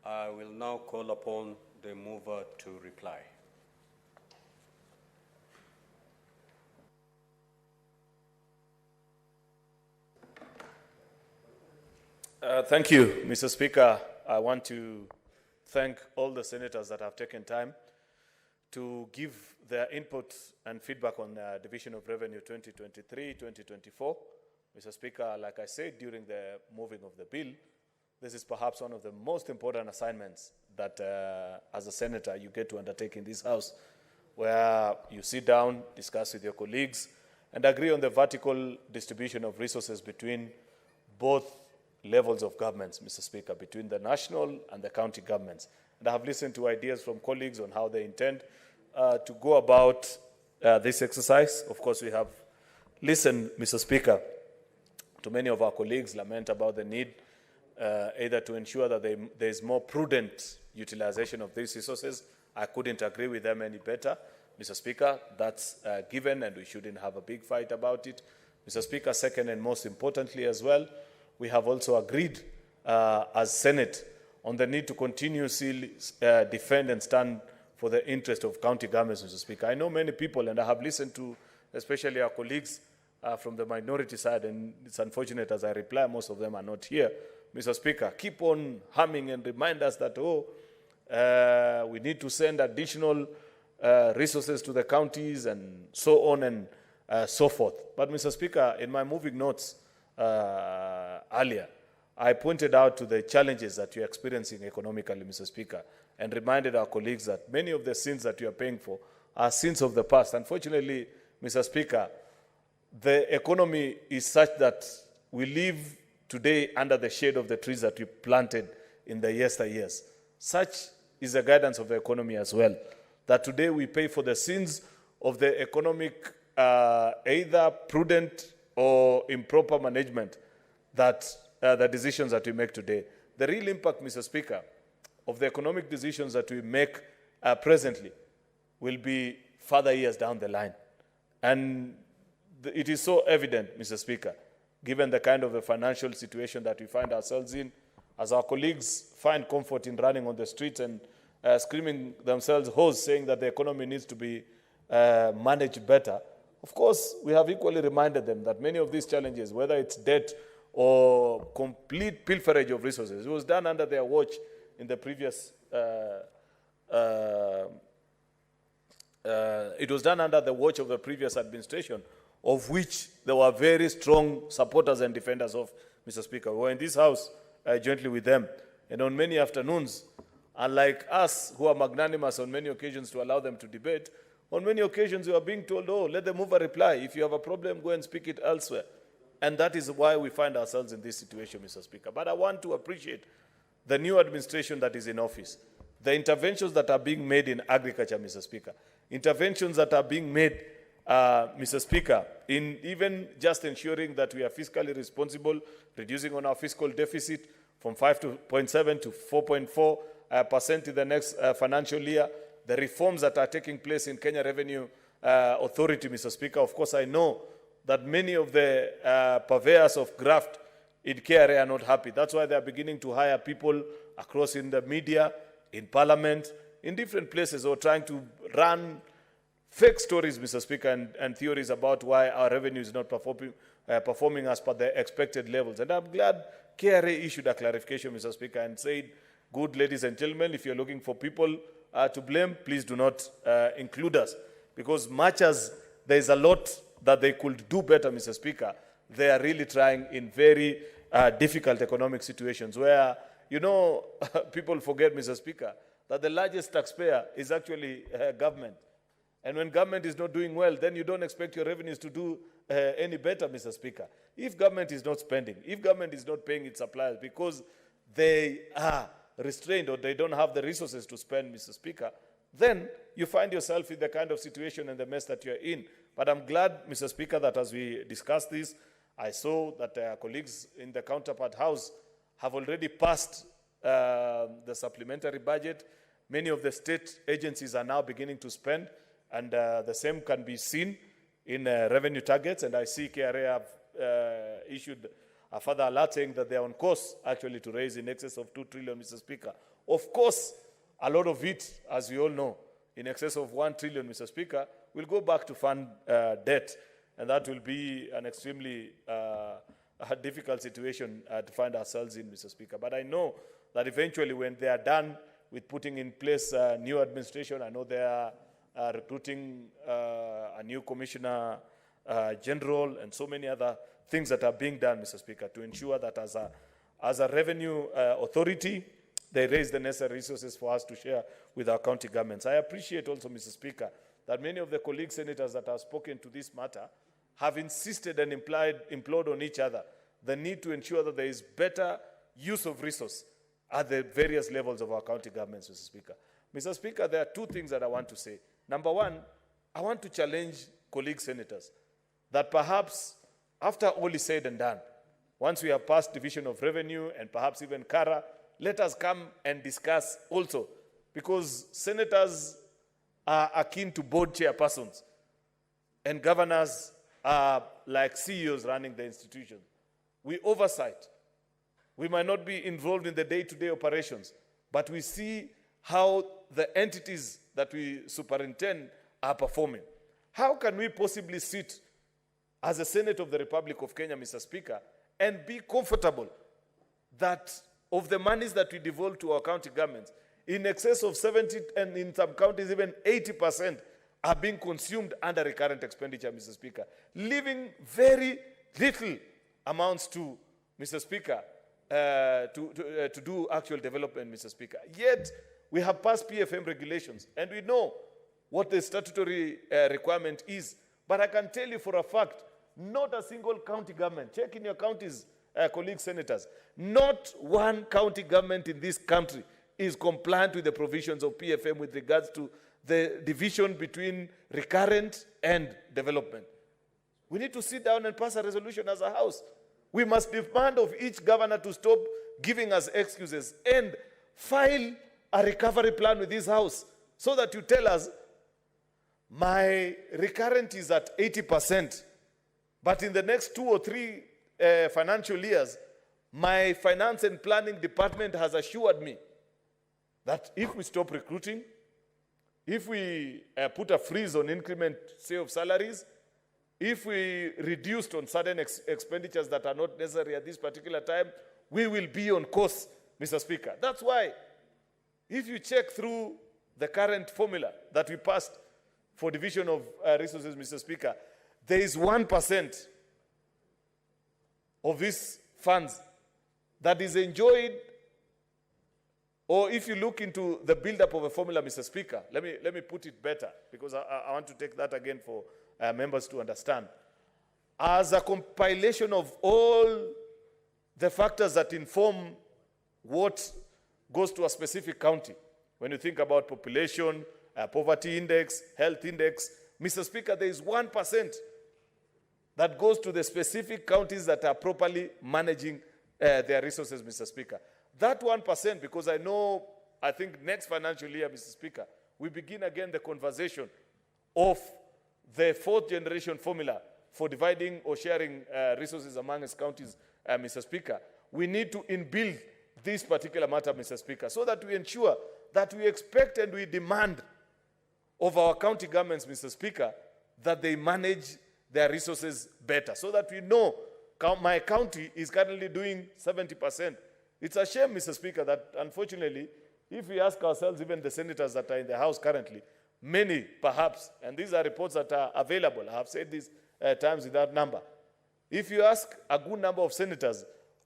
I will now call upon the mover to reply. Thank you, Mr. Speaker. I want to thank all the senators that have taken time to give their input and feedback on the Division of Revenue 2023-2024. Mr. Speaker, like I said during the moving of the bill, this is perhaps one of the most important assignments that as a senator you get to undertake in this House, where you sit down, discuss with your colleagues, and agree on the vertical distribution of resources between both levels of governments, Mr. Speaker, between the national and the county governments. And I have listened to ideas from colleagues on how they intend to go about this exercise. Of course, we have listened, Mr. Speaker, to many of our colleagues lament about the need either to ensure that there is more prudent utilization of these resources. I couldn't agree with them any better. Mr. Speaker, that's given and we shouldn't have a big fight about it. Mr. Speaker, second and most importantly as well, we have also agreed as Senate on the need to continuously defend and stand for the interest of county governments, Mr. Speaker. I know many people, and I have listened to especially our colleagues from the minority side, and it's unfortunate as I reply, most of them are not here. Mr. Speaker, keep on humming and remind us that, we need to send additional resources to the counties and so on and so forth. But, Mr. Speaker, in my moving notes earlier, I pointed out to the challenges that you're experiencing economically, Mr. Speaker, and reminded our colleagues that many of the sins that you are paying for are sins of the past. Unfortunately, Mr. Speaker, the economy is such that we live today under the shade of the trees that we planted in the yesteryears. Such is the guidance of the economy as well, that today we pay for the sins of the economic either prudent or improper management that the decisions that we make today. The real impact, Mr. Speaker, of the economic decisions that we make presently will be further years down the line. And it is so evident, Mr. Speaker, given the kind of a financial situation that we find ourselves in, as our colleagues find comfort in running on the streets and screaming themselves hoarse, saying that the economy needs to be managed better. Of course, we have equally reminded them that many of these challenges, whether it's debt or complete pilferage of resources, it was done under their watch in the previous, it was done under the watch of the previous administration, of which there were very strong supporters and defenders of, Mr. Speaker. We were in this House jointly with them, and on many afternoons, unlike us who are magnanimous on many occasions to allow them to debate, on many occasions we are being told, let the mover reply. If you have a problem, go and speak it elsewhere. And that is why we find ourselves in this situation, Mr. Speaker. But I want to appreciate the new administration that is in office, the interventions that are being made in agriculture, Mr. Speaker, interventions that are being made, Mr. Speaker, in even just ensuring that we are fiscally responsible, reducing on our fiscal deficit from 5.7 to 4.4% in the next financial year, the reforms that are taking place in Kenya Revenue Authority, Mr. Speaker. Of course, I know that many of the purveyors of graft in KRA are not happy. That's why they are beginning to hire people across in the media, in parliament, in different places, or trying to run fake stories, Mr. Speaker, and theories about why our revenue is not performing as per the expected levels. And I'm glad KRA issued a clarification, Mr. Speaker, and said, good ladies and gentlemen, if you're looking for people to blame, please do not include us. Because much as there is a lot that they could do better, Mr. Speaker, they are really trying in very difficult economic situations where, you know, people forget, Mr. Speaker, that the largest taxpayer is actually government. And when government is not doing well, then you don't expect your revenues to do any better, Mr. Speaker. If government is not spending, if government is not paying its suppliers because they are restrained or they don't have the resources to spend, Mr. Speaker, then you find yourself in the kind of situation and the mess that you're in. But I'm glad, Mr. Speaker, that as we discuss this, I saw that our colleagues in the counterpart house have already passed the supplementary budget. Many of the state agencies are now beginning to spend, and the same can be seen in revenue targets. And I see KRA have issued a further alert saying that they are on course actually to raise in excess of 2 trillion, Mr. Speaker. Of course, a lot of it, as we all know, in excess of 1 trillion, Mr. Speaker, will go back to fund debt. And that will be an extremely difficult situation to find ourselves in, Mr. Speaker. But I know that eventually when they are done with putting in place a new administration, I know they are recruiting a new commissioner general and so many other things that are being done, Mr. Speaker, to ensure that as a revenue authority, they raise the necessary resources for us to share with our county governments. I appreciate also, Mr. Speaker, that many of the colleague senators that have spoken to this matter have insisted and implored on each other the need to ensure that there is better use of resource at the various levels of our county governments, Mr. Speaker. Mr. Speaker, there are two things that I want to say. Number one, I want to challenge colleague senators that perhaps after all is said and done, once we have passed division of revenue and perhaps even CARA, let us come and discuss also, because senators are akin to board chairpersons and governors are like CEOs running the institution. We oversight. We might not be involved in the day-to-day operations, but we see how the entities that we superintend are performing. How can we possibly sit as a Senate of the Republic of Kenya, Mr. Speaker, and be comfortable that of the monies that we devolve to our county governments, in excess of 70, and in some counties even 80%, are being consumed under recurrent expenditure, Mr. Speaker, leaving very little amounts to, Mr. Speaker, to do actual development, Mr. Speaker. Yet, we have passed PFM regulations, and we know what the statutory requirement is. But I can tell you for a fact, not a single county government, check in your counties, colleague senators, not one county government in this country is compliant with the provisions of PFM with regards to the division between recurrent and development. We need to sit down and pass a resolution as a house. We must demand of each governor to stop giving us excuses and file a recovery plan with this house so that you tell us, my recurrent is at 80%, but in the next 2 or 3 financial years, my finance and planning department has assured me that if we stop recruiting, if we put a freeze on increment, say, of salaries, if we reduced on certain expenditures that are not necessary at this particular time, we will be on course, Mr. Speaker. That's why, if you check through the current formula that we passed for division of resources, Mr. Speaker, there is 1% of these funds that is enjoyed. Or if you look into the build-up of a formula, Mr. Speaker, let me put it better, because I want to take that again for members to understand. as a compilation of all the factors that inform what goes to a specific county. When you think about population, poverty index, health index, Mr. Speaker, there is 1% that goes to the specific counties that are properly managing their resources, Mr. Speaker. That 1%, because I think next financial year, Mr. Speaker, we begin again the conversation of the fourth generation formula for dividing or sharing resources among its counties, Mr. Speaker. We need to inbuild this particular matter, Mr. Speaker, so that we ensure that we expect and we demand of our county governments, Mr. Speaker, that they manage their resources better, so that we know my county is currently doing 70%. It's a shame, Mr. Speaker, that unfortunately, if we ask ourselves, even the senators that are in the House currently, many perhaps, and these are reports that are available, I have said this times without number. If you ask a good number of senators,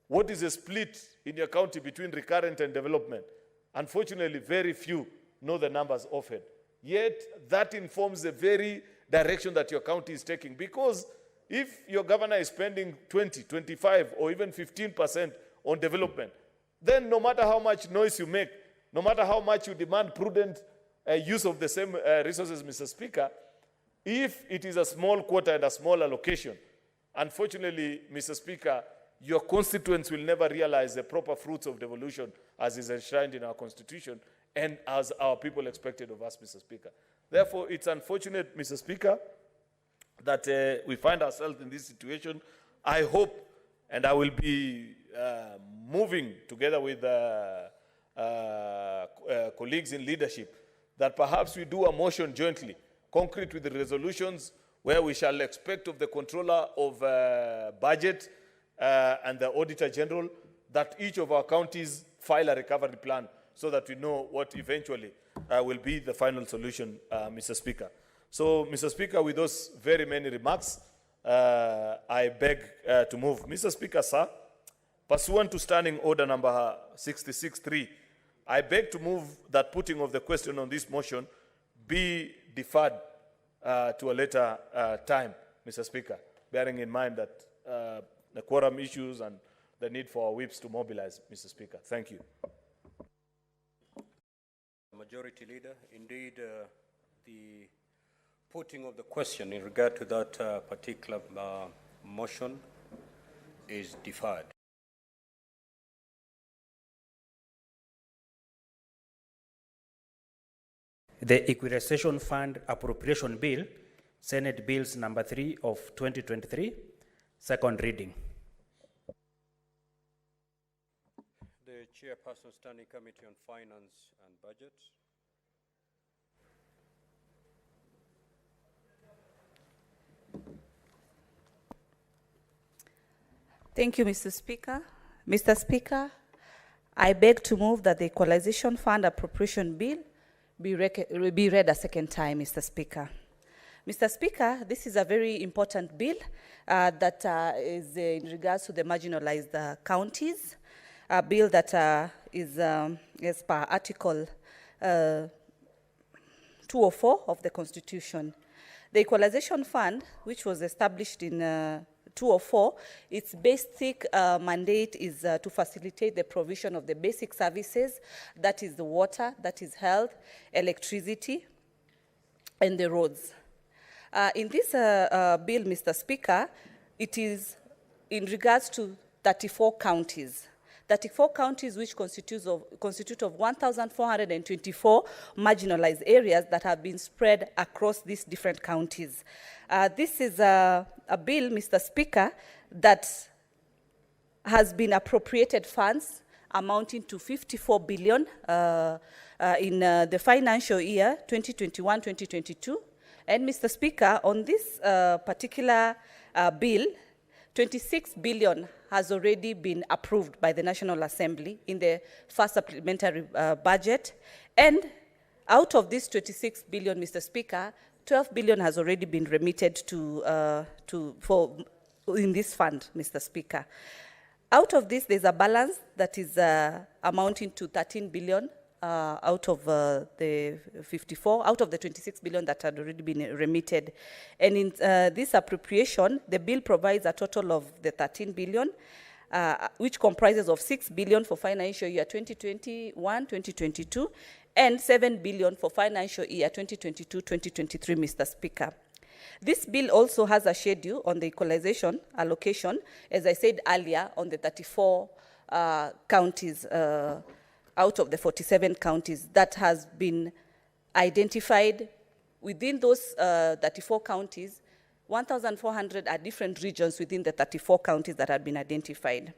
what is the split in your county between recurrent and development? Unfortunately, very few know the numbers often. Yet, that informs the very direction that your county is taking. Because if your governor is spending 20, 25, or even 15% on development, then no matter how much noise you make, no matter how much you demand prudent use of the same resources, Mr. Speaker, if it is a small quota and a small allocation, unfortunately, Mr. Speaker, your constituents will never realize the proper fruits of devolution as is enshrined in our Constitution and as our people expected of us, Mr. Speaker. Therefore, it's unfortunate, Mr. Speaker, that we find ourselves in this situation. I hope, and I will be moving together with colleagues in leadership, that perhaps we do a motion jointly, concrete with the resolutions, where we shall expect of the controller of budget and the Auditor General that each of our counties file a recovery plan so that we know what eventually will be the final solution, Mr. Speaker. So, Mr. Speaker, with those very many remarks, I beg to move. Mr. Speaker, sir, pursuant to Standing Order number 66.3, I beg to move that putting of the question on this motion be deferred to a later time, Mr. Speaker, bearing in mind that the quorum issues and the need for our whips to mobilize, Mr. Speaker. Thank you. Majority Leader, indeed, the putting of the question in regard to that particular motion is deferred. The Equalization Fund Appropriation Bill, Senate Bills number 3 of 2023, second reading. The Chairperson, Standing Committee on Finance and Budget. Thank you, Mr. Speaker. Mr. Speaker, I beg to move that the Equalization Fund Appropriation Bill be read a second time, Mr. Speaker. Mr. Speaker, this is a very important bill that is in regards to the marginalized counties, a bill that is as per Article 204 of the Constitution. The Equalization Fund, which was established in 204, its basic mandate is to facilitate the provision of the basic services, that is the water, that is health, electricity, and the roads. In this bill, Mr. Speaker, it is in regards to 34 counties. 34 counties which constitute of 1,424 marginalized areas that have been spread across these different counties. This is a bill, Mr. Speaker, that has been appropriated funds amounting to 54 billion in the financial year 2021-2022. And Mr. Speaker, on this particular bill, 26 billion has already been approved by the National Assembly in the first supplementary budget. And out of this 26 billion, Mr. Speaker, 12 billion has already been remitted in this fund, Mr. Speaker. Out of this, there's a balance that is amounting to 13 billion out of the 54, out of the 26 billion that had already been remitted. And in this appropriation, the bill provides a total of the 13 billion, which comprises of 6 billion for financial year 2021-2022, and 7 billion for financial year 2022-2023, Mr. Speaker. This bill also has a schedule on the equalization allocation, as I said earlier, on the 34 counties out of the 47 counties that has been identified. Within those 34 counties, 1,400 are different regions within the 34 counties that have been identified.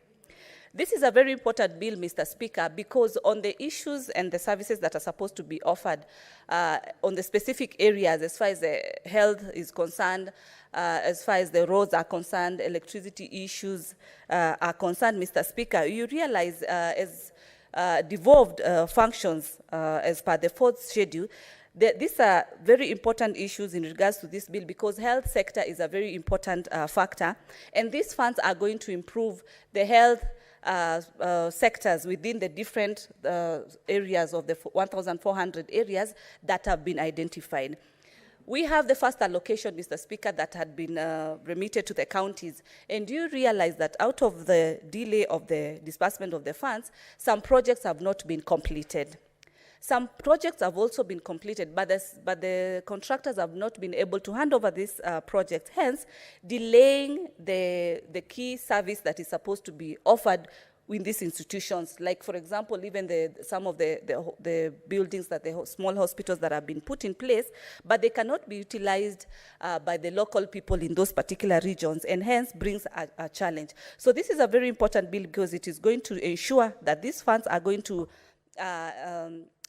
This is a very important bill, Mr. Speaker, because on the issues and the services that are supposed to be offered on the specific areas, as far as the health is concerned, as far as the roads are concerned, electricity issues are concerned, Mr. Speaker, you realize as devolved functions as per the fourth schedule, these are very important issues in regards to this bill because health sector is a very important factor, and these funds are going to improve the health sectors within the different areas of the 1,400 areas that have been identified. We have the first allocation, Mr. Speaker, that had been remitted to the counties. And do you realize that out of the delay of the disbursement of the funds, some projects have not been completed? Some projects have also been completed, but the contractors have not been able to hand over these projects, hence delaying the key service that is supposed to be offered in these institutions. Like, for example, even some of the buildings, that the small hospitals that have been put in place, but they cannot be utilized by the local people in those particular regions, and hence brings a challenge. So this is a very important bill because it is going to ensure that these funds are going to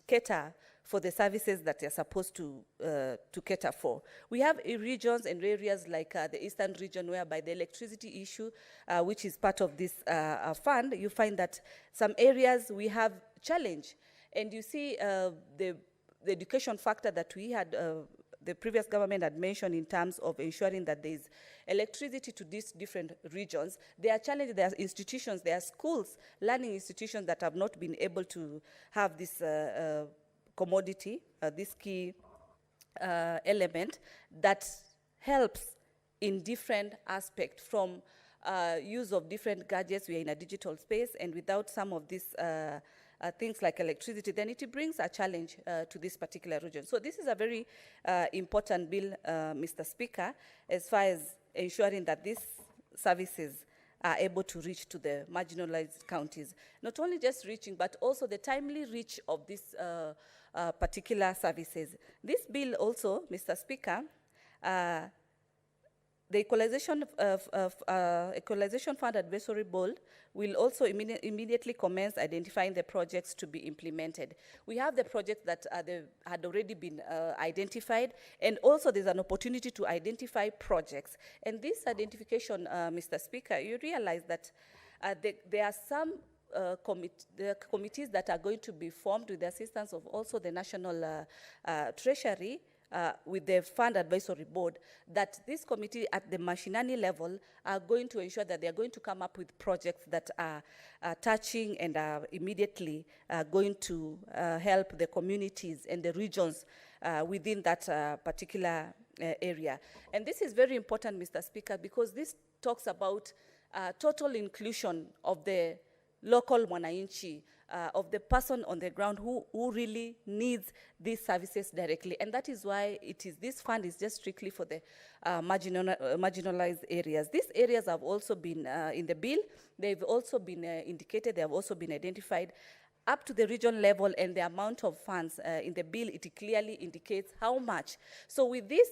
cater for the services that they're supposed to cater for. We have regions and areas like the eastern region, whereby the electricity issue, which is part of this fund, you find that some areas we have challenge. And you see the education factor that we had, the previous government had mentioned in terms of ensuring that there is electricity to these different regions. There are challenges, there are institutions, there are schools, learning institutions that have not been able to have this commodity, this key element that helps in different aspects, from use of different gadgets. We are in a digital space, and without some of these things like electricity, then it brings a challenge to this particular region. So this is a very important bill, Mr. Speaker, as far as ensuring that these services are able to reach to the marginalized counties. Not only just reaching, but also the timely reach of these particular services. This bill also, Mr. Speaker, the Equalization Fund Advisory Board will also immediately commence identifying the projects to be implemented. We have the projects that had already been identified, and also there's an opportunity to identify projects. And this identification, Mr. Speaker, you realize that there are some committees that are going to be formed with the assistance of also the National Treasury, with the Fund Advisory Board, that this committee at the mashinani level are going to ensure that they are going to come up with projects that are touching and are immediately going to help the communities and the regions within that particular area. And this is very important, Mr. Speaker, because this talks about total inclusion of the local mwananchi, of the person on the ground who really needs these services directly. And that is why this fund is just strictly for the marginalized areas. These areas have also been in the bill. They've also been indicated. They have also been identified up to the region level, and the amount of funds in the bill, it clearly indicates how much. So with this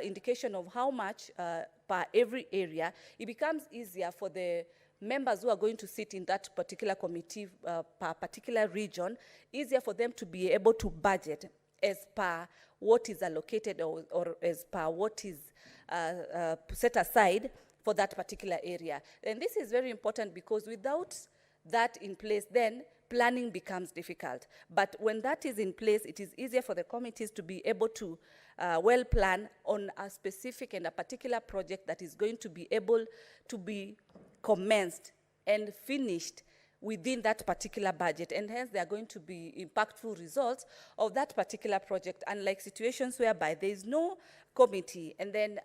indication of how much per every area, it becomes easier for the members who are going to sit in that particular committee per particular region, easier for them to be able to budget as per what is allocated or as per what is set aside for that particular area. And this is very important because without that in place, then planning becomes difficult. But when that is in place, it is easier for the committees to be able to well plan on a specific and a particular project that is going to be able to be commenced and finished within that particular budget, and hence there are going to be impactful results of that particular project, unlike situations whereby there is no committee and then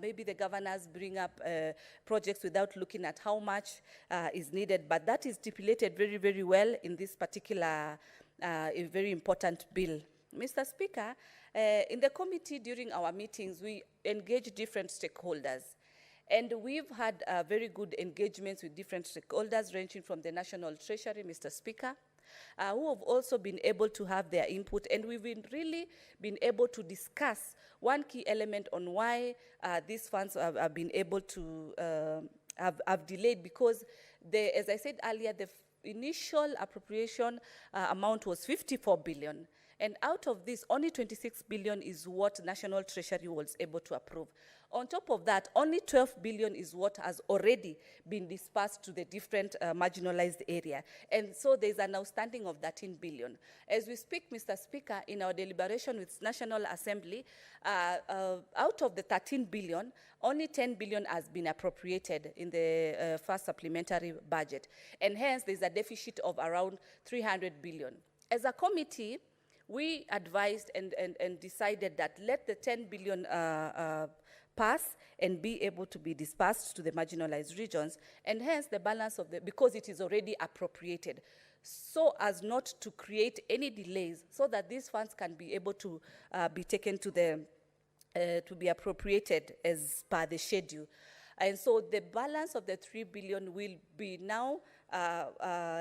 maybe the governors bring up projects without looking at how much is needed. But that is stipulated very, very well in this particular a very important bill. Mr. Speaker, in the committee during our meetings, we engage different stakeholders. And we've had very good engagements with different stakeholders, ranging from the National Treasury, Mr. Speaker, who have also been able to have their input. And we've really been able to discuss one key element on why these funds have been able to have delayed, because, as I said earlier, the initial appropriation amount was 54 billion. And out of this, only 26 billion is what National Treasury was able to approve. On top of that, only 12 billion is what has already been dispersed to the different marginalized area. And so there's an outstanding of 13 billion. As we speak, Mr. Speaker, in our deliberation with National Assembly, out of the 13 billion, only 10 billion has been appropriated in the first supplementary budget. And hence, there's a deficit of around 300 billion. As a committee, we advised and decided that let the 10 billion pass and be able to be dispersed to the marginalized regions, and hence the balance of the, because it is already appropriated, so as not to create any delays, so that these funds can be able to be taken to the, to be appropriated as per the schedule. And so the balance of the 3 billion will be now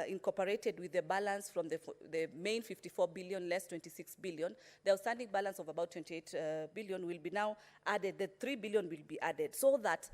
incorporated with the balance from the main 54 billion less 26 billion. The outstanding balance of about 28 billion will be now added. The 3 billion will be added so that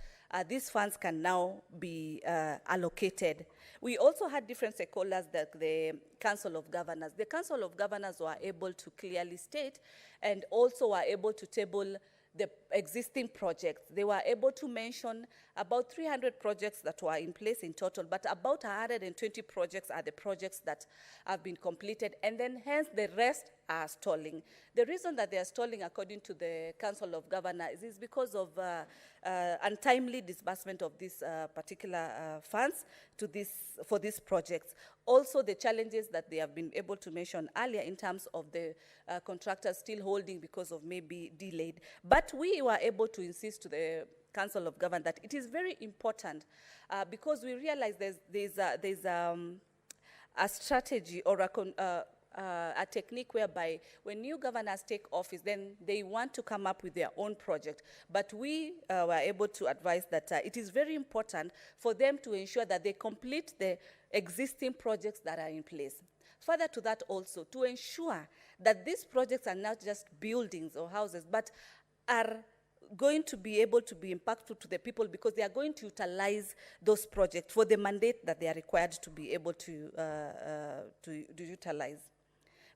these funds can now be allocated. We also had different stakeholders, that the Council of Governors. The Council of Governors were able to clearly state and also were able to table the existing projects. They were able to mention about 300 projects that were in place in total, but about 120 projects are the projects that have been completed, and then hence the rest are stalling. The reason that they are stalling, according to the Council of Governors, is because of untimely disbursement of these particular funds to for these projects. Also, the challenges that they have been able to mention earlier in terms of the contractors still holding because of maybe delayed. But we were able to insist to the Council of Governors that it is very important because we realize there's a strategy or a technique whereby when new governors take office, then they want to come up with their own project. But we were able to advise that it is very important for them to ensure that they complete the existing projects that are in place. Further to that also, to ensure that these projects are not just buildings or houses, but are going to be able to be impactful to the people, because they are going to utilize those projects for the mandate that they are required to be able to utilize.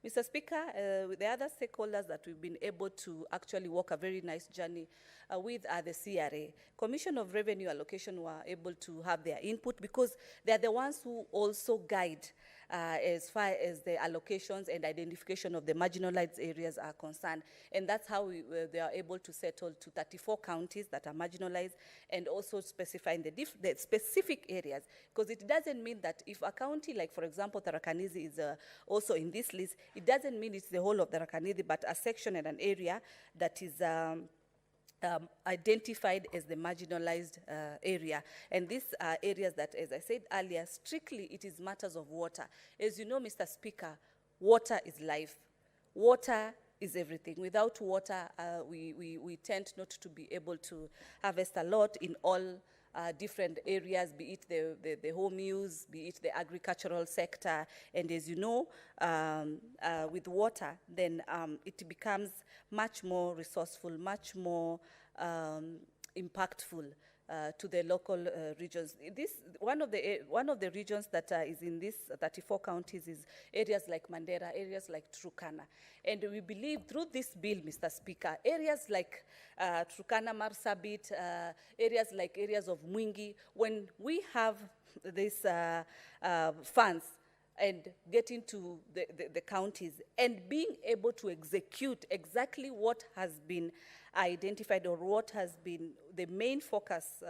Mr. Speaker, with the other stakeholders that we've been able to actually walk a very nice journey with are the CRA. Commission of Revenue Allocation were able to have their input because they're the ones who also guide as far as the allocations and identification of the marginalized areas are concerned. And that's how they are able to settle to 34 counties that are marginalized, and also specifying the specific areas. Because it doesn't mean that if a county, like for example, Tharaka Nithi is also in this list, it doesn't mean it's the whole of Tharaka Nithi, but a section and an area that is identified as the marginalized area. And these are areas that, as I said earlier, strictly it is matters of water. As you know, Mr. Speaker, water is life. Water is everything. Without water, we tend not to be able to harvest a lot in all different areas, be it the home use, be it the agricultural sector. And as you know, with water, then it becomes much more resourceful, much more impactful to the local regions. One of the regions that is in these 34 counties is areas like Mandera, areas like Turkana. And we believe through this bill, Mr. Speaker, areas like Turkana, Marsabit, areas of Mwingi, when we have these funds and getting to the counties and being able to execute exactly what has been identified or what has been the main focus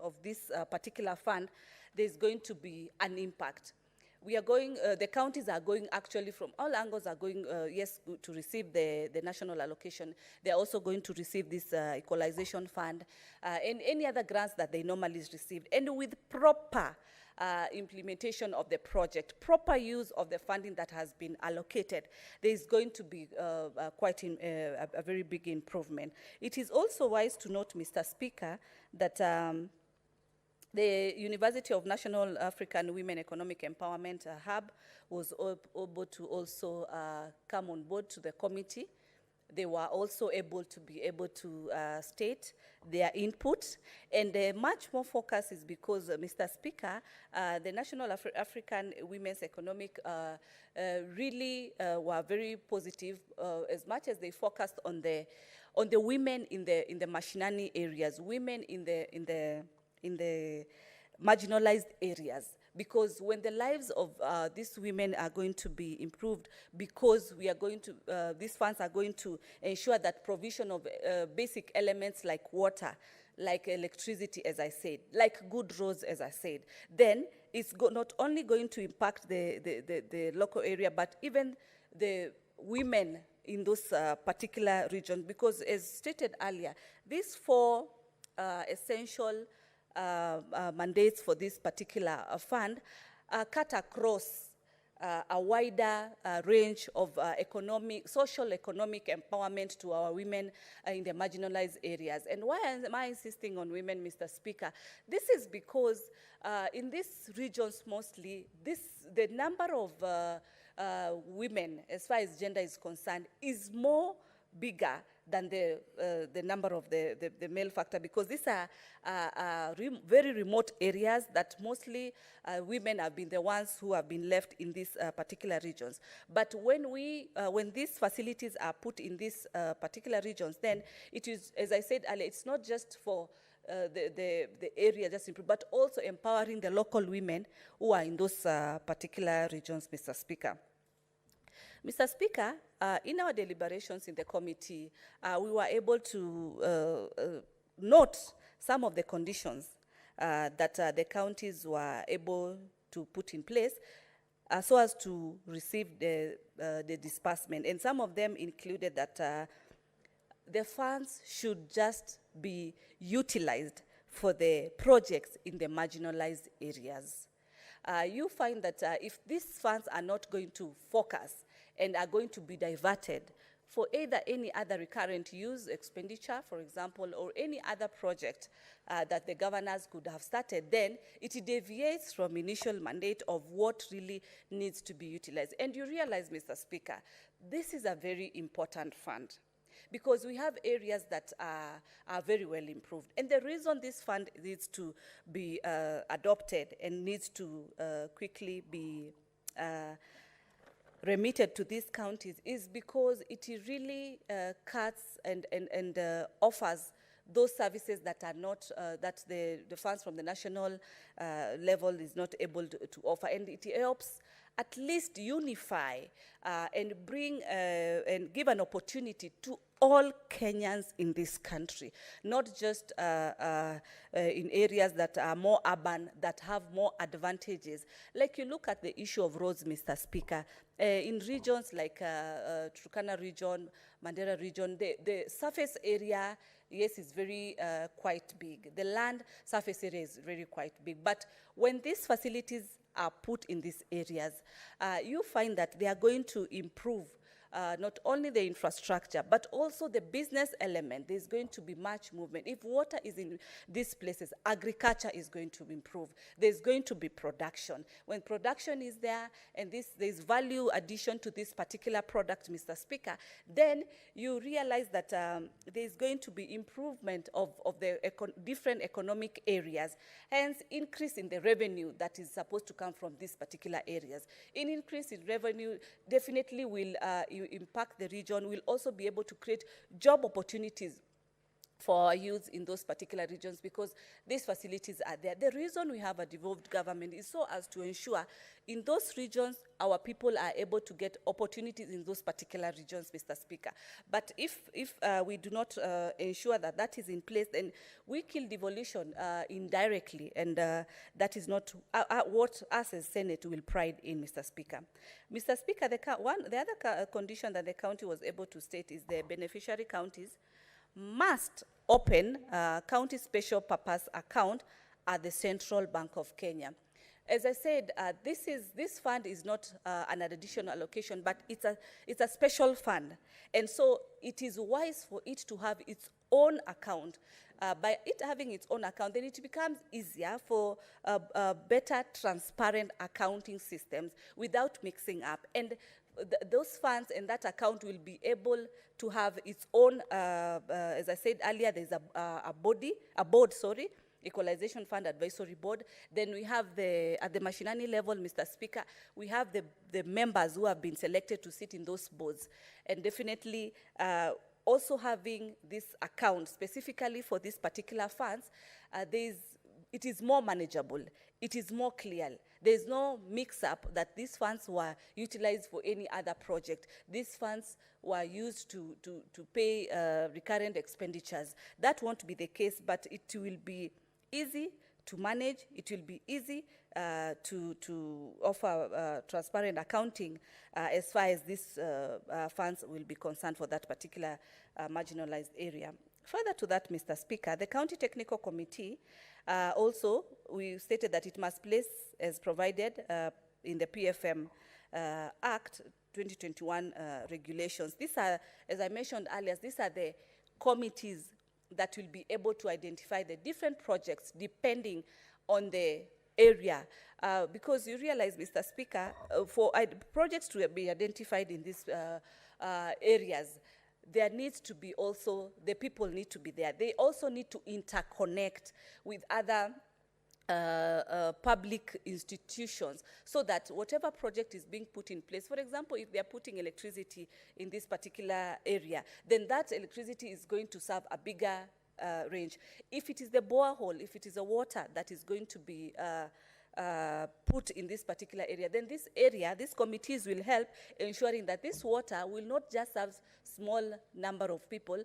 of this particular fund, there's going to be an impact. we are going, the counties are going actually from all angles are going, yes, to receive the national allocation. They're also going to receive this equalization fund and any other grants that they normally receive. And with proper implementation of the project, proper use of the funding that has been allocated, there is going to be quite a very big improvement. It is also wise to note, Mr. Speaker, that the University of National African Women Economic Empowerment Hub was able to also come on board to the committee. They were also able to state their input, and much more focus is because, Mr. Speaker, the National African Women's Economic really were very positive, as much as they focused on the women in the mashinani areas, women in the marginalized areas, because when the lives of these women are going to be improved, because we are going to, these funds are going to ensure that provision of basic elements like water, like electricity, as I said, like good roads, as I said, then it's not only going to impact the local area, but even the women in those particular regions, because as stated earlier, these four essential mandates for this particular fund cut across a wider range of social economic empowerment to our women in the marginalized areas. And why am I insisting on women, Mr. Speaker? This is because in these regions mostly, the number of women, as far as gender is concerned, is more bigger than the number of the male factor, because these are very remote areas that mostly women have been the ones who have been left in these particular regions. But when these facilities are put in these particular regions, then it is, as I said earlier, it's not just for the area just improved, but also empowering the local women who are in those particular regions, Mr. Speaker. Mr. Speaker, in our deliberations in the committee, we were able to note some of the conditions that the counties were able to put in place so as to receive the disbursement. And some of them included that the funds should just be utilized for the projects in the marginalized areas. You find that if these funds are not going to focus and are going to be diverted for either any other recurrent use expenditure, for example, or any other project that the governors could have started, then it deviates from initial mandate of what really needs to be utilized. And you realize, Mr. Speaker, this is a very important fund, because we have areas that are very well improved. And the reason this fund needs to be adopted and needs to quickly be remitted to these counties is because it really cuts and offers those services that are not, that the funds from the national level is not able to offer. And it helps at least unify and bring and give an opportunity to all Kenyans in this country, not just in areas that are more urban, that have more advantages. Like you look at the issue of roads, Mr. Speaker, in regions like Turkana region, Mandera region, the surface area, yes, is very quite big. The land surface area is very quite big. But when these facilities are put in these areas, you find that they are going to improve not only the infrastructure, but also the business element. There's going to be much movement. If water is in these places, agriculture is going to improve. There's going to be production. When production is there and there's value addition to this particular product, Mr. Speaker, then you realize that there's going to be improvement of the different economic areas, hence increase in the revenue that is supposed to come from these particular areas. An increase in revenue definitely will impact the region, will also be able to create job opportunities for our youth in those particular regions, because these facilities are there. The reason we have a devolved government is so as to ensure in those regions our people are able to get opportunities in those particular regions, Mr. Speaker. But if we do not ensure that that is in place, then we kill devolution indirectly, and that is not what us as Senate will pride in, Mr. Speaker. Mr. Speaker, the other condition that the county was able to state is the beneficiary counties must open county special purpose account at the Central Bank of Kenya. As I said, this fund is not an additional allocation, but it's a special fund, and so it is wise for it to have its own account. By it having its own account, then it becomes easier for better, transparent accounting systems without mixing up. And those funds and that account will be able to have its own, as I said earlier, there's a board, Equalization Fund Advisory Board. Then we have at the Mashinani level, Mr. Speaker, we have the members who have been selected to sit in those boards. And definitely also having this account specifically for these particular funds, it is more manageable. It is more clear. There's no mix-up that these funds were utilized for any other project. These funds were used to pay recurrent expenditures. That won't be the case, but it will be easy to manage. It will be easy to offer transparent accounting as far as these funds will be concerned for that particular marginalized area. Further to that, Mr. Speaker, the County Technical Committee also, we stated that it must place as provided in the PFM Act 2021 regulations. These are, as I mentioned earlier, these are the committees that will be able to identify the different projects depending on the area. Because you realize, Mr. Speaker, for projects to be identified in these areas, there needs to be also, the people need to be there. They also need to interconnect with other public institutions, so that whatever project is being put in place, for example, if they are putting electricity in this particular area, then that electricity is going to serve a bigger range. If it is the borehole, if it is the water that is going to be put in this particular area, then these committees will help ensuring that this water will not just serve small number of people,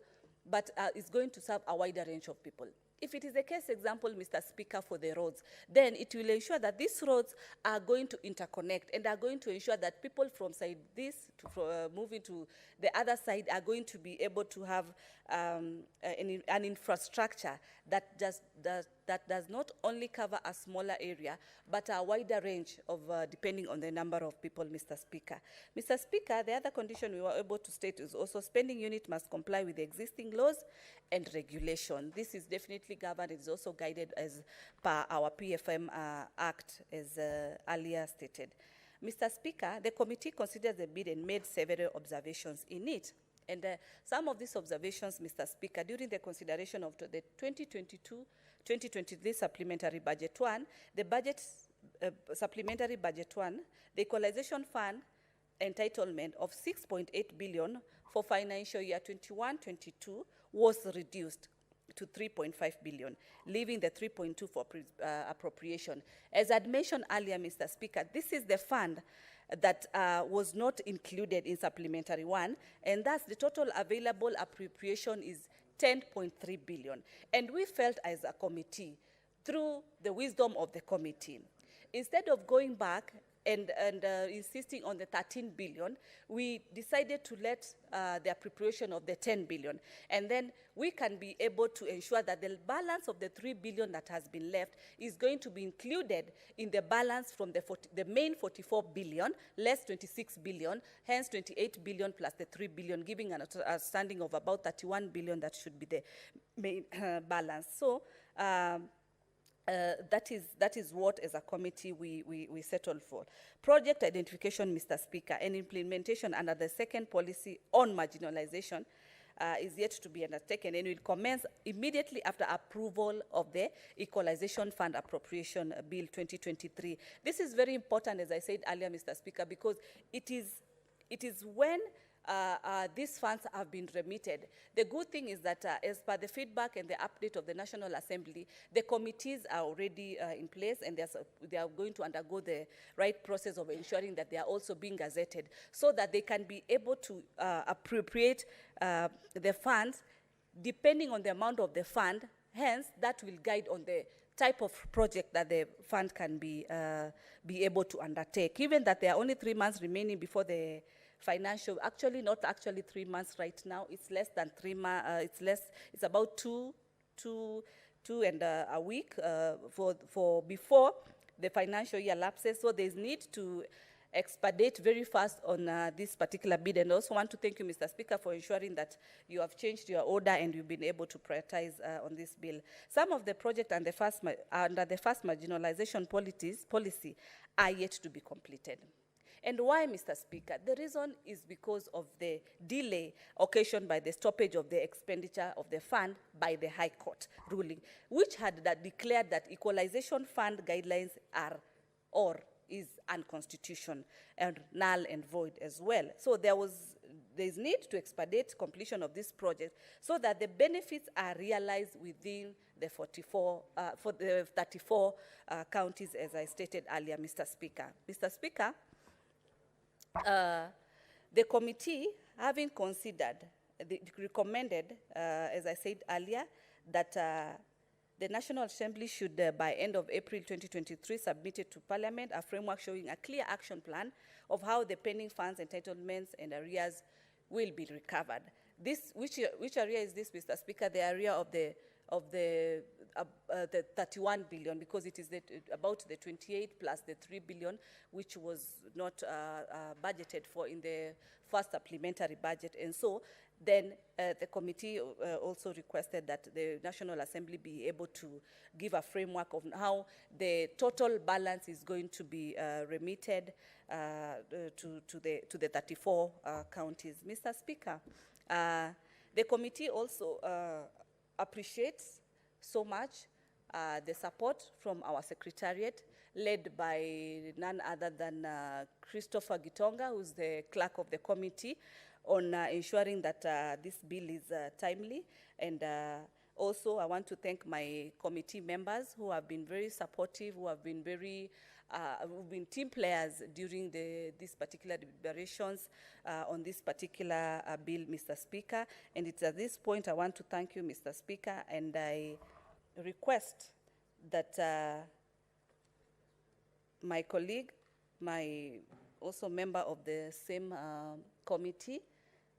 but is going to serve a wider range of people. If it is a case example, Mr. Speaker, for the roads, then it will ensure that these roads are going to interconnect and are going to ensure that people from side this to moving to the other side are going to be able to have an infrastructure that does not only cover a smaller area, but a wider range of depending on the number of people, Mr. Speaker. Mr. Speaker, the other condition we were able to state is also spending unit must comply with the existing laws and regulation. This is definitely governed. It is also guided as per our PFM Act, as earlier stated. Mr. Speaker, the committee considered the bid and made several observations in it. And some of these observations, Mr. Speaker, during the consideration of the 2022-2023 Supplementary Budget 1, the Supplementary Budget 1, the Equalization Fund entitlement of 6.8 billion for financial year 21-22 was reduced to 3.5 billion, leaving the 3.2 for appropriation. As I'd mentioned earlier, Mr. Speaker, this is the fund that was not included in Supplementary 1, and thus the total available appropriation is 10.3 billion. And we felt as a committee, through the wisdom of the committee, instead of going back and insisting on the 13 billion, we decided to let the appropriation of the 10 billion. And then we can be able to ensure that the balance of the 3 billion that has been left is going to be included in the balance from the main 44 billion, less 26 billion, hence 28 billion plus the 3 billion, giving an outstanding of about 31 billion that should be the main balance. So, that is what, as a committee, we settled for. Project identification, Mr. Speaker, and implementation under the second policy on marginalization is yet to be undertaken and will commence immediately after approval of the Equalization Fund Appropriation Bill 2023. This is very important, as I said earlier, Mr. Speaker, because it is when these funds have been remitted. The good thing is that as per the feedback and the update of the National Assembly, the committees are already in place, and they are going to undergo the right process of ensuring that they are also being gazetted so that they can be able to appropriate the funds depending on the amount of the fund. Hence, that will guide on the type of project that the fund can be able to undertake. Given that there are only 3 months remaining before the financial, actually not actually 3 months right now, it's less than 3 months, it's about two and a week for before the financial year lapses. So there's need to expedite very fast on this particular bid. And I also want to thank you, Mr. Speaker, for ensuring that you have changed your order and you've been able to prioritize on this bill. Some of the projects under the first marginalization policy are yet to be completed. And why, Mr. Speaker? The reason is because of the delay occasioned by the stoppage of the expenditure of the fund by the High Court ruling, which had declared that equalization fund guidelines are or is unconstitutional and null and void as well. So there's need to expedite completion of this project so that the benefits are realized within the 34 counties, as I stated earlier, Mr. Speaker. Mr. Speaker, the committee, having considered, recommended, as I said earlier, that the National Assembly should, by end of April 2023, submit it to Parliament a framework showing a clear action plan of how the pending funds, entitlements, and arrears will be recovered. Which area is this, Mr. Speaker? The area of the 31 billion, because it is about the 28 plus the 3 billion, which was not budgeted for in the first supplementary budget. And so then the committee also requested that the National Assembly be able to give a framework of how the total balance is going to be remitted to the 34 counties. Mr. Speaker, the committee also appreciates so much the support from our secretariat, led by none other than Christopher Gitonga, who's the clerk of the committee, on ensuring that this bill is timely. And also, I want to thank my committee members who have been very supportive, who have been very who've been team players during these particular deliberations on this particular bill, Mr. Speaker. And it's at this point I want to thank you, Mr. Speaker, and I request that my colleague, my also member of the same committee,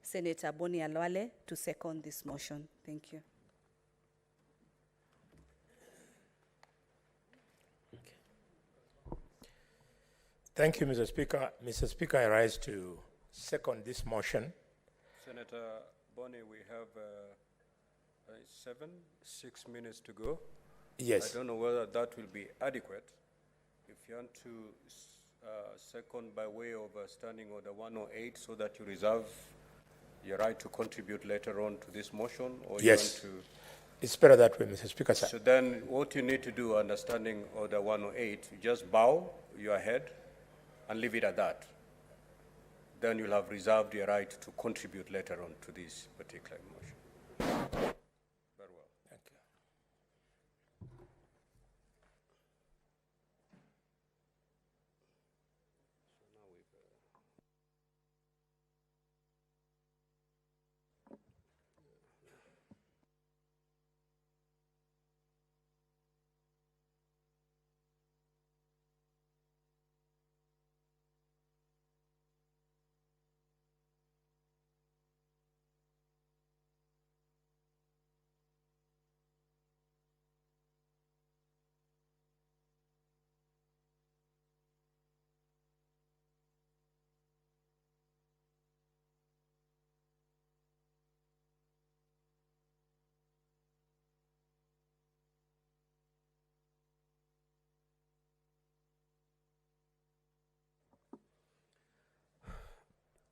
Senator Boni Alwale, to second this motion. Thank you. Thank you, Mr. Speaker. Mr. Speaker, I rise to second this motion. Senator Boni, we have 6 minutes to go. Yes. I don't know whether that will be adequate. If you want to second by way of standing order 108 so that you reserve your right to contribute later on to this motion, or yes. you want to... It's better that way, Mr. Speaker, sir. So then what you need to do under standing order 108, you just bow your head and leave it at that. Then you'll have reserved your right to contribute later on to this particular motion. Very well. Thank you.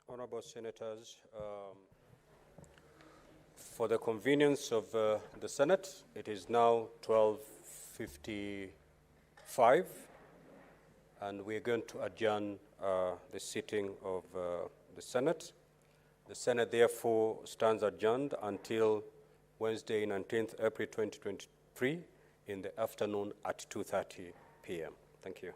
Honorable Senators, for the convenience of the Senate, it is now 12:55, and we're going to adjourn the sitting of the Senate. The Senate therefore stands adjourned until Wednesday, 19th April 2023 in the afternoon at 2:30 p.m. Thank you.